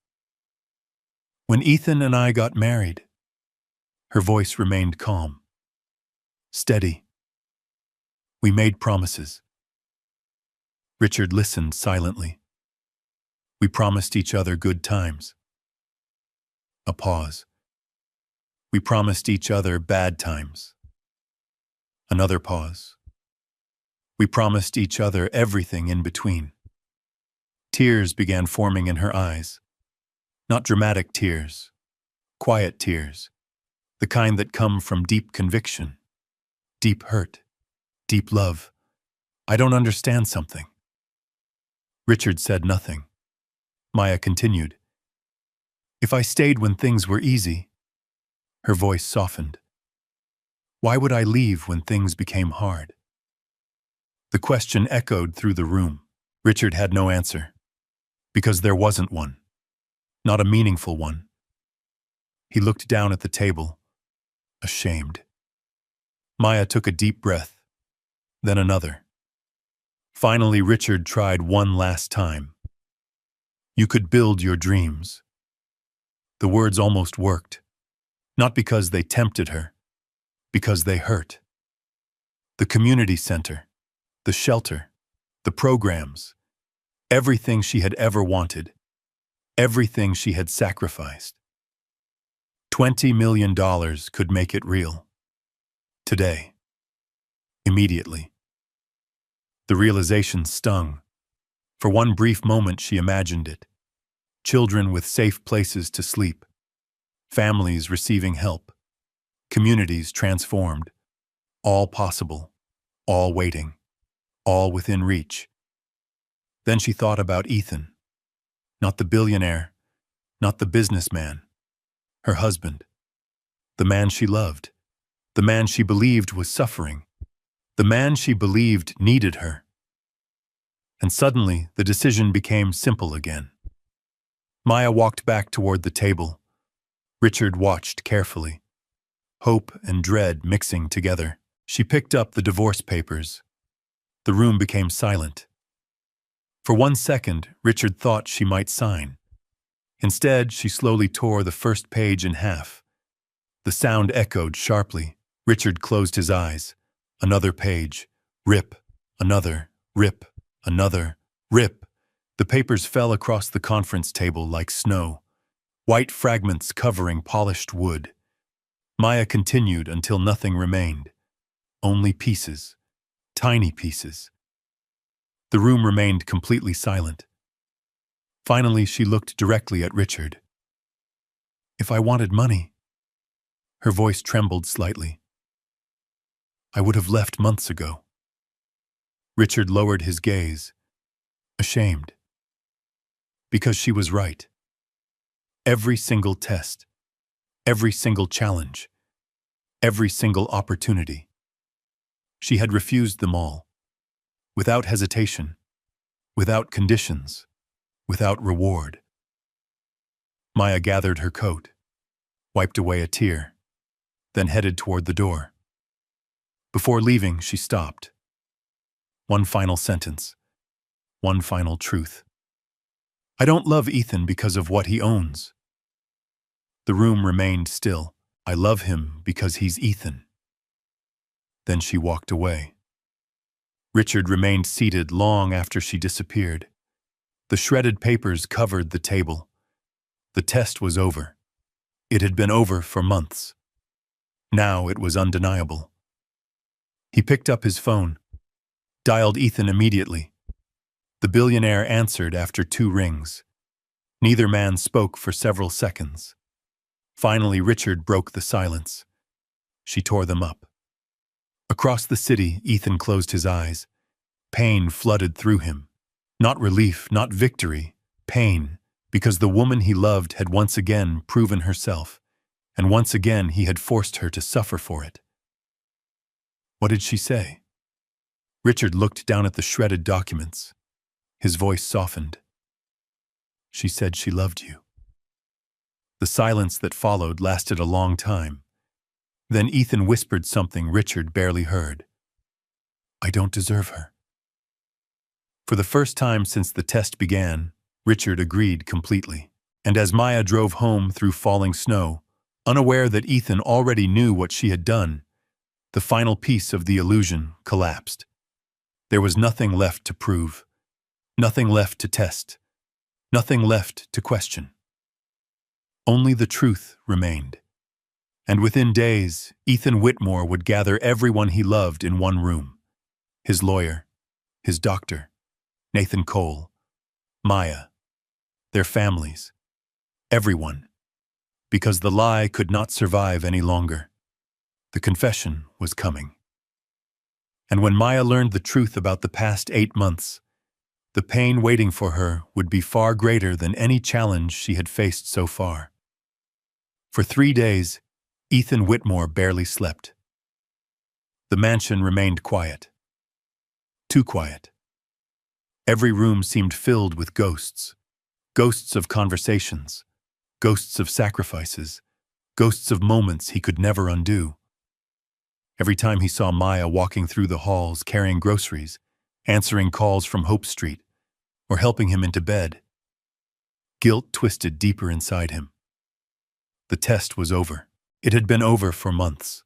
When Ethan and I got married, her voice remained calm, steady. We made promises. Richard listened silently. We promised each other good times. A pause. We promised each other bad times. Another pause. We promised each other everything in between. Tears began forming in her eyes. Not dramatic tears, quiet tears, the kind that come from deep conviction, deep hurt, deep love. I don't understand something. Richard said nothing. Maya continued. If I stayed when things were easy, her voice softened. Why would I leave when things became hard? The question echoed through the room. Richard had no answer, because there wasn't one, not a meaningful one. He looked down at the table, ashamed. Maya took a deep breath, then another. Finally, Richard tried one last time. You could build your dreams. The words almost worked, not because they tempted her, because they hurt. The community center, the shelter, the programs, everything she had ever wanted, everything she had sacrificed. $20 million could make it real. Today. Immediately. The realization stung. For one brief moment she imagined it. Children with safe places to sleep. Families receiving help. Communities transformed. All possible. All waiting. All within reach. Then she thought about Ethan. Not the billionaire. Not the businessman. Her husband. The man she loved. The man she believed was suffering. The man she believed needed her. And suddenly, the decision became simple again. Maya walked back toward the table. Richard watched carefully. Hope and dread mixing together. She picked up the divorce papers. The room became silent. For 1 second, Richard thought she might sign. Instead, she slowly tore the first page in half. The sound echoed sharply. Richard closed his eyes. Another page. Rip. Another. Rip. Another. Rip. The papers fell across the conference table like snow, white fragments covering polished wood. Maya continued until nothing remained. Only pieces. Tiny pieces. The room remained completely silent. Finally, she looked directly at Richard. If I wanted money, her voice trembled slightly, I would have left months ago. Richard lowered his gaze, ashamed. Because she was right. Every single test, every single challenge, every single opportunity. She had refused them all, without hesitation, without conditions, without reward. Maya gathered her coat, wiped away a tear, then headed toward the door. Before leaving, she stopped. One final sentence, one final truth. I don't love Ethan because of what he owns. The room remained still. I love him because he's Ethan. Then she walked away. Richard remained seated long after she disappeared. The shredded papers covered the table. The test was over. It had been over for months. Now it was undeniable. He picked up his phone, dialed Ethan immediately. The billionaire answered after 2 rings. Neither man spoke for several seconds. Finally, Richard broke the silence. She tore them up. Across the city, Ethan closed his eyes. Pain flooded through him. Not relief, not victory. Pain. because the woman he loved had once again proven herself, and once again he had forced her to suffer for it. What did she say? Richard looked down at the shredded documents. His voice softened. She said she loved you. The silence that followed lasted a long time. Then Ethan whispered something Richard barely heard. I don't deserve her. For the first time since the test began, Richard agreed completely. And as Maya drove home through falling snow, unaware that Ethan already knew what she had done, the final piece of the illusion collapsed. There was nothing left to prove, nothing left to test, nothing left to question. Only the truth remained. And within days, Ethan Whitmore would gather everyone he loved in one room. His lawyer, his doctor, Nathan Cole, Maya, their families, everyone. Because the lie could not survive any longer. The confession was coming. And when Maya learned the truth about the past 8 months, the pain waiting for her would be far greater than any challenge she had faced so far. For 3 days, Ethan Whitmore barely slept. The mansion remained quiet. Too quiet. Every room seemed filled with ghosts. Ghosts of conversations. Ghosts of sacrifices. Ghosts of moments he could never undo. Every time he saw Maya walking through the halls carrying groceries, answering calls from Hope Street, or helping him into bed, guilt twisted deeper inside him. The test was over. It had been over for months.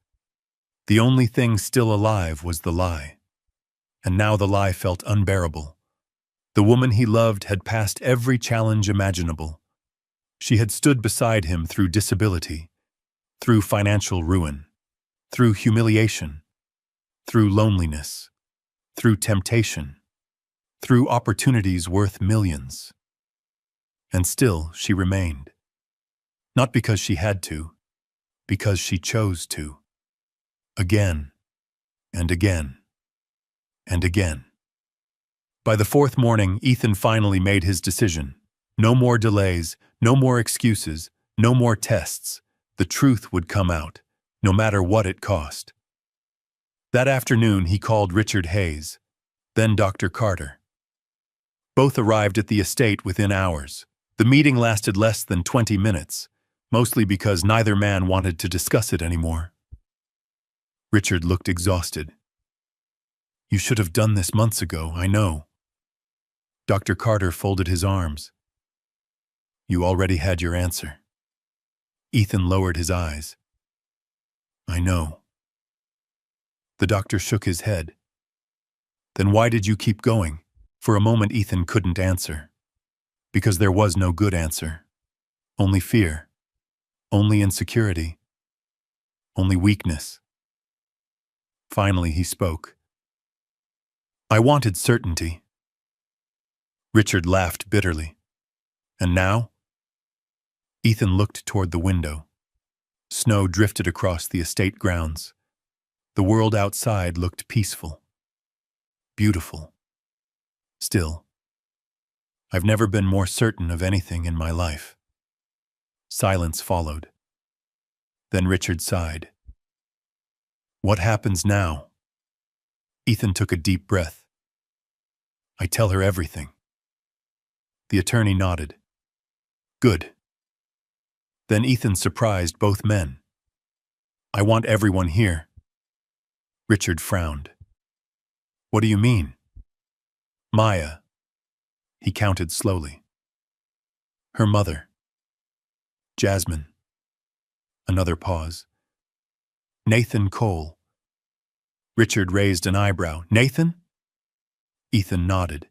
The only thing still alive was the lie. And now the lie felt unbearable. The woman he loved had passed every challenge imaginable. She had stood beside him through disability, through financial ruin, through humiliation, through loneliness, through temptation, through opportunities worth millions. And still she remained. Not because she had to, because she chose to. Again, and again, and again. By the 4th morning, Ethan finally made his decision. No more delays, no more excuses, no more tests. The truth would come out, no matter what it cost. That afternoon, he called Richard Hayes, then Dr. Carter. Both arrived at the estate within hours. The meeting lasted less than 20 minutes, mostly because neither man wanted to discuss it anymore. Richard looked exhausted. You should have done this months ago, I know. Dr. Carter folded his arms. You already had your answer. Ethan lowered his eyes. I know. The doctor shook his head. Then why did you keep going? For a moment Ethan couldn't answer. Because there was no good answer. Only fear. Only insecurity. Only weakness. Finally he spoke. I wanted certainty. Richard laughed bitterly. And now? Ethan looked toward the window. Snow drifted across the estate grounds. The world outside looked peaceful. Beautiful. Still. I've never been more certain of anything in my life. Silence followed. Then Richard sighed. What happens now? Ethan took a deep breath. I tell her everything. The attorney nodded. Good. Then Ethan surprised both men. I want everyone here. Richard frowned. What do you mean? Maya. He counted slowly. Her mother. Jasmine. Another pause. Nathan Cole. Richard raised an eyebrow. Nathan? Ethan nodded.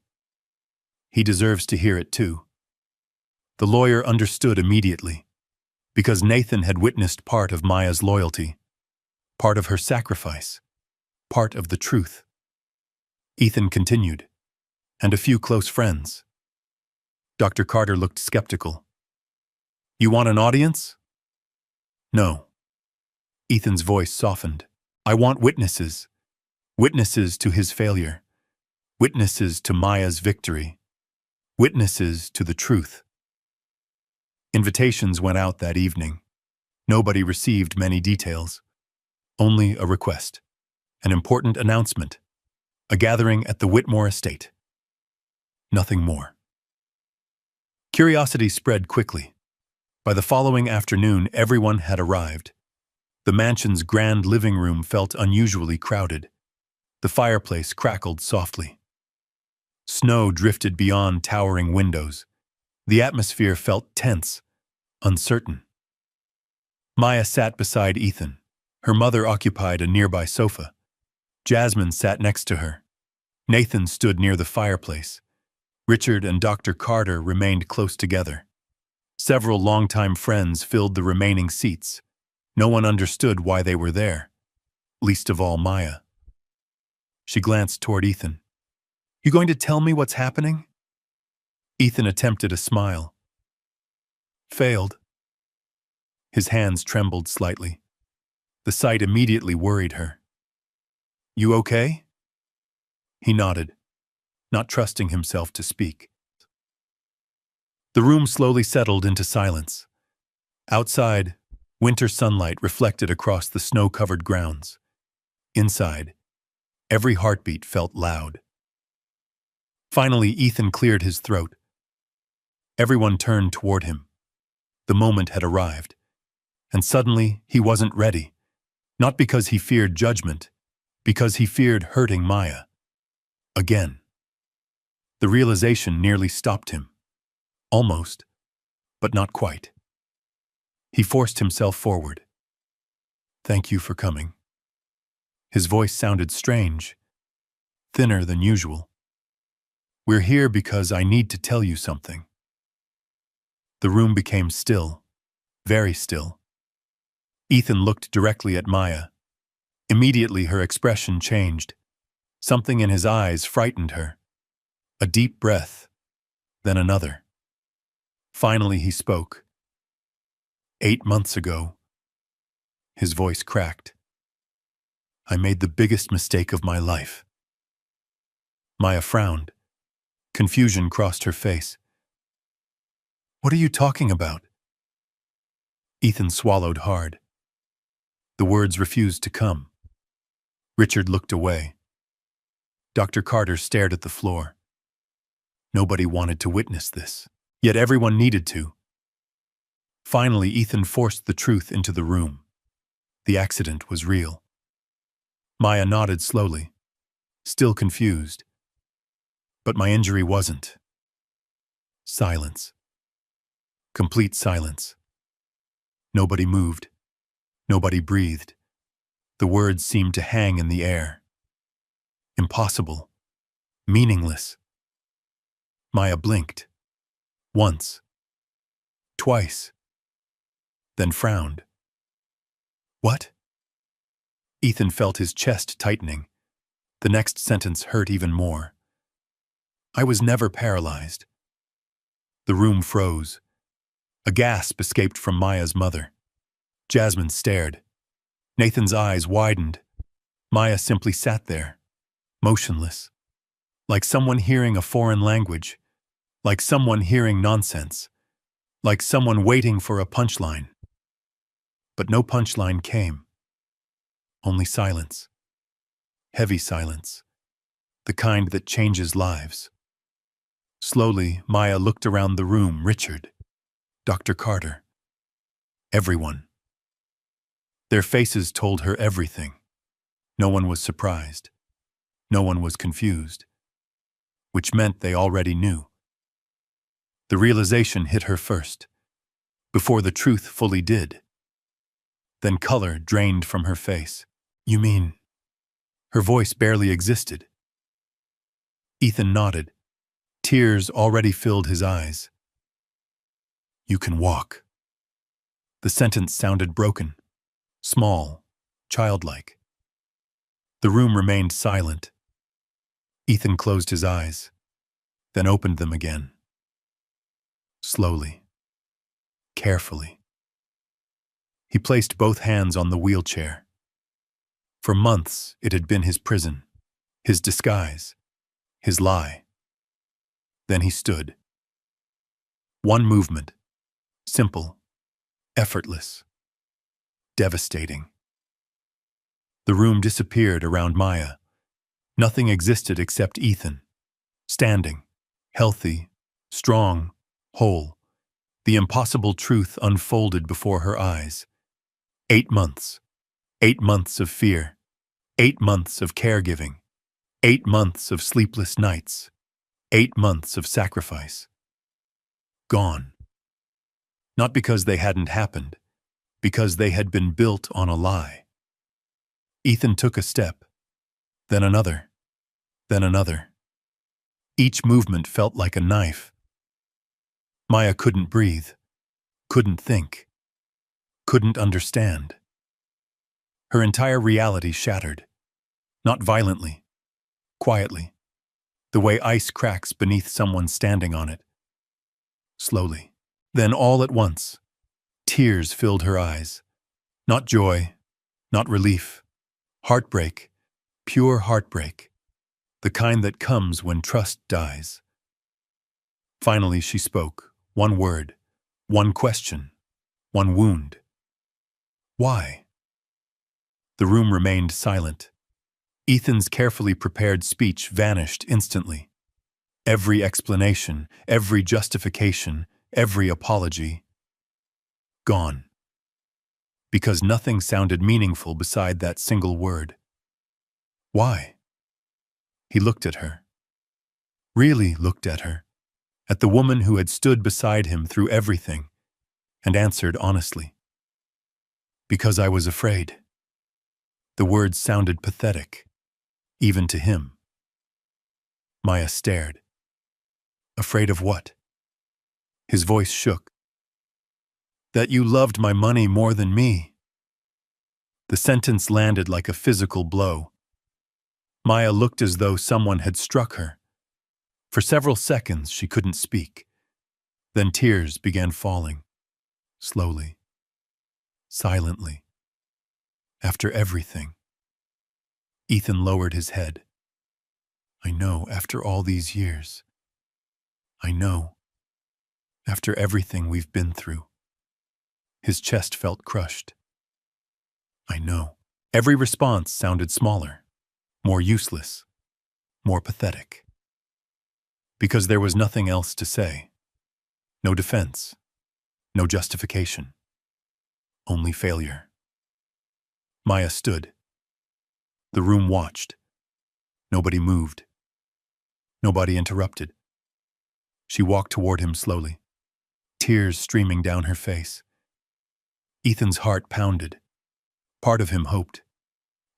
He deserves to hear it too. The lawyer understood immediately, because Nathan had witnessed part of Maya's loyalty, part of her sacrifice, part of the truth. Ethan continued, and a few close friends. Dr. Carter looked skeptical. You want an audience? No. Ethan's voice softened. I want witnesses. Witnesses to his failure. Witnesses to Maya's victory. Witnesses to the truth. Invitations went out that evening. Nobody received many details. Only a request, an important announcement, a gathering at the Whitmore estate. Nothing more. Curiosity spread quickly. By the following afternoon, everyone had arrived. The mansion's grand living room felt unusually crowded. The fireplace crackled softly. Snow drifted beyond towering windows. The atmosphere felt tense, uncertain. Maya sat beside Ethan. Her mother occupied a nearby sofa. Jasmine sat next to her. Nathan stood near the fireplace. Richard and Dr. Carter remained close together. Several longtime friends filled the remaining seats. No one understood why they were there, least of all Maya. She glanced toward Ethan. "You going to tell me what's happening?" Ethan attempted a smile. Failed. His hands trembled slightly. The sight immediately worried her. "You okay?" He nodded, not trusting himself to speak. The room slowly settled into silence. Outside, winter sunlight reflected across the snow-covered grounds. Inside, every heartbeat felt loud. Finally, Ethan cleared his throat. Everyone turned toward him. The moment had arrived. And suddenly, he wasn't ready. Not because he feared judgment, because he feared hurting Maya. Again. The realization nearly stopped him. Almost, but not quite. He forced himself forward. "Thank you for coming." His voice sounded strange, thinner than usual. "We're here because I need to tell you something." The room became still, very still. Ethan looked directly at Maya. Immediately her expression changed. Something in his eyes frightened her. A deep breath, then another. Finally he spoke. 8 months ago. His voice cracked. "I made the biggest mistake of my life." Maya frowned. Confusion crossed her face. "What are you talking about?" Ethan swallowed hard. The words refused to come. Richard looked away. Dr. Carter stared at the floor. Nobody wanted to witness this, yet everyone needed to. Finally, Ethan forced the truth into the room. The accident was real. Maya nodded slowly, still confused. But my injury wasn't. Silence. Complete silence. Nobody moved. Nobody breathed. The words seemed to hang in the air. Impossible. Meaningless. Maya blinked. Once. Twice. Then frowned. "What?" Ethan felt his chest tightening. The next sentence hurt even more. "I was never paralyzed." The room froze. A gasp escaped from Maya's mother. Jasmine stared. Nathan's eyes widened. Maya simply sat there, motionless, like someone hearing a foreign language, like someone hearing nonsense, like someone waiting for a punchline. But no punchline came. Only silence. Heavy silence. The kind that changes lives. Slowly, Maya looked around the room. Richard, Dr. Carter, everyone. Their faces told her everything. No one was surprised. No one was confused. Which meant they already knew. The realization hit her first, before the truth fully did. Then color drained from her face. "You mean?" Her voice barely existed. Ethan nodded. Tears already filled his eyes. "You can walk." The sentence sounded broken, small, childlike. The room remained silent. Ethan closed his eyes, then opened them again. Slowly, carefully. He placed both hands on the wheelchair. For months, it had been his prison, his disguise, his lie. Then he stood. One movement, Simple, effortless, devastating. The room disappeared around Maya. Nothing existed except Ethan, standing, healthy, strong, whole. The impossible truth unfolded before her eyes. 8 months. 8 months of fear. 8 months of caregiving. 8 months of sleepless nights. 8 months of sacrifice. Gone. Not because they hadn't happened, because they had been built on a lie. Ethan took a step, then another, then another. Each movement felt like a knife. Maya couldn't breathe, couldn't think, couldn't understand. Her entire reality shattered, not violently, quietly, the way ice cracks beneath someone standing on it. Slowly. Then all at once, tears filled her eyes. Not joy, not relief. Heartbreak, pure heartbreak. The kind that comes when trust dies. Finally she spoke, one word, one question, one wound. Why? The room remained silent. Ethan's carefully prepared speech vanished instantly. Every explanation, every justification, every apology, gone. Because nothing sounded meaningful beside that single word. Why? He looked at her. Really looked at her. At the woman who had stood beside him through everything, and answered honestly. Because I was afraid. The words sounded pathetic, even to him. Maya stared. Afraid of what? His voice shook. That you loved my money more than me. The sentence landed like a physical blow. Maya looked as though someone had struck her. For several seconds she couldn't speak. Then tears began falling, slowly, silently. After everything. Ethan lowered his head. I know, after all these years. I know. After everything we've been through. His chest felt crushed. I know. Every response sounded smaller, more useless, more pathetic. Because there was nothing else to say. No defense. No justification. Only failure. Maya stood. The room watched. Nobody moved. Nobody interrupted. She walked toward him slowly, tears streaming down her face. Ethan's heart pounded. Part of him hoped,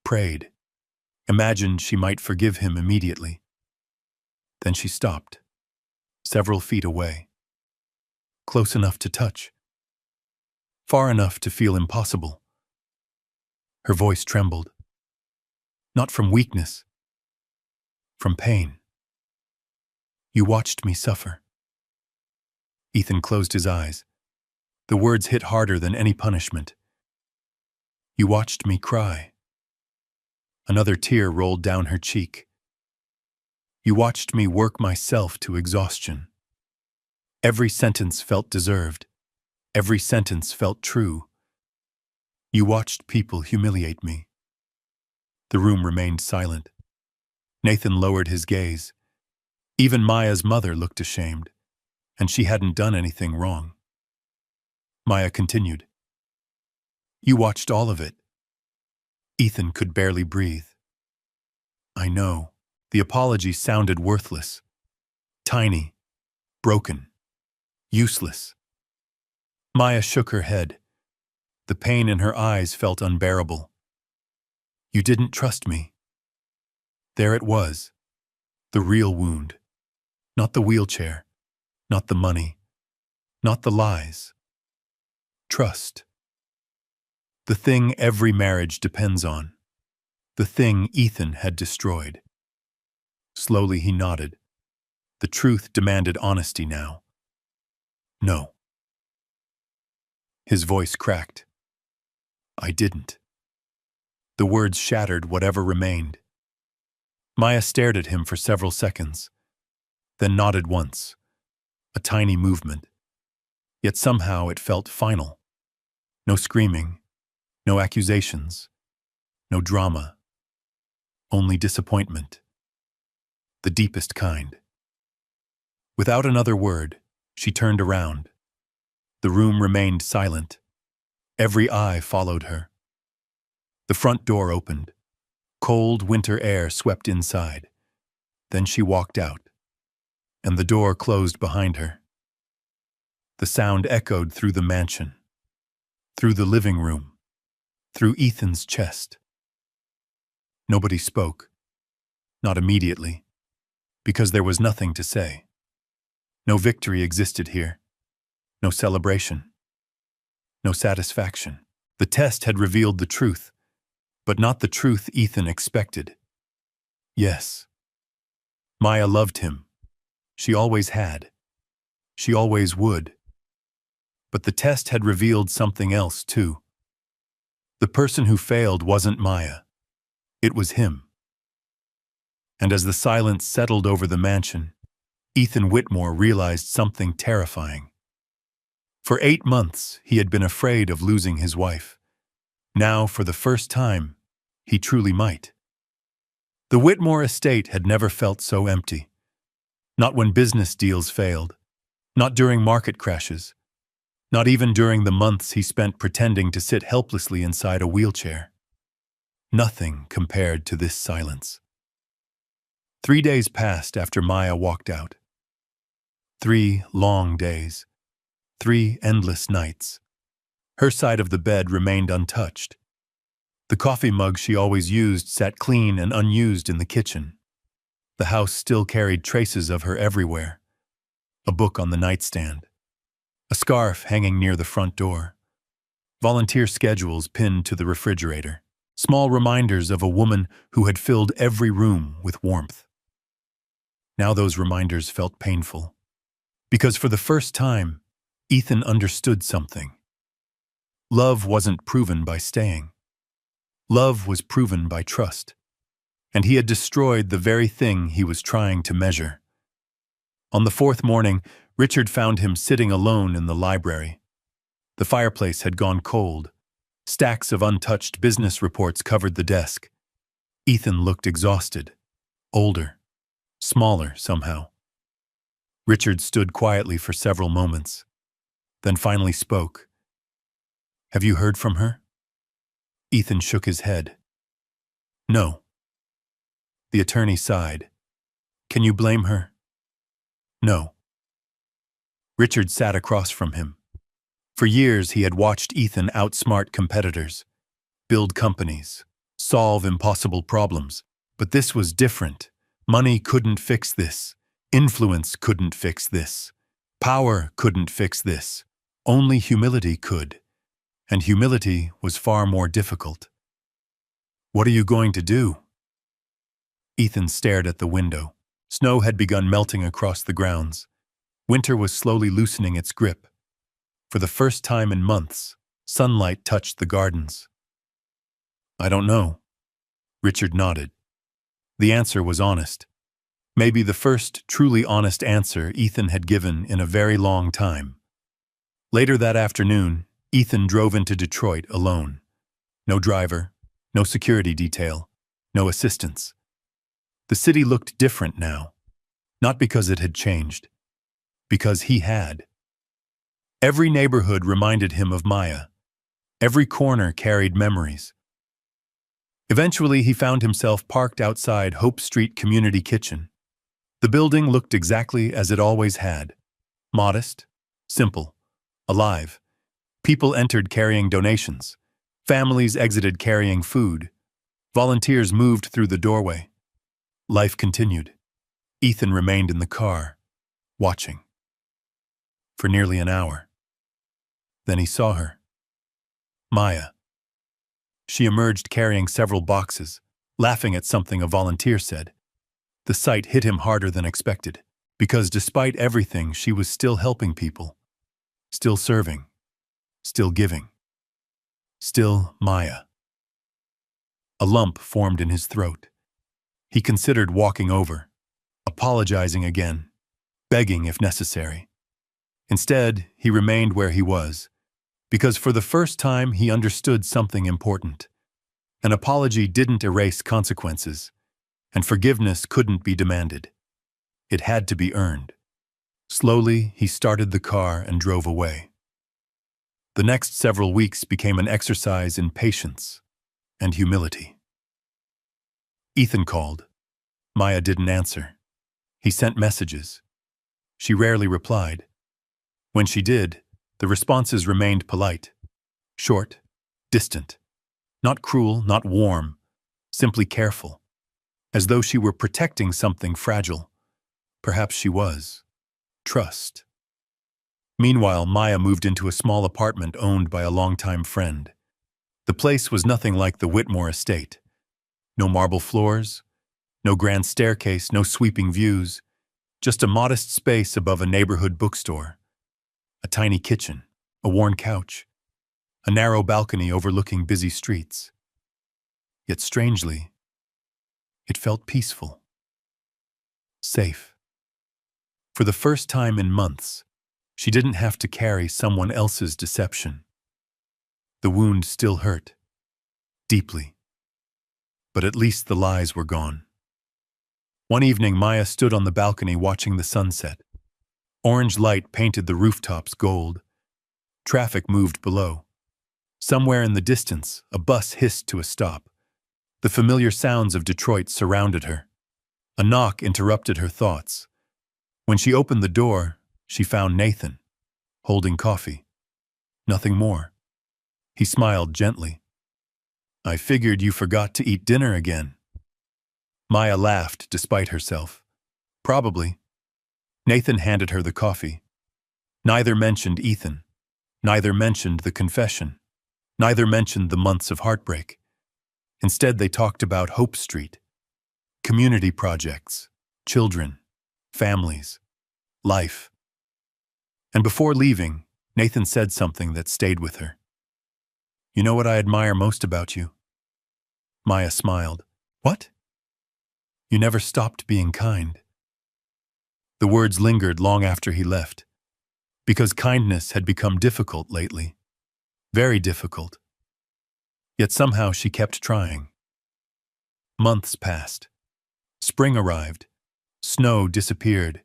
prayed, imagined she might forgive him immediately. Then she stopped, several feet away, close enough to touch, far enough to feel impossible. Her voice trembled, not from weakness, from pain. You watched me suffer. Ethan closed his eyes. The words hit harder than any punishment. You watched me cry. Another tear rolled down her cheek. You watched me work myself to exhaustion. Every sentence felt deserved. Every sentence felt true. You watched people humiliate me. The room remained silent. Nathan lowered his gaze. Even Maya's mother looked ashamed, and she hadn't done anything wrong. Maya continued. You watched all of it. Ethan could barely breathe. I know. The apology sounded worthless. Tiny. Broken. Useless. Maya shook her head. The pain in her eyes felt unbearable. You didn't trust me. There it was. The real wound. Not the wheelchair. Not the money. Not the lies. Trust. The thing every marriage depends on. The thing Ethan had destroyed. Slowly he nodded. The truth demanded honesty now. No. His voice cracked. I didn't. The words shattered whatever remained. Maya stared at him for several seconds, then nodded once. A tiny movement. Yet somehow it felt final. No screaming, no accusations, no drama, only disappointment. The deepest kind. Without another word, she turned around. The room remained silent. Every eye followed her. The front door opened. Cold winter air swept inside. Then she walked out, and the door closed behind her. The sound echoed through the mansion, through the living room, through Ethan's chest. Nobody spoke, not immediately, because there was nothing to say. No victory existed here, no celebration, no satisfaction. The test had revealed the truth, but not the truth Ethan expected. Yes, Maya loved him. She always had. She always would. But the test had revealed something else, too. The person who failed wasn't Maya. It was him. And as the silence settled over the mansion, Ethan Whitmore realized something terrifying. For 8 months, he had been afraid of losing his wife. Now, for the first time, he truly might. The Whitmore estate had never felt so empty. Not when business deals failed. Not during market crashes. Not even during the months he spent pretending to sit helplessly inside a wheelchair. Nothing compared to this silence. 3 days passed after Maya walked out. 3 long days. 3 endless nights. Her side of the bed remained untouched. The coffee mug she always used sat clean and unused in the kitchen. The house still carried traces of her everywhere. A book on the nightstand. A scarf hanging near the front door. Volunteer schedules pinned to the refrigerator. Small reminders of a woman who had filled every room with warmth. Now those reminders felt painful. Because for the first time, Ethan understood something. Love wasn't proven by staying. Love was proven by trust. And he had destroyed the very thing he was trying to measure. On the 4th morning, Richard found him sitting alone in the library. The fireplace had gone cold. Stacks of untouched business reports covered the desk. Ethan looked exhausted, older, smaller somehow. Richard stood quietly for several moments, then finally spoke. "Have you heard from her?" Ethan shook his head. "No." The attorney sighed. "Can you blame her?" "No." Richard sat across from him. For years he had watched Ethan outsmart competitors, build companies, solve impossible problems. But this was different. Money couldn't fix this. Influence couldn't fix this. Power couldn't fix this. Only humility could. And humility was far more difficult. "What are you going to do?" Ethan stared at the window. Snow had begun melting across the grounds. Winter was slowly loosening its grip. For the first time in months, sunlight touched the gardens. "I don't know." Richard nodded. The answer was honest. Maybe the first truly honest answer Ethan had given in a very long time. Later that afternoon, Ethan drove into Detroit alone. No driver, no security detail, no assistance. The city looked different now. Not because it had changed. Because he had. Every neighborhood reminded him of Maya. Every corner carried memories. Eventually, he found himself parked outside Hope Street Community Kitchen. The building looked exactly as it always had. Modest, simple, alive. People entered carrying donations. Families exited carrying food. Volunteers moved through the doorway. Life continued. Ethan remained in the car, watching. For nearly an hour. Then he saw her. Maya. She emerged carrying several boxes, laughing at something a volunteer said. The sight hit him harder than expected, because despite everything, she was still helping people. Still serving. Still giving. Still Maya. A lump formed in his throat. He considered walking over, apologizing again, begging if necessary. Instead, he remained where he was, because for the first time he understood something important. An apology didn't erase consequences, and forgiveness couldn't be demanded. It had to be earned. Slowly, he started the car and drove away. The next several weeks became an exercise in patience and humility. Ethan called. Maya didn't answer. He sent messages. She rarely replied. When she did, the responses remained polite, short, distant, not cruel, not warm, simply careful, as though she were protecting something fragile. Perhaps she was. Trust. Meanwhile, Maya moved into a small apartment owned by a longtime friend. The place was nothing like the Whitmore estate. No marble floors, no grand staircase, no sweeping views, just a modest space above a neighborhood bookstore. A tiny kitchen, a worn couch, a narrow balcony overlooking busy streets. Yet strangely, it felt peaceful. Safe. For the first time in months, she didn't have to carry someone else's deception. The wound still hurt, deeply, but at least the lies were gone. One evening, Maya stood on the balcony watching the sunset. Orange light painted the rooftops gold. Traffic moved below. Somewhere in the distance, a bus hissed to a stop. The familiar sounds of Detroit surrounded her. A knock interrupted her thoughts. When she opened the door, she found Nathan, holding coffee. Nothing more. He smiled gently. "I figured you forgot to eat dinner again." Maya laughed despite herself. "Probably." Nathan handed her the coffee. Neither mentioned Ethan. Neither mentioned the confession. Neither mentioned the months of heartbreak. Instead, they talked about Hope Street, community projects, children, families, life. And before leaving, Nathan said something that stayed with her. "You know what I admire most about you?" Maya smiled. "What?" "You never stopped being kind." The words lingered long after he left, because kindness had become difficult lately. Very difficult. Yet somehow she kept trying. Months passed. Spring arrived. Snow disappeared.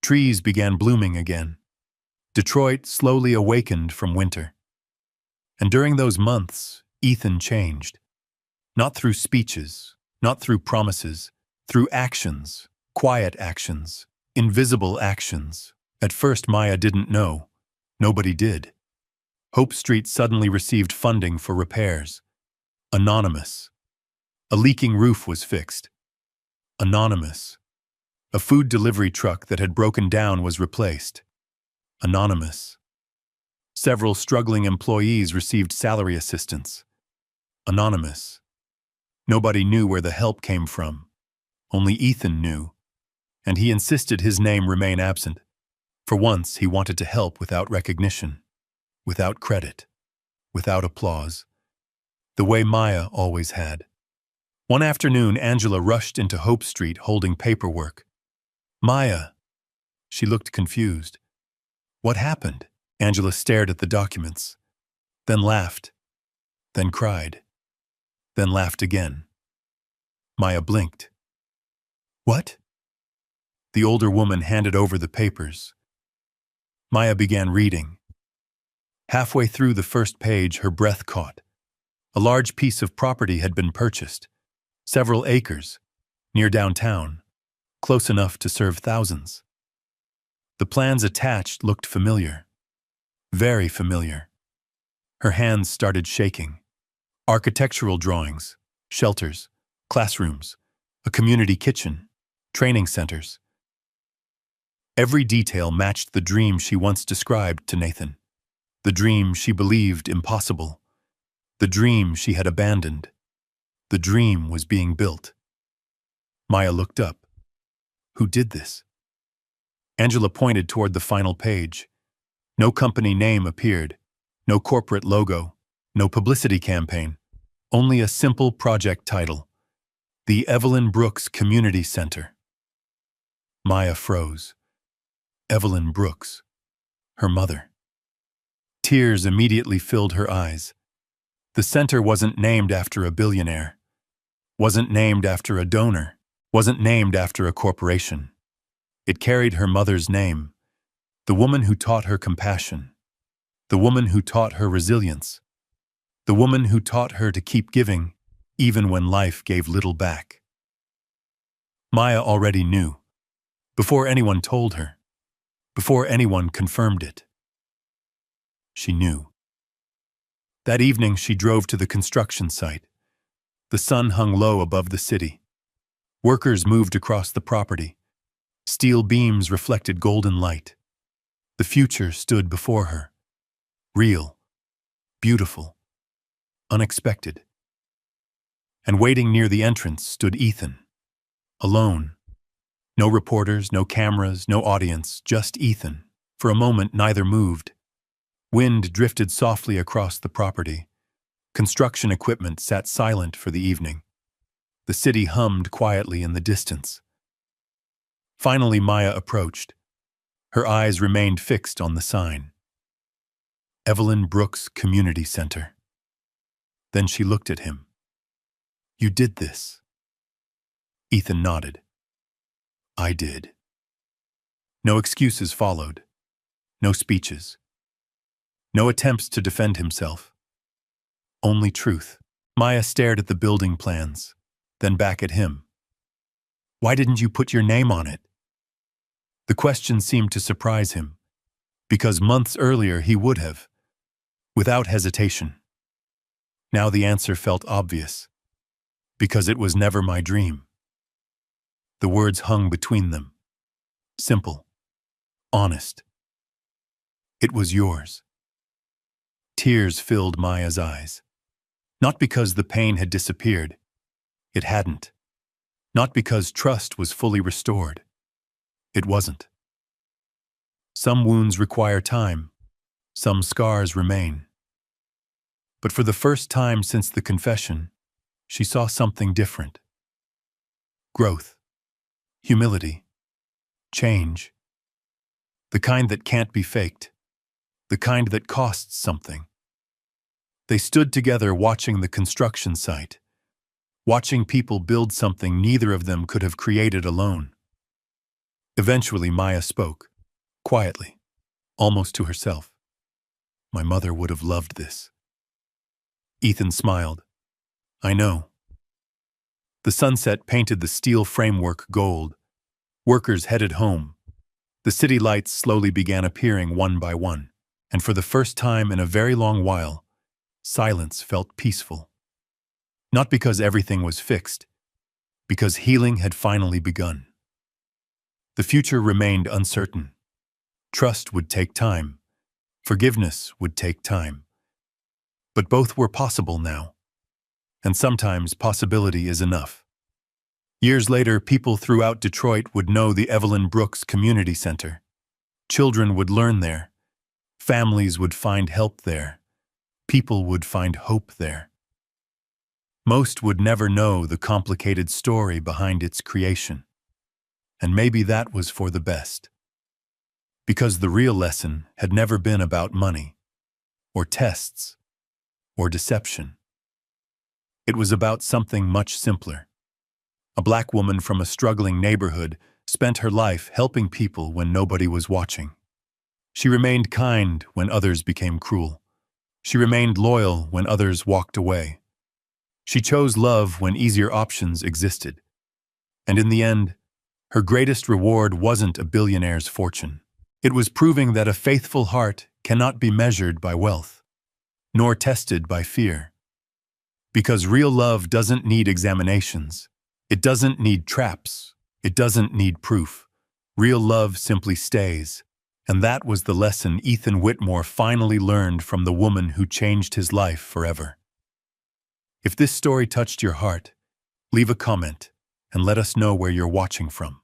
Trees began blooming again. Detroit slowly awakened from winter. And during those months, Ethan changed. Not through speeches, not through promises, through actions, quiet actions, invisible actions. At first, Maya didn't know. Nobody did. Hope Street suddenly received funding for repairs. Anonymous. A leaking roof was fixed. Anonymous. A food delivery truck that had broken down was replaced. Anonymous. Several struggling employees received salary assistance. Anonymous. Nobody knew where the help came from. Only Ethan knew, and he insisted his name remain absent. For once, he wanted to help without recognition, without credit, without applause, the way Maya always had. One afternoon, Angela rushed into Hope Street holding paperwork. "Maya." She looked confused. "What happened?" Angela stared at the documents, then laughed, then cried, then laughed again. Maya blinked. "What?" The older woman handed over the papers. Maya began reading. Halfway through the first page, her breath caught. A large piece of property had been purchased, several acres, near downtown, close enough to serve thousands. The plans attached looked familiar, very familiar. Her hands started shaking. Architectural drawings, shelters, classrooms, a community kitchen, training centers. Every detail matched the dream she once described to Nathan, the dream she believed impossible, the dream she had abandoned. The dream was being built. Maya looked up. Who did this? Angela pointed toward the final page. No company name appeared, no corporate logo, no publicity campaign, only a simple project title, the Evelyn Brooks Community Center. Maya froze. Evelyn Brooks. her mother. Tears immediately filled her eyes. The center wasn't named after a billionaire, wasn't named after a donor, wasn't named after a corporation. It carried her mother's name, the woman who taught her compassion, the woman who taught her resilience, the woman who taught her to keep giving even when life gave little back. Maya already knew, before anyone told her, before anyone confirmed it. She knew. That evening she drove to the construction site. The sun hung low above the city. Workers moved across the property. Steel beams reflected golden light. The future stood before her. Real, beautiful, unexpected. And waiting near the entrance stood Ethan. Alone. No reporters, no cameras, no audience, just Ethan. For a moment neither moved. Wind drifted softly across the property. Construction equipment sat silent for the evening. The city hummed quietly in the distance. Finally Maya approached. Her eyes remained fixed on the sign. Evelyn Brooks Community Center. Then she looked at him. "You did this." Ethan nodded. "I did." No excuses followed. No speeches. No attempts to defend himself. Only truth. Maya stared at the building plans, then back at him. "Why didn't you put your name on it?" The question seemed to surprise him, because months earlier he would have, without hesitation. Now the answer felt obvious. Because it was never my dream. The words hung between them. Simple. Honest. It was yours. Tears filled Maya's eyes. Not because the pain had disappeared. It hadn't. Not because trust was fully restored. It wasn't. Some wounds require time. Some scars remain. But for the first time since the confession, she saw something different. Growth. Humility. Change. The kind that can't be faked. The kind that costs something. They stood together watching the construction site, watching people build something neither of them could have created alone. Eventually Maya spoke, quietly, almost to herself. "My mother would have loved this." Ethan smiled. "I know." The sunset painted the steel framework gold. Workers headed home. The city lights slowly began appearing one by one, and for the first time in a very long while, silence felt peaceful. Not because everything was fixed, because healing had finally begun. The future remained uncertain. Trust would take time. Forgiveness would take time. But both were possible now. And sometimes possibility is enough. Years later, people throughout Detroit would know the Evelyn Brooks Community Center. Children would learn there. Families would find help there. People would find hope there. Most would never know the complicated story behind its creation. And maybe that was for the best. Because the real lesson had never been about money, or tests, or deception. It was about something much simpler. A black woman from a struggling neighborhood spent her life helping people when nobody was watching. She remained kind when others became cruel. She remained loyal when others walked away. She chose love when easier options existed. And in the end, her greatest reward wasn't a billionaire's fortune. It was proving that a faithful heart cannot be measured by wealth, nor tested by fear. Because real love doesn't need examinations. It doesn't need traps. It doesn't need proof. Real love simply stays. And that was the lesson Ethan Whitmore finally learned from the woman who changed his life forever. If this story touched your heart, leave a comment and let us know where you're watching from.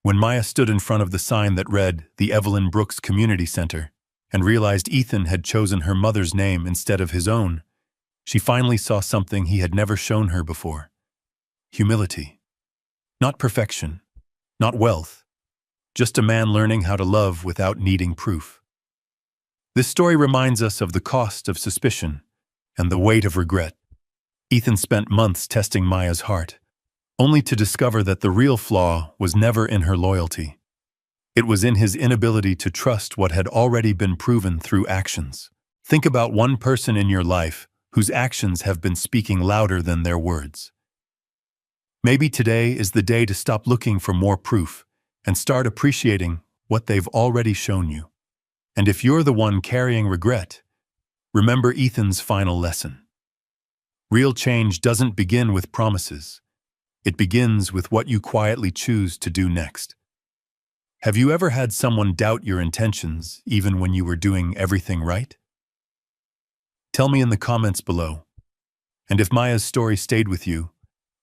When Maya stood in front of the sign that read, "The Evelyn Brooks Community Center," and realized Ethan had chosen her mother's name instead of his own, she finally saw something he had never shown her before. Humility. Not perfection. Not wealth. just a man learning how to love without needing proof. This story reminds us of the cost of suspicion and the weight of regret. Ethan spent months testing Maya's heart, only to discover that the real flaw was never in her loyalty. It was in his inability to trust what had already been proven through actions. Think about one person in your life whose actions have been speaking louder than their words. Maybe today is the day to stop looking for more proof and start appreciating what they've already shown you. And if you're the one carrying regret, remember Ethan's final lesson. Real change doesn't begin with promises. It begins with what you quietly choose to do next. Have you ever had someone doubt your intentions even when you were doing everything right? Tell me in the comments below. And if Maya's story stayed with you,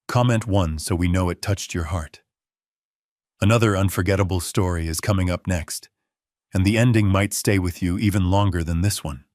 comment 1 so we know it touched your heart. Another unforgettable story is coming up next, and the ending might stay with you even longer than this one.